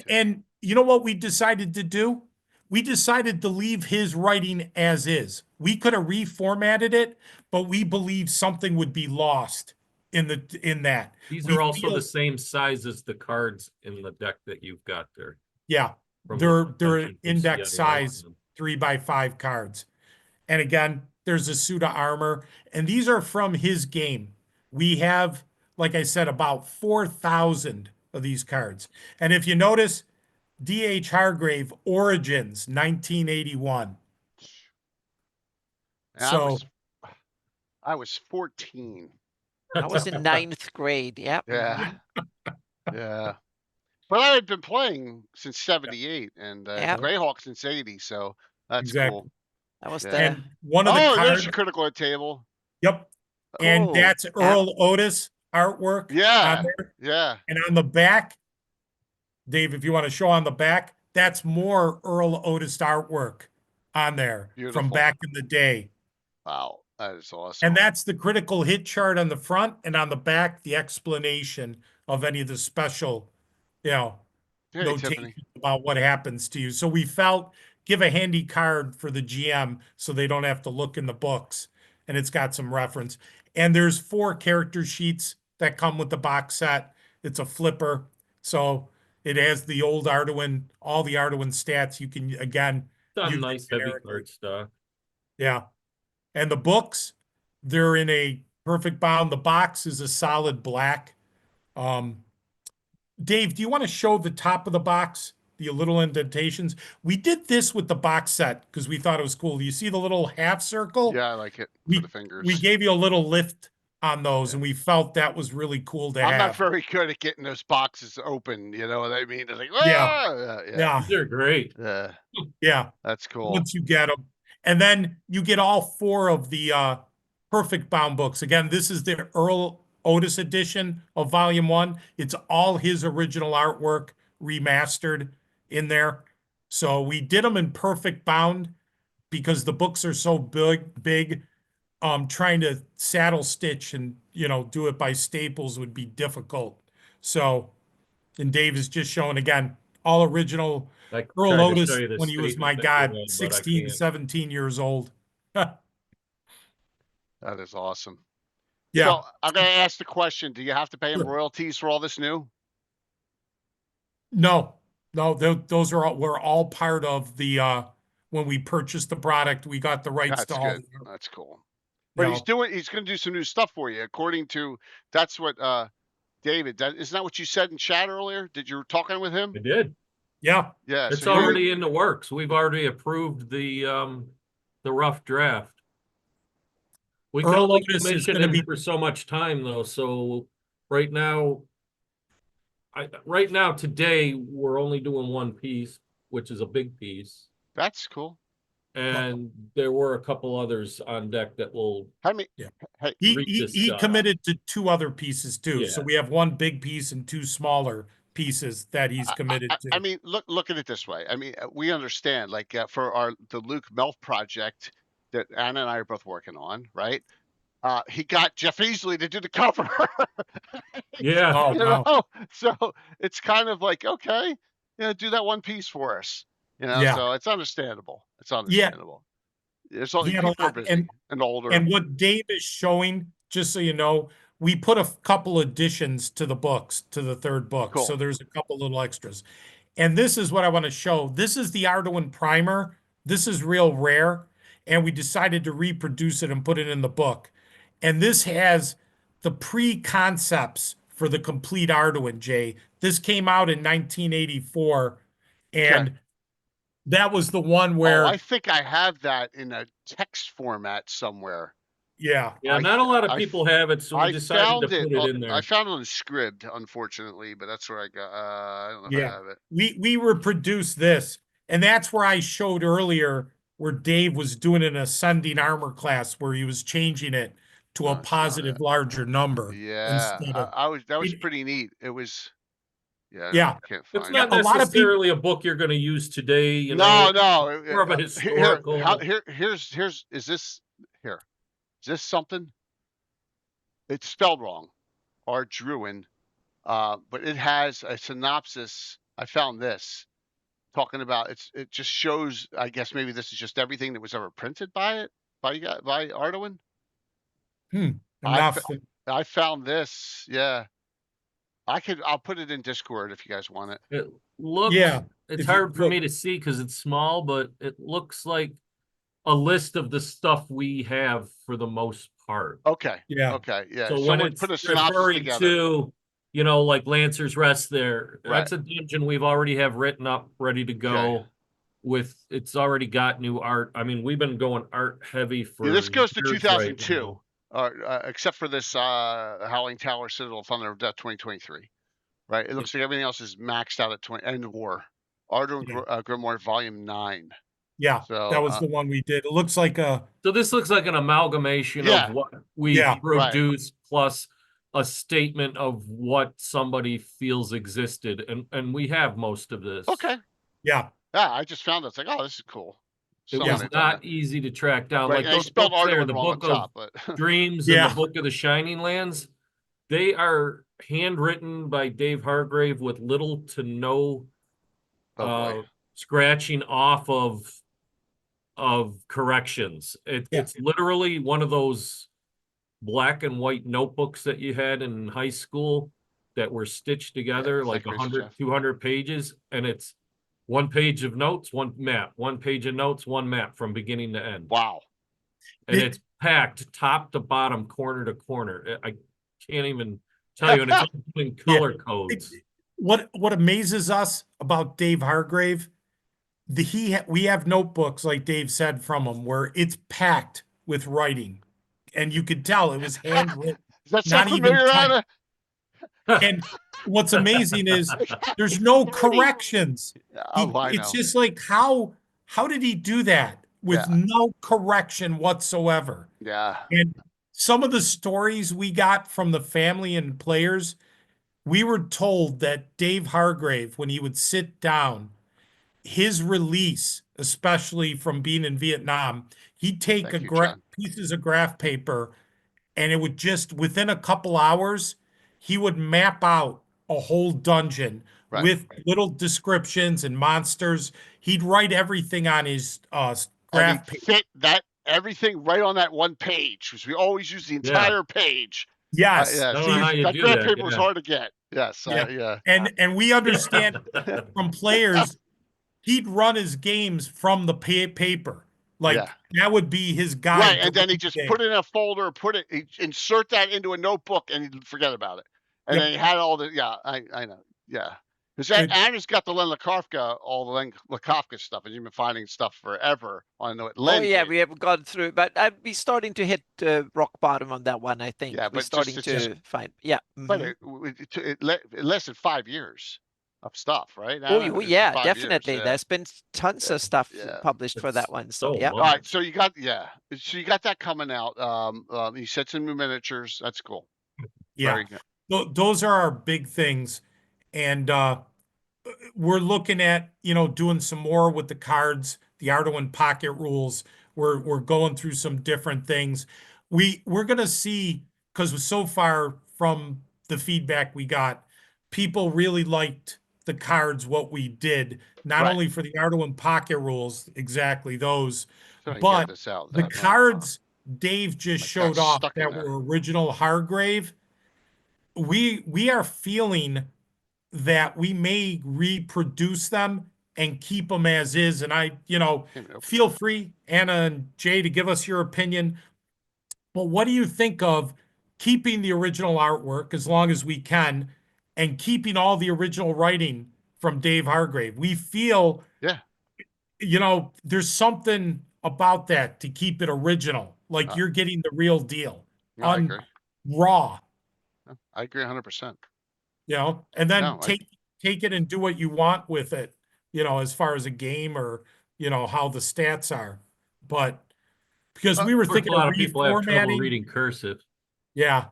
And you know what we decided to do? We decided to leave his writing as is. We could have reformatted it, but we believe something would be lost in that. These are also the same size as the cards in the deck that you've got there. Yeah, they're index size 3x5 cards. And again, there's a suit of armor, and these are from his game. We have, like I said, about 4,000 of these cards. And if you notice, D.H. Hargrave, Origins, 1981. So I was 14. I was in 9th grade. Yep. Yeah. Yeah. But I had been playing since 78 and Greyhawk since 80, so that's cool. That was And one of the cards. There's your critical hit table. Yep. And that's Earl Otis artwork. Yeah. On there. Yeah. And on the back, Dave, if you want to show on the back, that's more Earl Otis artwork on there. Beautiful. From back in the day. Wow. That is awesome. And that's the critical hit chart on the front, and on the back, the explanation of any of the special, notations about what happens to you. So we felt give a handy card for the GM so they don't have to look in the books, and it's got some reference. And there's 4 character sheets that come with the box set. It's a flipper, so it has the old Arduin, all the Arduin stats. You can again use nice heavy card stock. Yeah. And the books, they're in a perfect bound. The box is a solid black. Dave, do you want to show the top of the box, the little indentations? We did this with the box set because we thought it was cool. Do you see the little half circle? Yeah, I like it for the fingers. We gave you a little lift on those, and we felt that was really cool to have. I'm not very good at getting those boxes open. You know what I mean? It's like, yeah. They're great. Yeah. That's cool. Once you get them. And then you get all 4 of the perfect bound books. Again, this is the Earl Otis edition of Volume 1. It's all his original artwork remastered in there. So we did them in perfect bound because the books are so big. Trying to saddle stitch and, do it by staples would be difficult. So, and Dave is just showing again, all original. Earl Otis, when he was, my God, 16, 17 years old. That is awesome. Yeah. So I'm going to ask the question, do you have to pay him royalties for all this new? No, those were all part of the, when we purchased the product, we got the rights to all. That's cool. But Yeah. he's going to do some new stuff for you. According to, that's what, David, isn't that what you said in chat earlier? Did you were talking with him? I did. Yeah. Yeah. It's So he was, already in the works. We've already approved the rough draft. We can Earl only Otis is commission going to him be, for so much time though, so right now, right now, today, we're only doing one piece, which is a big piece. that's cool. And there were a couple others on deck that will How many? Yeah. Hey, read he this stuff. committed to 2 other pieces too. So Yeah. we have 1 big piece and 2 smaller pieces that he's committed I to. mean, look at it this way. I mean, we understand, like, for the Luke Melf project that Anna and I are both working on, right? He got Jeff Easley to do the cover. Yeah. Oh, You wow. know, so it's kind of like, okay, you know, do that one piece for us. You know, Yeah. so it's understandable. It's Yeah. understandable. It's all He had a people are lot. busy and older. And what Dave is showing, just so you know, we put a couple additions to the books, to the 3rd book. So Cool. there's a couple little extras. And this is what I want to show. This is the Arduin primer. This is real rare. And we decided to reproduce it and put it in the book. And this has the pre-concepts for the complete Arduin, Jay. This came out in 1984. Okay. And that was the one Oh, where, I think I have that in a text format somewhere. yeah. Yeah, not a lot of I people have it, so we I decided to found it. put it in there. I found it on Scribd, unfortunately, but that's where I got. I don't know if I Yeah, have it. we reproduced this, and that's where I showed earlier where Dave was doing an ascending armor class where he was changing it to a No, it's not positive it. larger number Yeah, instead of I was. That was it- pretty neat. It was. Yeah, yeah. I can't It's find not it. A lot of people, necessarily a book you're going to use today, you No, know, no. more of a historical. Here's. Is this here? Is this something? It's spelled wrong. Arduin, but it has a synopsis. I found this talking about it just shows, I guess maybe this is just everything that was ever printed by it by Arduin. I enough. I found this. Yeah. I'll put it in Discord if you guys want it. It looks, Yeah, it's if you hard for look- me to see because it's small, but it looks like a list of the stuff we have for the most part. Okay. Yeah. Okay. Yeah. So when Someone it's put a synopsis referring together. to, you know, like Lancer's Rest there, Right. that's a dungeon we've already have written up, ready to go. Okay. With it's already got new art. I mean, we've been going art heavy for Yeah, this goes to years right 2002, now. except for this Howling Tower Citadel Thunder of Death 2023. Right. It looks like everything else is maxed out at 20 End of War. Arduin Grimoire Volume 9. Yeah, So that was the one we did. It looks like a So this looks like an amalgamation Yeah. of what we Yeah. produced plus a statement of what somebody feels existed, and we have most of this. okay. yeah. Yeah, I just found it. It's like, oh, this is cool. It Someone was had done not easy to track down. Right. Like And I those spelled books there, Arduin the wrong on Book of top, but Dreams Yeah. and the Book of the Shining Lands, they are handwritten by Dave Hargrave with little to no oh boy. scratching off of corrections. Yeah. It's literally one of those black and white notebooks that you had in high school that were stitched together isn't that like crazy, 100, Jeff? 200 pages, and it's one page of notes, one map, one page of notes, one map from beginning to end. Wow. And It- it's packed top to bottom, corner to corner. I can't even tell you, and it's all in color codes. What amazes us about Dave Hargrave, we have notebooks, like Dave said, from him where it's packed with writing, and you could tell it was handwritten. Does that Not sound even familiar, typed. Anna? And what's amazing is there's no corrections. Oh, I know. It's just like how did he do that with Yeah. no correction whatsoever? Yeah. And some of the stories we got from the family and players, we were told that Dave Hargrave, when he would sit down, his release, especially from being in Vietnam, he'd take Thank you, John. pieces of graph paper, and it would just, within a couple hours, he would map out a whole dungeon Right. with little descriptions and monsters. He'd write everything on his And graph he paper. fit that everything right on that one page, because we always use the entire page. Yes. Yeah. I don't See, know how you that do graph that, paper was yeah. hard to get. Yes. Yeah. Yeah. And we understand from players, he'd run his games from the paper. Like Yeah. that would be his guide. Right, to and then he run just the game. put it in a folder, insert that into a notebook, and he'd forget about it. And Yep. then he had all the, I know, yeah. Because that Aaron's got the Len Lakofka, all the Len Lakofka stuff, and you've been finding stuff forever on what Oh Len yeah, did. we have gone through, but we're starting to hit rock bottom on that one. I think Yeah, we're but just starting it's to find. Yeah. but mhm. it lasted 5 years of stuff, right? Oh Aaron? It's yeah, 5 years, definitely. yeah, There's been tons of stuff yeah. published for that It's one. So so yeah. All right, much. so you got that coming out. You said some new miniatures. That's cool. Yeah. Very good. Those are our big things. And we're looking at, doing some more with the cards, the Arduin Pocket rules. We're going through some different things. We're gonna see, because so far from the feedback we got, people really liked the cards, what we did, not Right. only for the Arduin Pocket rules, exactly those, So I can get but this out. the cards Dave just My showed cat's off stuck in that there. were original Hargrave. We are feeling that we may reproduce them and keep them as is. And Can't even open feel free, Anna and Jay, to give us your opinion. But what do you think of keeping the original artwork as long as we can and keeping all the original writing from Dave Hargrave? We feel, Yeah. there's something about that to keep it original, like Uh, you're getting the real deal, No, I agree. raw. No, I agree 100%. And then No, take it and do what you want with it, as far as a game or, how the stats are. But because we were Of course, a thinking of lot of people have trouble reformatting, reading cursive. yeah,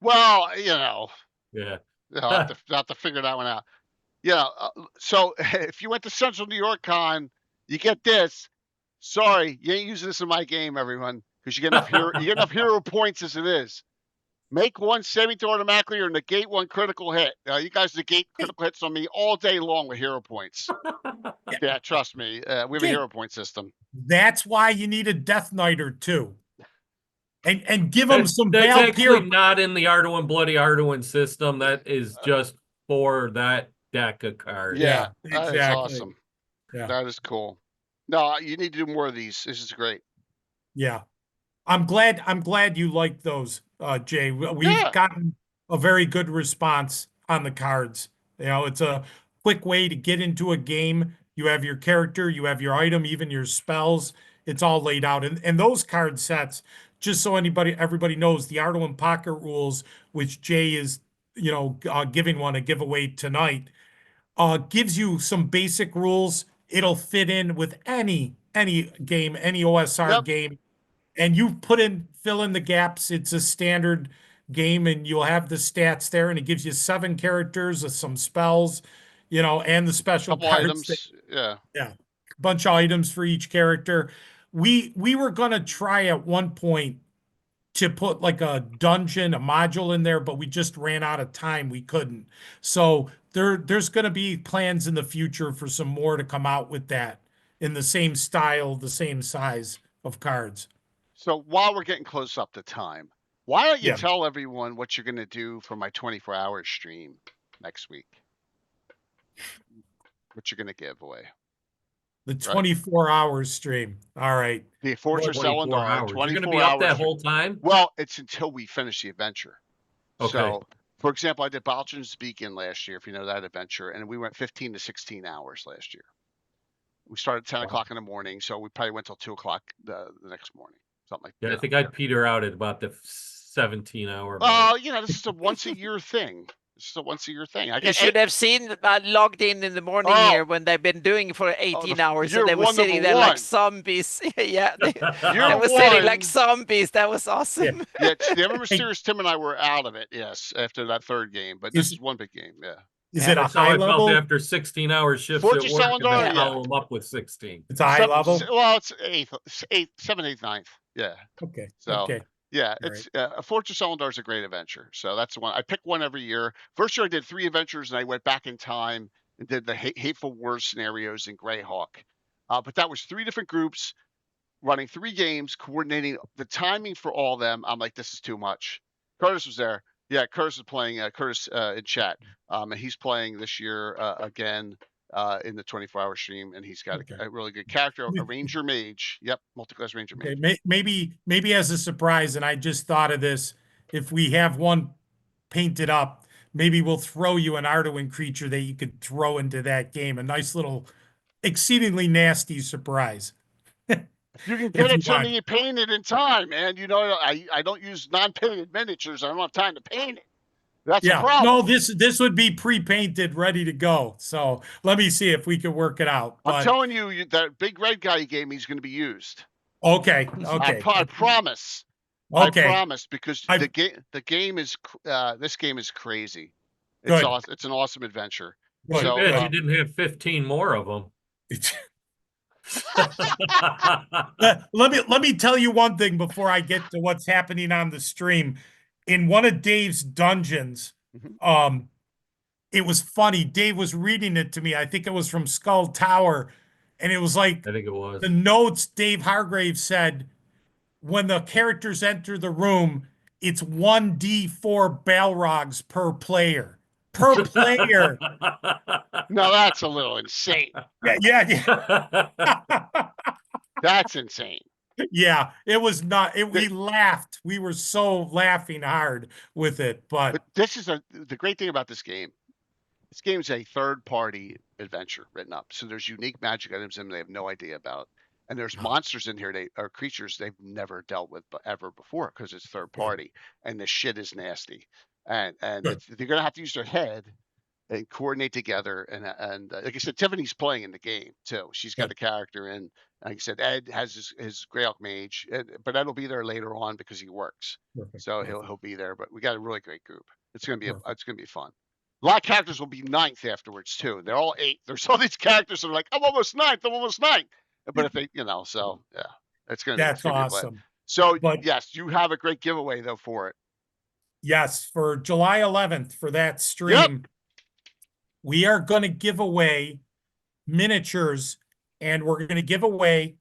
well, Yeah. I'll have to figure that one out. So if you went to Central New York Con, you get this. Sorry, you ain't using this in my game, everyone, because you get enough hero points as it is. Make one semi automatically or negate one critical hit. You guys negate critical hits on me all day long with hero points. Yeah, trust me. We have a Jake, hero point system. that's why you need a Death Knight or two. And give them some That's actually Valkyr. not in the Arduin Bloody Arduin system. That is just for that deck of cards. Yeah, Yeah, that is exactly. awesome. Yeah. That is cool. No, you need to do more of these. This is great. Yeah. I'm glad you like those, Jay. We've Yeah. gotten a very good response on the cards. It's a quick way to get into a game. You have your character, you have your item, even your spells. It's all laid out. And those card sets, just so everybody knows, the Arduin Pocket rules, which Jay is, giving one a giveaway tonight, gives you some basic rules. It'll fit in with any game, any OSR Yep. game, and you fill in the gaps. It's a standard game, and you'll have the stats there, and it gives you 7 characters with some spells, and the special Couple cards. items. Yeah. Yeah, a bunch of items for each character. We were gonna try at one point to put like a dungeon, a module in there, but we just ran out of time. We couldn't. So there's going to be plans in the future for some more to come out with that in the same style, the same size of cards. So while we're getting close up to time, why don't you Yeah. tell everyone what you're going to do for my 24-hour stream next week? What you're going to give away? The 24-hour stream. All right. The Fortress 24 Elendar, hours. You're going to be 24 up hours. that whole time? Well, it's until we finish the adventure. Okay. So, for example, I did Balchan's Beacon last year, if you know that adventure, and we went 15 to 16 hours last year. We started at 10 o'clock in the morning, so we probably went till 2 o'clock the next morning, something like that. Yeah, I think I'd peter out at about the 17-hour mark. Oh, this is a once-a-year thing. This is a once-a-year thing. You should have seen logged in the morning here when they've been doing for 18 hours, and they were sitting there like zombies. Yeah, they were sitting like zombies. That was awesome. Yeah, the Ever Mysterious Tim and I were out of it, yes, after that third game, but this is one big game, yeah. Is it a That's how high I felt level? after 16-hour shifts Fortress at work, and Elendar, then yeah. follow them up with 16. It's a high level? Well, it's 7th, 8th, 9th, yeah. Okay. So, okay. yeah, All it's Fortress Elendar is a great adventure. So that's the one. I pick one every year. First year I did 3 adventures, and I went back in time and did the Hateful Wars scenarios in Greyhawk. But that was 3 different groups running 3 games, coordinating the timing for all of them. I'm like, this is too much. Curtis was there. Yeah, Curtis is playing. Curtis in chat, and he's playing this year again. in the 24-hour stream, and he's got Okay. a really good character, a Ranger Mage. Yep, multi-class Ranger Okay, Mage. maybe as a surprise, and I just thought of this, if we have one painted up, maybe we'll throw you an Arduin creature that you could throw into that game. A nice little, exceedingly nasty surprise. You can If get you it to want. me painted in time, man. You know, I don't use non-painted miniatures. I don't have time to paint it. That's a Yeah, no, problem. this would be pre-painted, ready to go. So let me see if we can work it out. I'm But telling you, that big red guy you gave me is going to be used. okay, I okay, promise. I okay. promise, because I the game is this game is crazy. It's good, awesome. It's an awesome adventure. good, Too So bad you good. didn't have 15 more of them. Let me tell you one thing before I get to what's happening on the stream. In one of Dave's dungeons, Mhm. it was funny. Dave was reading it to me. I think it was from Skull Tower, and it was like I think it was. the notes Dave Hargrave said when the characters enter the room, it's 1d4 Balrogs per player. Per player. No, that's a little insane. Yeah. That's insane. Yeah, it was not. We laughed. We were so laughing hard with it. But But this is the great thing about this game. This game is a third-party adventure written up. So there's unique magic items in them they have no idea about. And there's monsters in here or creatures they've never dealt with ever before, because it's third party. And the shit is nasty. And Good. they're going to have to use their head and coordinate together. And like I said, Tiffany's playing in the game too. She's got Good. a character in. Like I said, Ed has his Grey Elk Mage, but Ed will be there later on because he works. Perfect. So Perfect. he'll be there. But we got a really great group. It's gonna be Perfect. it's gonna be fun. A lot of characters will be ninth afterwards too. They're all 8. There's all these characters that are like, I'm almost ninth. I'm almost ninth. But if they, so yeah, it's gonna That's be a blast. awesome. So But yes, you have a great giveaway though for it. yes, for July 11th, for that Yep. stream, we are going to give away miniatures, and we're going to give away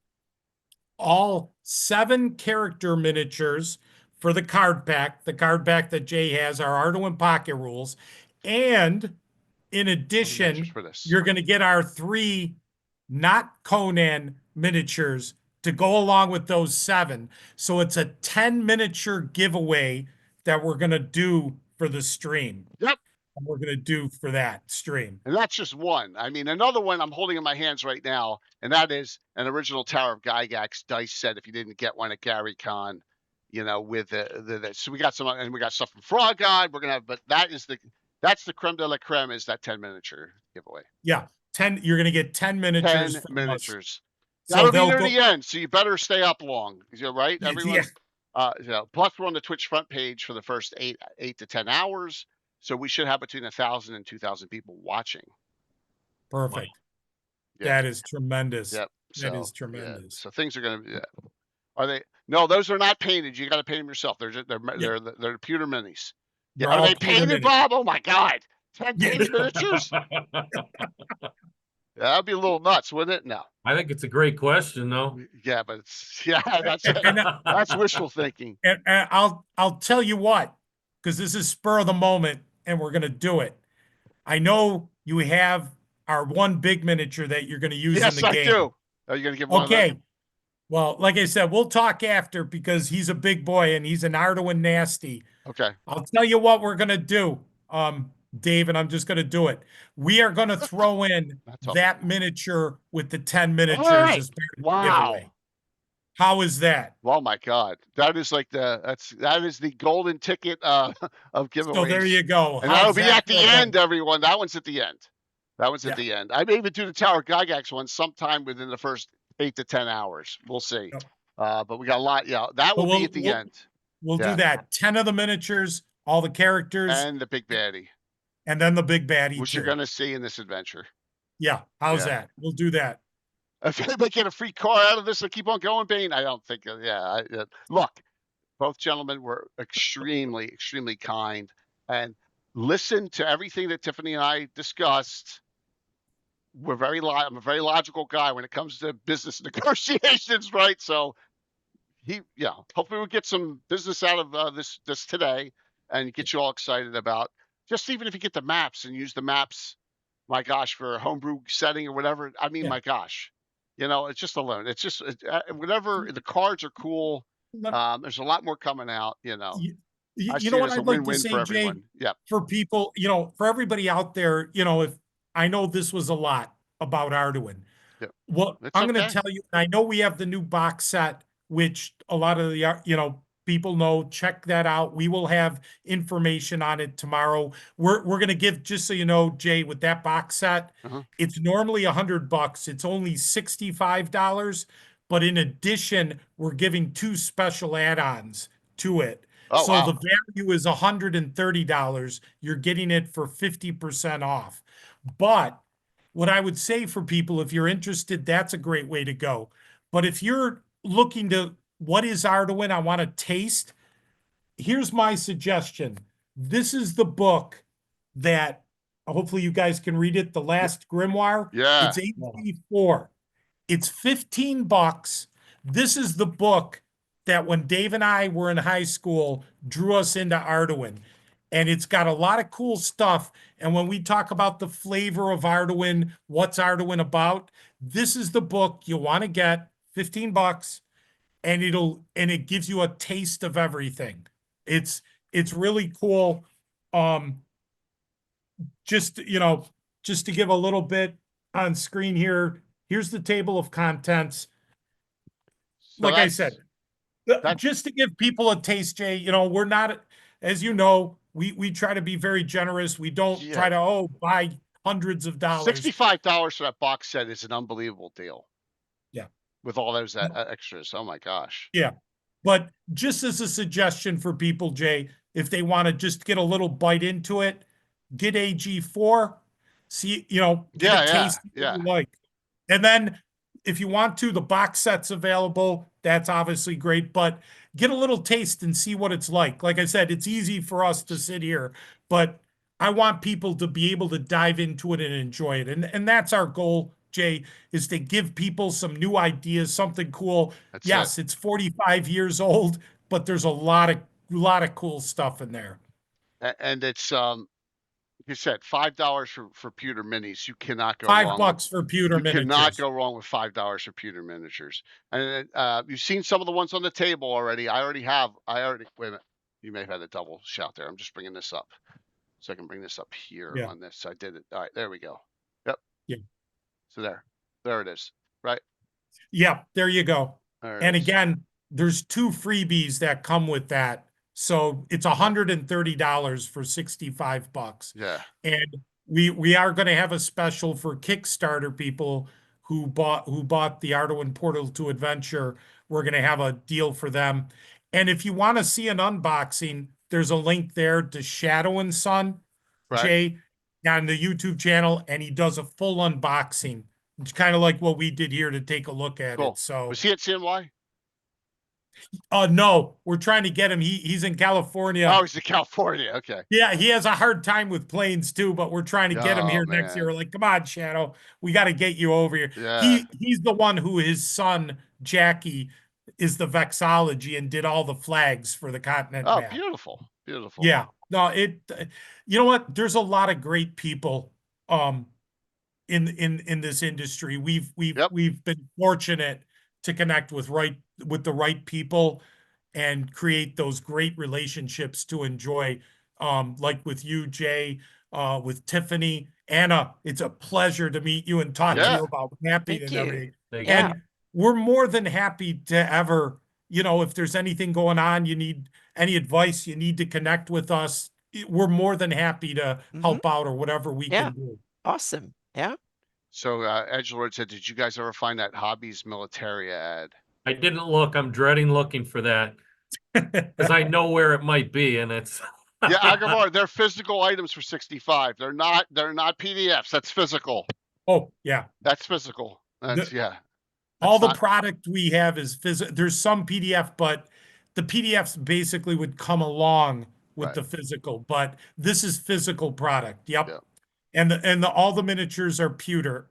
all 7 character miniatures for the card pack that Jay has, our Arduin Pocket Rules. And in addition, For this. you're going to get our 3 not Conan miniatures to go along with those 7. So it's a 10 miniature giveaway that we're going to do for the stream. Yep. And we're going to do for that stream. And that's just one. I mean, another one I'm holding in my hands right now, and that is an original Tower of Gygax dice set. If you didn't get one at Gary Con, with so we got some, and we got stuff from Frog God. We're gonna have, but that's the creme de la creme, is that 10 miniature giveaway. Yeah, 10. You're going to get 10 miniatures. 10 miniatures. So That'll be they'll near go. the end, so you better stay up long. Right, everyone. Yeah. Plus, we're on the Twitch front page for the first 8 to 10 hours. So we should have between 1,000 and 2,000 people watching. Perfect. Yeah. That is tremendous. Yep. That is tremendous. So things are going to be. Are they? No, those are not painted. You got to paint them yourself. They're pewter minis. Yeah. Are they painted, Bob? Oh my God! 10 painted miniatures. That'd be a little nuts, wouldn't it? No. I think it's a great question, though. Yeah, but that's wishful thinking. And I'll tell you what, because this is spur of the moment, and we're gonna do it. I know you have our one big miniature that you're gonna use in the game. Yes, I do. Are you gonna give one? Okay. Well, like I said, we'll talk after, because he's a big boy and he's an Arduin nasty. Okay. I'll tell you what we're gonna do, Dave, and I'm just gonna do it. We are gonna throw in that miniature with the 10 miniatures as part of the giveaway. How is that? Oh my God, that is like that is the golden ticket of giveaways. So there you go. And that'll be at the end, everyone. That one's at the end. That one's at the end. I may even do the Tower Gygax one sometime within the first 8 to 10 hours. We'll see. Yep. But we got a lot. Yeah, that will be at the end. We'll do that. 10 of the miniatures, all the characters, and the big baddie. And then the big baddie, which you're going to see in this adventure. Yeah. How's that? We'll do that. If anybody get a free car out of this, keep on going, Bane. I don't think. Look, both gentlemen were extremely, extremely kind, and listened to everything that Tiffany and I discussed. I'm a very logical guy when it comes to business negotiations, right? So hopefully we'll get some business out of this today, and get you all excited about, just even if you get the maps and use the maps, my gosh, for a homebrew setting or whatever. I mean, Yeah. my gosh, it's just alone. It's just whatever. The cards are cool. There's a lot more coming out. You, I you see know it what as a I'd like to win-win say, for Jay, everyone. Yep. for people, for everybody out there, if I know this was a lot about Arduin. Yep. Well, It's I'm going to okay. tell you, I know we have the new box set, which a lot of the, people know. Check that out. We will have information on it tomorrow. We're going to give, just so you know, Jay, with that box set, Uh-huh. it's normally $100. It's only $65. But in addition, we're giving 2 special add-ons to it. Oh, So wow. the value is $130. You're getting it for 50% off. But what I would say for people, if you're interested, that's a great way to go. But if you're looking to, what is Arduin? I want to taste. Here's my suggestion. This is the book that hopefully you guys can read it. The Last Grimoire. Yeah. It's AG4. It's 15 bucks. This is the book that when Dave and I were in high school drew us into Arduin. And it's got a lot of cool stuff. And when we talk about the flavor of Arduin, what's Arduin about? This is the book you want to get, 15 bucks, and it gives you a taste of everything. It's really cool. Just to give a little bit on screen here, here's the table of contents. So Like I said, just to give people a taste, Jay, we're not, as you know, we try to be very generous. We don't try to, buy hundreds of dollars. $65 for that box set is an unbelievable deal. Yeah. With all those extras. Oh my gosh. Yeah. But just as a suggestion for people, Jay, if they want to just get a little bite into it, get AG4, see, get a taste of what you like. And then if you want to, the box set's available. That's obviously great, but get a little taste and see what it's like. Like I said, it's easy for us to sit here, but I want people to be able to dive into it and enjoy it. And that's our goal, Jay, is to give people some new ideas, something cool. Yes, it's 45 years old, but there's a lot of cool stuff in there. And it's you said $5 for pewter minis. You cannot go wrong. $5 for pewter miniatures. You cannot go wrong with $5 for pewter miniatures. And you've seen some of the ones on the table already. Wait a minute. You may have had a double shout there. I'm just bringing this up. So I can bring this up here on this. I did it. All right, there we go. Yep. Yeah. So there it is. Right. Yep. There you go. And again, there's 2 freebies that come with that. So it's $130 for 65 bucks. Yeah. And we are going to have a special for Kickstarter people who bought the Arduin Portal to Adventure. We're going to have a deal for them. And if you want to see an unboxing, there's a link there to Shadow and Son, Jay, on the YouTube channel, and he does a full unboxing. It's kind of like what we did here to take a look at it. So was he at CNY? No, we're trying to get him. He's in California. Oh, he's in California. Okay. Yeah, he has a hard time with planes too, but we're trying to get him here next year. We're like, come on, Shadow, we got to get you over here. Yeah. He's the one who his son Jackie is the vexology and did all the flags for the continent map. Oh, beautiful, beautiful. Yeah. No, you know what? There's a lot of great people in this industry. We've been fortunate to connect with the right people and create those great relationships to enjoy, like with you, Jay, with Tiffany, Anna. It's a pleasure to meet you and talk to you about mapping and everything. And we're more than happy to ever, if there's anything going on, you need any advice, you need to connect with us. We're more than happy to help out or whatever we can do. Awesome. Yeah. So Edgelord said, did you guys ever find that Hobbies Militaria ad? I didn't look. I'm dreading looking for that because I know where it might be, and it's Agamar, they're physical items for 65. They're not PDFs. That's physical. Oh, yeah. That's physical. All the product we have is physical. There's some PDF, but the PDFs basically would come along with the physical, but this is physical product. Yep. And all the miniatures are pewter,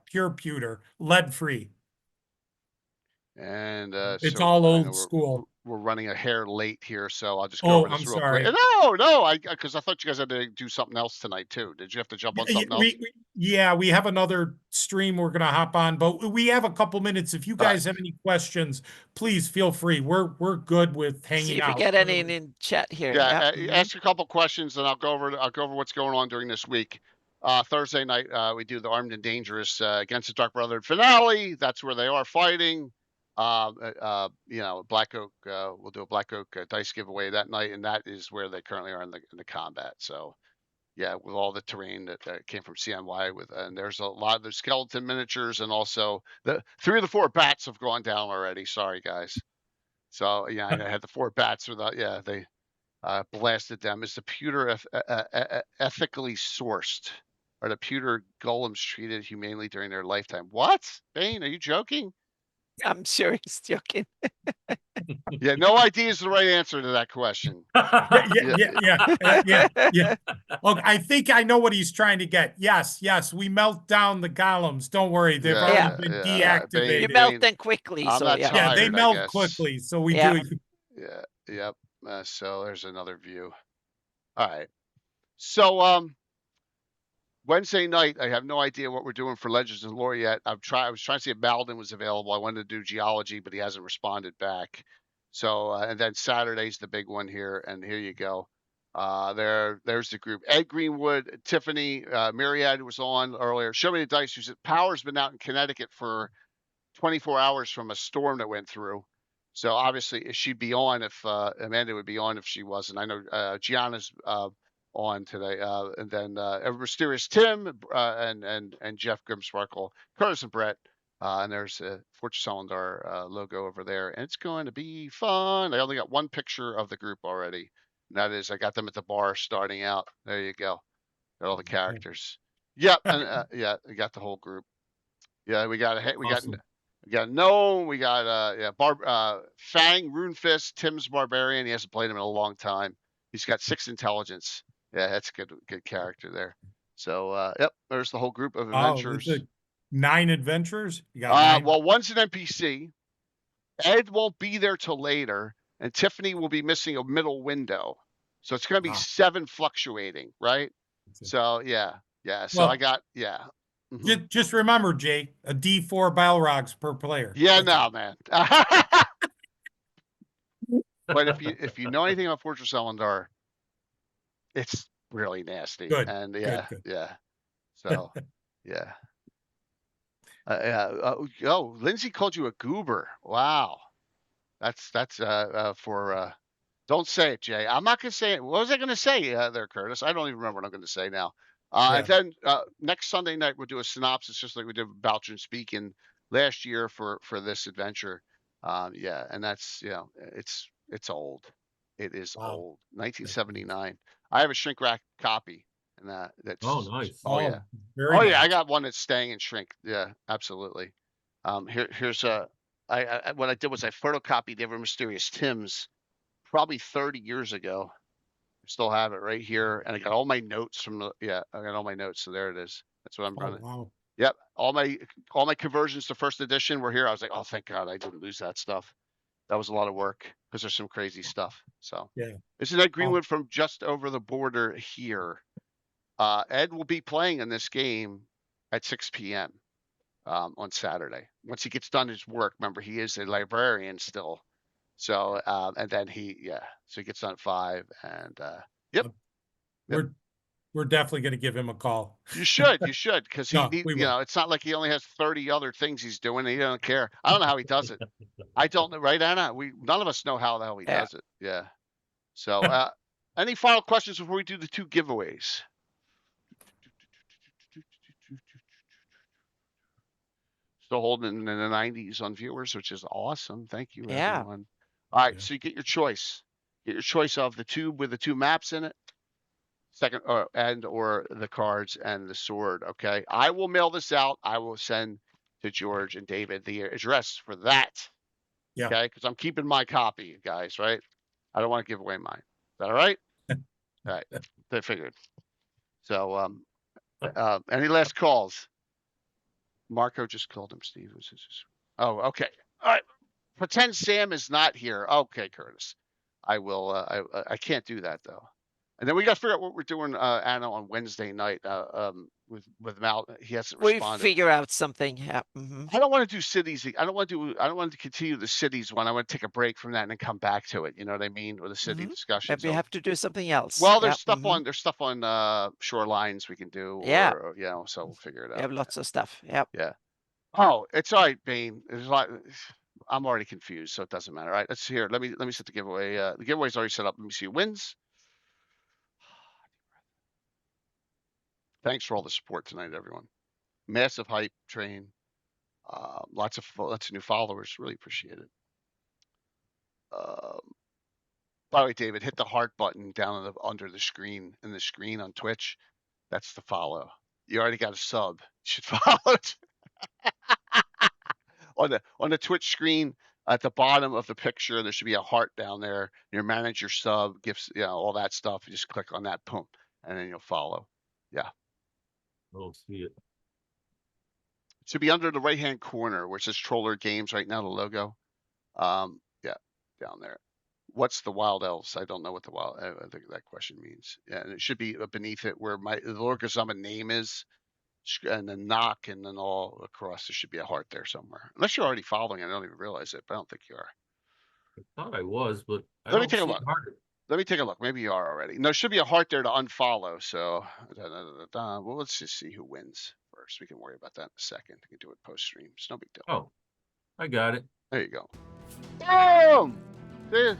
pure pewter, lead free. And it's all old school. we're running a hair late here, so I'll just go over I'm this real sorry. quick. No, because I thought you guys had to do something else tonight too. Did you have to jump on something else? Yeah, we have another stream we're gonna hop on, but we have a couple minutes. If you All right. guys have any questions, please feel free. We're good with See hanging if we out. get any in chat here. Yeah, Yeah. ask a couple questions, and I'll go over what's going on during this week. Thursday night, we do the Armed and Dangerous against the Dark Brotherhood finale. That's where they are fighting. Black Oak. We'll do a Black Oak dice giveaway that night, and that is where they currently are in the combat. So, yeah, with all the terrain that came from CNY, and there's a lot of the skeleton miniatures, and also the 3 of the 4 bats have gone down already. Sorry, guys. So yeah, I had the 4 bats without. Yeah, they blasted them. Is the pewter ethically sourced? Are the pewter golems treated humanely during their lifetime? What? Bane, are you joking? I'm sure he's joking. Yeah, no idea is the right answer to that question. Yeah. Look, I think I know what he's trying to get. Yes, we melt down the golems. Don't worry, they've already been deactivated. You melt them quickly, I'm so not yeah. tired, Yeah, they I melt guess. quickly, so we Yeah. do. Yeah, yep. So there's another view. All right. So Wednesday night, I have no idea what we're doing for Legends and Lore yet. I was trying to see if Malden was available. I wanted to do geology, but he hasn't responded back. So and then Saturday's the big one here, and here you go. There's the group. Ed Greenwood, Tiffany, Myriad was on earlier. Show me the dice. Who said Power's been out in Connecticut for 24 hours from a storm that went through. So obviously she'd be on if Amanda would be on if she wasn't. I know Gianna's on today, and then Mysterious Tim and Jeff Grimsparkle, Curtis and Brett, and there's a Fortune Cylinder logo over there, and it's going to be fun. I only got one picture of the group already, and that is I got them at the bar starting out. There you go, got all the characters. Yep, and yeah, we got the whole group. Yeah, we got Gnome, we got Fang, Runefist, Tim's Barbarian. He hasn't played him in a long time. He's got 6 intelligence. Yeah, that's a good character there. So yep, there's the whole group of adventurers. Oh, 9 adventurers? You got 9? Well, one's an NPC. Ed won't be there till later, and Tiffany will be missing a middle window. So it's gonna be 7 fluctuating, right? So yeah. So Well, I got Just remember, Jay, a D4 Balrogs per player. Yeah, no, man. But if you know anything about Fortress Elendar, it's really nasty. Good. And Good. yeah. So yeah. Lindsay called you a goober. Wow. That's for don't say it, Jay. I'm not gonna say it. What was I gonna say there, Curtis? I don't even remember what I'm gonna say now. And then next Sunday night we'll do a synopsis just like we did with Boucher and Speaking last year for this adventure. Yeah, and that's it's old. It is old. 1979. I have a shrink wrap copy, and that's nice. yeah. Very nice. Yeah, I got one that's staying in shrink. Yeah, absolutely. Here's what I did was I photocopied every Mysterious Tim's probably 30 years ago. I still have it right here, and I got all my notes from I got all my notes. So there it is. That's what I'm running. Wow. Yep, all my conversions to first edition were here. I was like, oh, thank God I didn't lose that stuff. That was a lot of work because there's some crazy stuff. So yeah, this is Ed Greenwood from just over the border here. Ed will be playing in this game at 6 p.m. On Saturday. Once he gets done his work, remember he is a librarian still. So and then so he gets done at 5, and yep. We're definitely going to give him a call. You should, because it's not like he only has 30 other things he's doing. And he don't care. I don't know how he does it. I don't know, right, Anna? None of us know how the hell he does it. Yeah. So, any final questions before we do the 2 giveaways? Still holding in the 90s on viewers, which is awesome. Thank you, everyone. All right, so you get your choice. Get your choice of the tube with the 2 maps in it. Second, or the cards and the sword. Okay, I will mail this out. I will send to George and David the address for that. Yeah. Okay, because I'm keeping my copy, guys. Right? I don't want to give away mine. Is that all right? All right. They figured. So, any last calls? Marco just called him Steve. Oh, okay. All right. pretend Sam is not here. Okay, Curtis. I will. I can't do that though. And then we got to figure out what we're doing, Anna, on Wednesday night. With Mal, he hasn't We responded. figure out something. Yeah. I don't want to do cities. I don't want to continue the cities one. I want to take a break from that and then come back to it. You know what I mean? With a city discussion. Maybe we have to do something else. Well, Yeah, there's stuff on shorelines we can do. Yeah. Or, you know, so we'll figure it out. We have lots of stuff. Yep. Yeah. Oh, it's all right, Bane. There's a lot. I'm already confused, so it doesn't matter. All right, let's hear. Let me set the giveaway. The giveaway's already set up. Let me see who wins. Thanks for all the support tonight, everyone. Massive hype train. Lots of new followers. Really appreciate it. By the way, David, hit the heart button down under the screen in the screen on Twitch. That's the follow. You already got a sub. You should follow it. on the Twitch screen at the bottom of the picture, there should be a heart down there. Your manager sub, gifts, all that stuff. You just click on that, boom, and then you'll follow. Yeah. I'll see it. It should be under the right-hand corner where it says Troller Games right now, the logo. Yeah, down there. What's the Wild Elves? I don't know what I think that question means. Yeah, and it should be beneath it where the Lord Gazama name is, and then knock, and then all across there should be a heart there somewhere. Unless you're already following, I don't even realize it, but I don't think you are. I thought I was, but Let me take a look. Let me take a look. Maybe you are already. No, there should be a heart there to unfollow. So, well, let's just see who wins first. We can worry about that in a second. We can do it post stream. It's no big deal. Oh, I got it. There you go. Boom! There.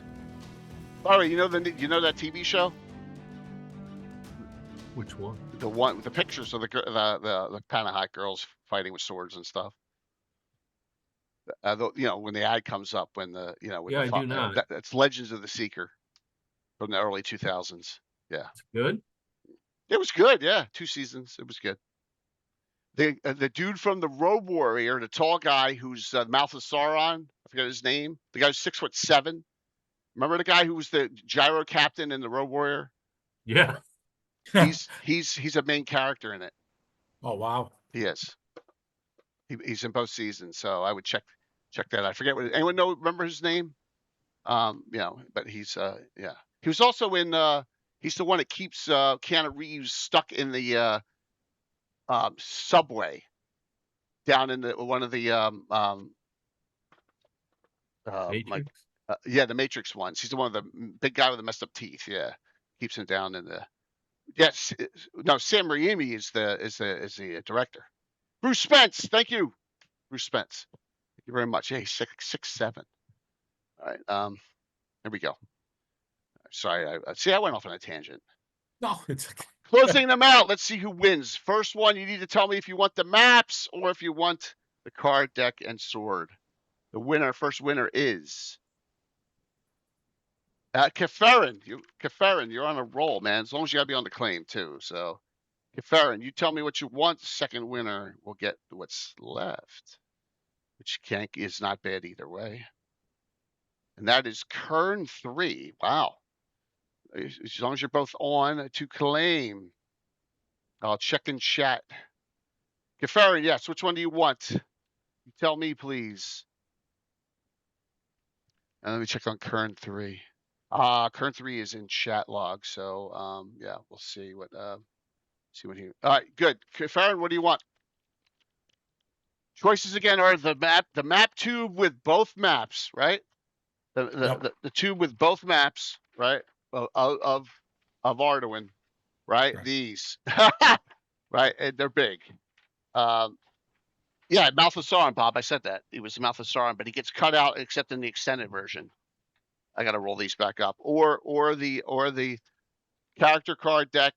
By the way, you know that TV show? Which one? The one with the pictures of the kind of hot girls fighting with swords and stuff. When the ad comes up, when the I do not. That's Legends of the Seeker from the early 2000s. Yeah, it's good. It was good. Yeah, 2 seasons. It was good. The dude from the Road Warrior, the tall guy who's Mouth of Sauron. I forget his name. The guy who's 6'7". Remember the guy who was the gyro captain in the Road Warrior? Yeah. he's a main character in it. Oh wow. He is. He's in both seasons, so I would check that. I forget what. Anyone remember his name? But he's yeah. He was also in. He's the one that keeps Keanu Reeves stuck in the subway down in one of the Matrix? the Matrix ones. He's the one with the big guy with the messed up teeth. Yeah, keeps him down in the. Yes, no. Sam Raimi is the director. Bruce Spence, thank you, Bruce Spence. Thank you very much. Yeah, he's 6'7". All right, here we go. Sorry, I went off on a tangent. No, it's okay. Closing them out. Let's see who wins. First one, you need to tell me if you want the maps or if you want the card, deck, and sword. The first winner is Keferin. Keferin, you're on a roll, man. As long as you gotta be on the claim too. So, Keferin, you tell me what you want. Second winner will get what's left, which is not bad either way. And that is Kern 3. Wow. As long as you're both on to claim. I'll check in chat. Keferin, yes. Which one do you want? You tell me, please. And let me check on Kern 3. Kern 3 is in chat log, so yeah, we'll see what he. All right, good. Keferin, what do you want? Choices again are the map tube with both maps, right? The tube with both maps, right? Of Arduin, right? These, right? And they're big. Yeah, Mouth of Sauron, Bob. I said that. He was Mouth of Sauron, but he gets cut out except in the extended version. I got to roll these back up. Or the character card deck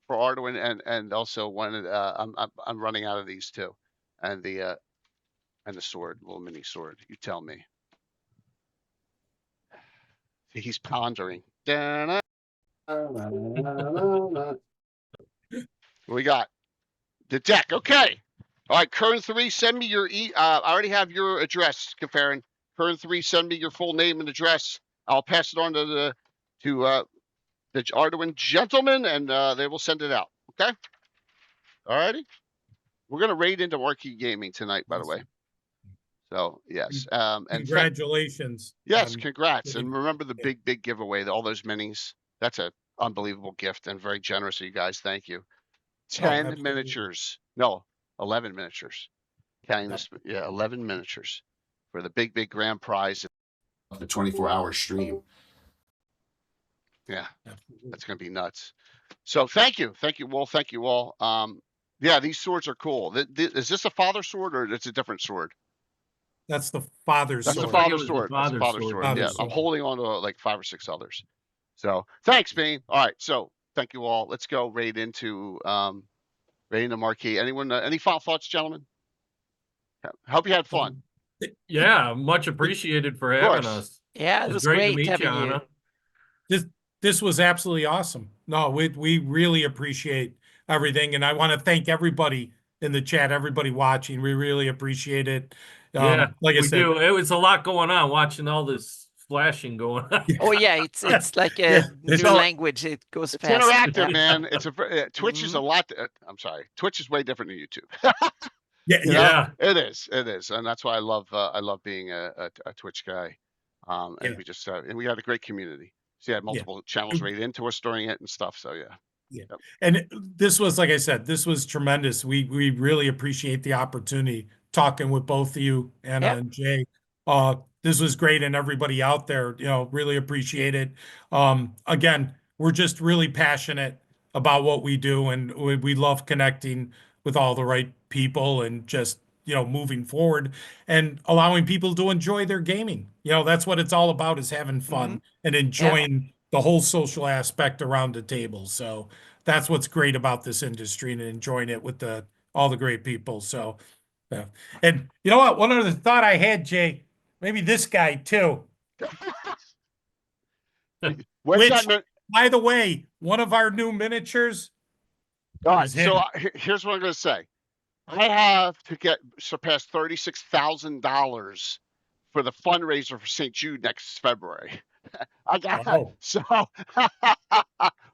for Arduin, and also one. I'm running out of these too, and the sword, little mini sword. You tell me. He's pondering. What we got? The deck. Okay. All right, Kern 3, send me your I already have your address, Keferin. Kern 3, send me your full name and address. I'll pass it on to the Arduin gentleman, and they will send it out. Okay. All righty. We're gonna raid into Marquee Gaming tonight, by the way. So yes, and Congratulations. yes, on congrats, getting- and remember the big giveaway, all those minis. That's a unbelievable gift and very generous of you guys. Thank you. 10 absolutely. miniatures. No, 11 miniatures. Counting Yep. this, yeah, 11 miniatures for the big grand prize of the 24-hour stream. Yeah, Absolutely. that's gonna be nuts. So thank you, Wolf. Thank you all. Yeah, these swords are cool. Is this a father sword or it's a different sword? That's the father's That's the sword. Looks like it father was the sword. That's the father's father sword. sword. Father's Yeah, sword. I'm holding on to like 5 or 6 others. So thanks, Bean. All right, so thank you all. Let's go right into Marquee. Anyone? Any final thoughts, gentlemen? Hope you had fun. Yeah, much appreciated for Of having course. us. Yeah, it It's was great to great meet you, having you. Anna. This was absolutely awesome. No, we really appreciate everything, and I want to thank everybody in the chat, everybody watching. We really appreciate it. Yeah, Like I we said, do. It was a lot going on, watching all this flashing going on. Oh yeah, it's like a Yeah, new it's- language. It goes It's fast. interactive, Yeah. man. It's a Twitch is a Mhm. lot. I'm sorry, Twitch is way different than YouTube. yeah, You Yeah. know, it is, and that's why I love being a Twitch guy. And Yeah. we just and we had a great community. So you had multiple channels right into us during it and stuff. So yeah. Yeah. Yep. And this was, like I said, this was tremendous. We really appreciate the opportunity talking with both of you, Anna Yep. and Jay. This was great, and everybody out there, really appreciate it. Again, we're just really passionate about what we do, and we love connecting with all the right people and just, moving forward and allowing people to enjoy their gaming. That's what it's all about, is having fun and enjoying the whole social aspect around the table. So that's what's great about this industry, and enjoying it with all the great people. So, yeah. And you know what? One other thought I had, Jay, maybe this guy too. When's Which, that? by the way, one of our new miniatures All right. is So him. here's what I'm going to say. I have to surpass $36,000 for the fundraiser for St. Jude next February. I got Oh. so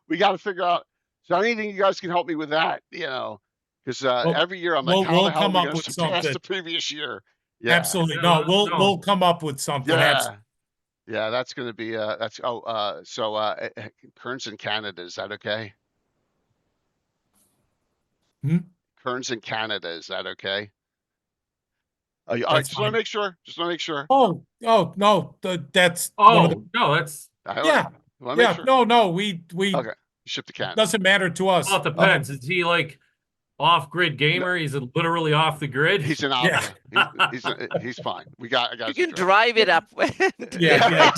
we got to figure out. So anything you guys can help me with that, because Well, every year I'm like, how we'll the hell are come we up going to with surpass something. the previous year? Yeah, Absolutely. Yeah, No, let us know. we'll come up with something. yeah, yeah. That's going to be Kern's in Canada. Is that okay? Hmm? Kern's in Canada. Is that okay? All right, That's just want fine. to make sure. Just want to make sure. Oh, no, that's one of the, No, that's yeah, Want to make sure. no, we Okay, ship to Canada. doesn't matter to us. well, it depends. Is he like off-grid gamer? He's literally off the grid. He's an Yeah. alpha. He's fine. I got You his can address. drive it up. Yeah.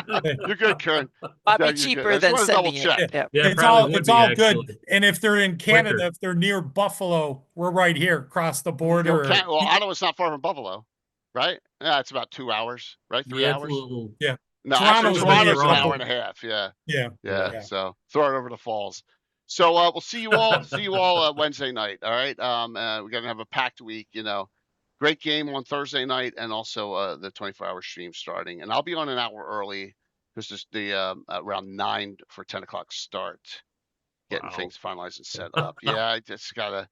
No. You're good, Karen. Might Yeah, be you're cheaper good. I just than wanted to double sending check. it. Yeah. Yeah, It's probably all would it's be, all actually. good. And if they're in Canada, Quicker. if they're near Buffalo, we're right here across the You know, border. Ottawa's not far from Buffalo, right? Yeah, it's about 2 hours, right? 3 Yeah, it's a hours. little. Yeah. No, Toronto's actually, maybe Toronto's an around. hour and a half. Yeah, Yeah. yeah. So throw it over the falls. So we'll see you all. Wednesday night. All right. We're gonna have a packed week. Great game on Thursday night, and also the 24-hour stream starting. And I'll be on an hour early because it's the around 9 for 10 o'clock start, getting Wow. things finalized and set up. Yeah, I just gotta.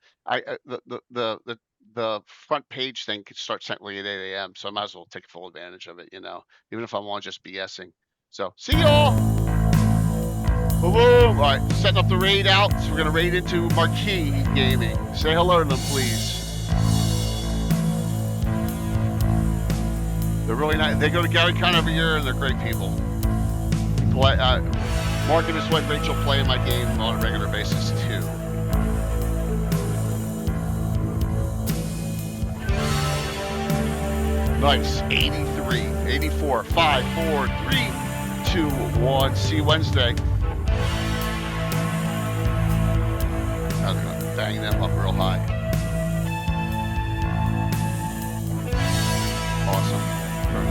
The front page thing could start technically at 8 a.m. So I might as well take full advantage of it. Even if I want just BSing. So see y'all. Boom, boom. All right, setting up the raid out. So we're gonna raid into Marquee Gaming. Say hello to them, please. They're really nice. They go to GaryCon every year, and they're great people. Mark and his wife Rachel play in my game on a regular basis too. Nice. 83, 84, 5, 4, 3, 2, 1. See you Wednesday. I'm gonna bang them up real high.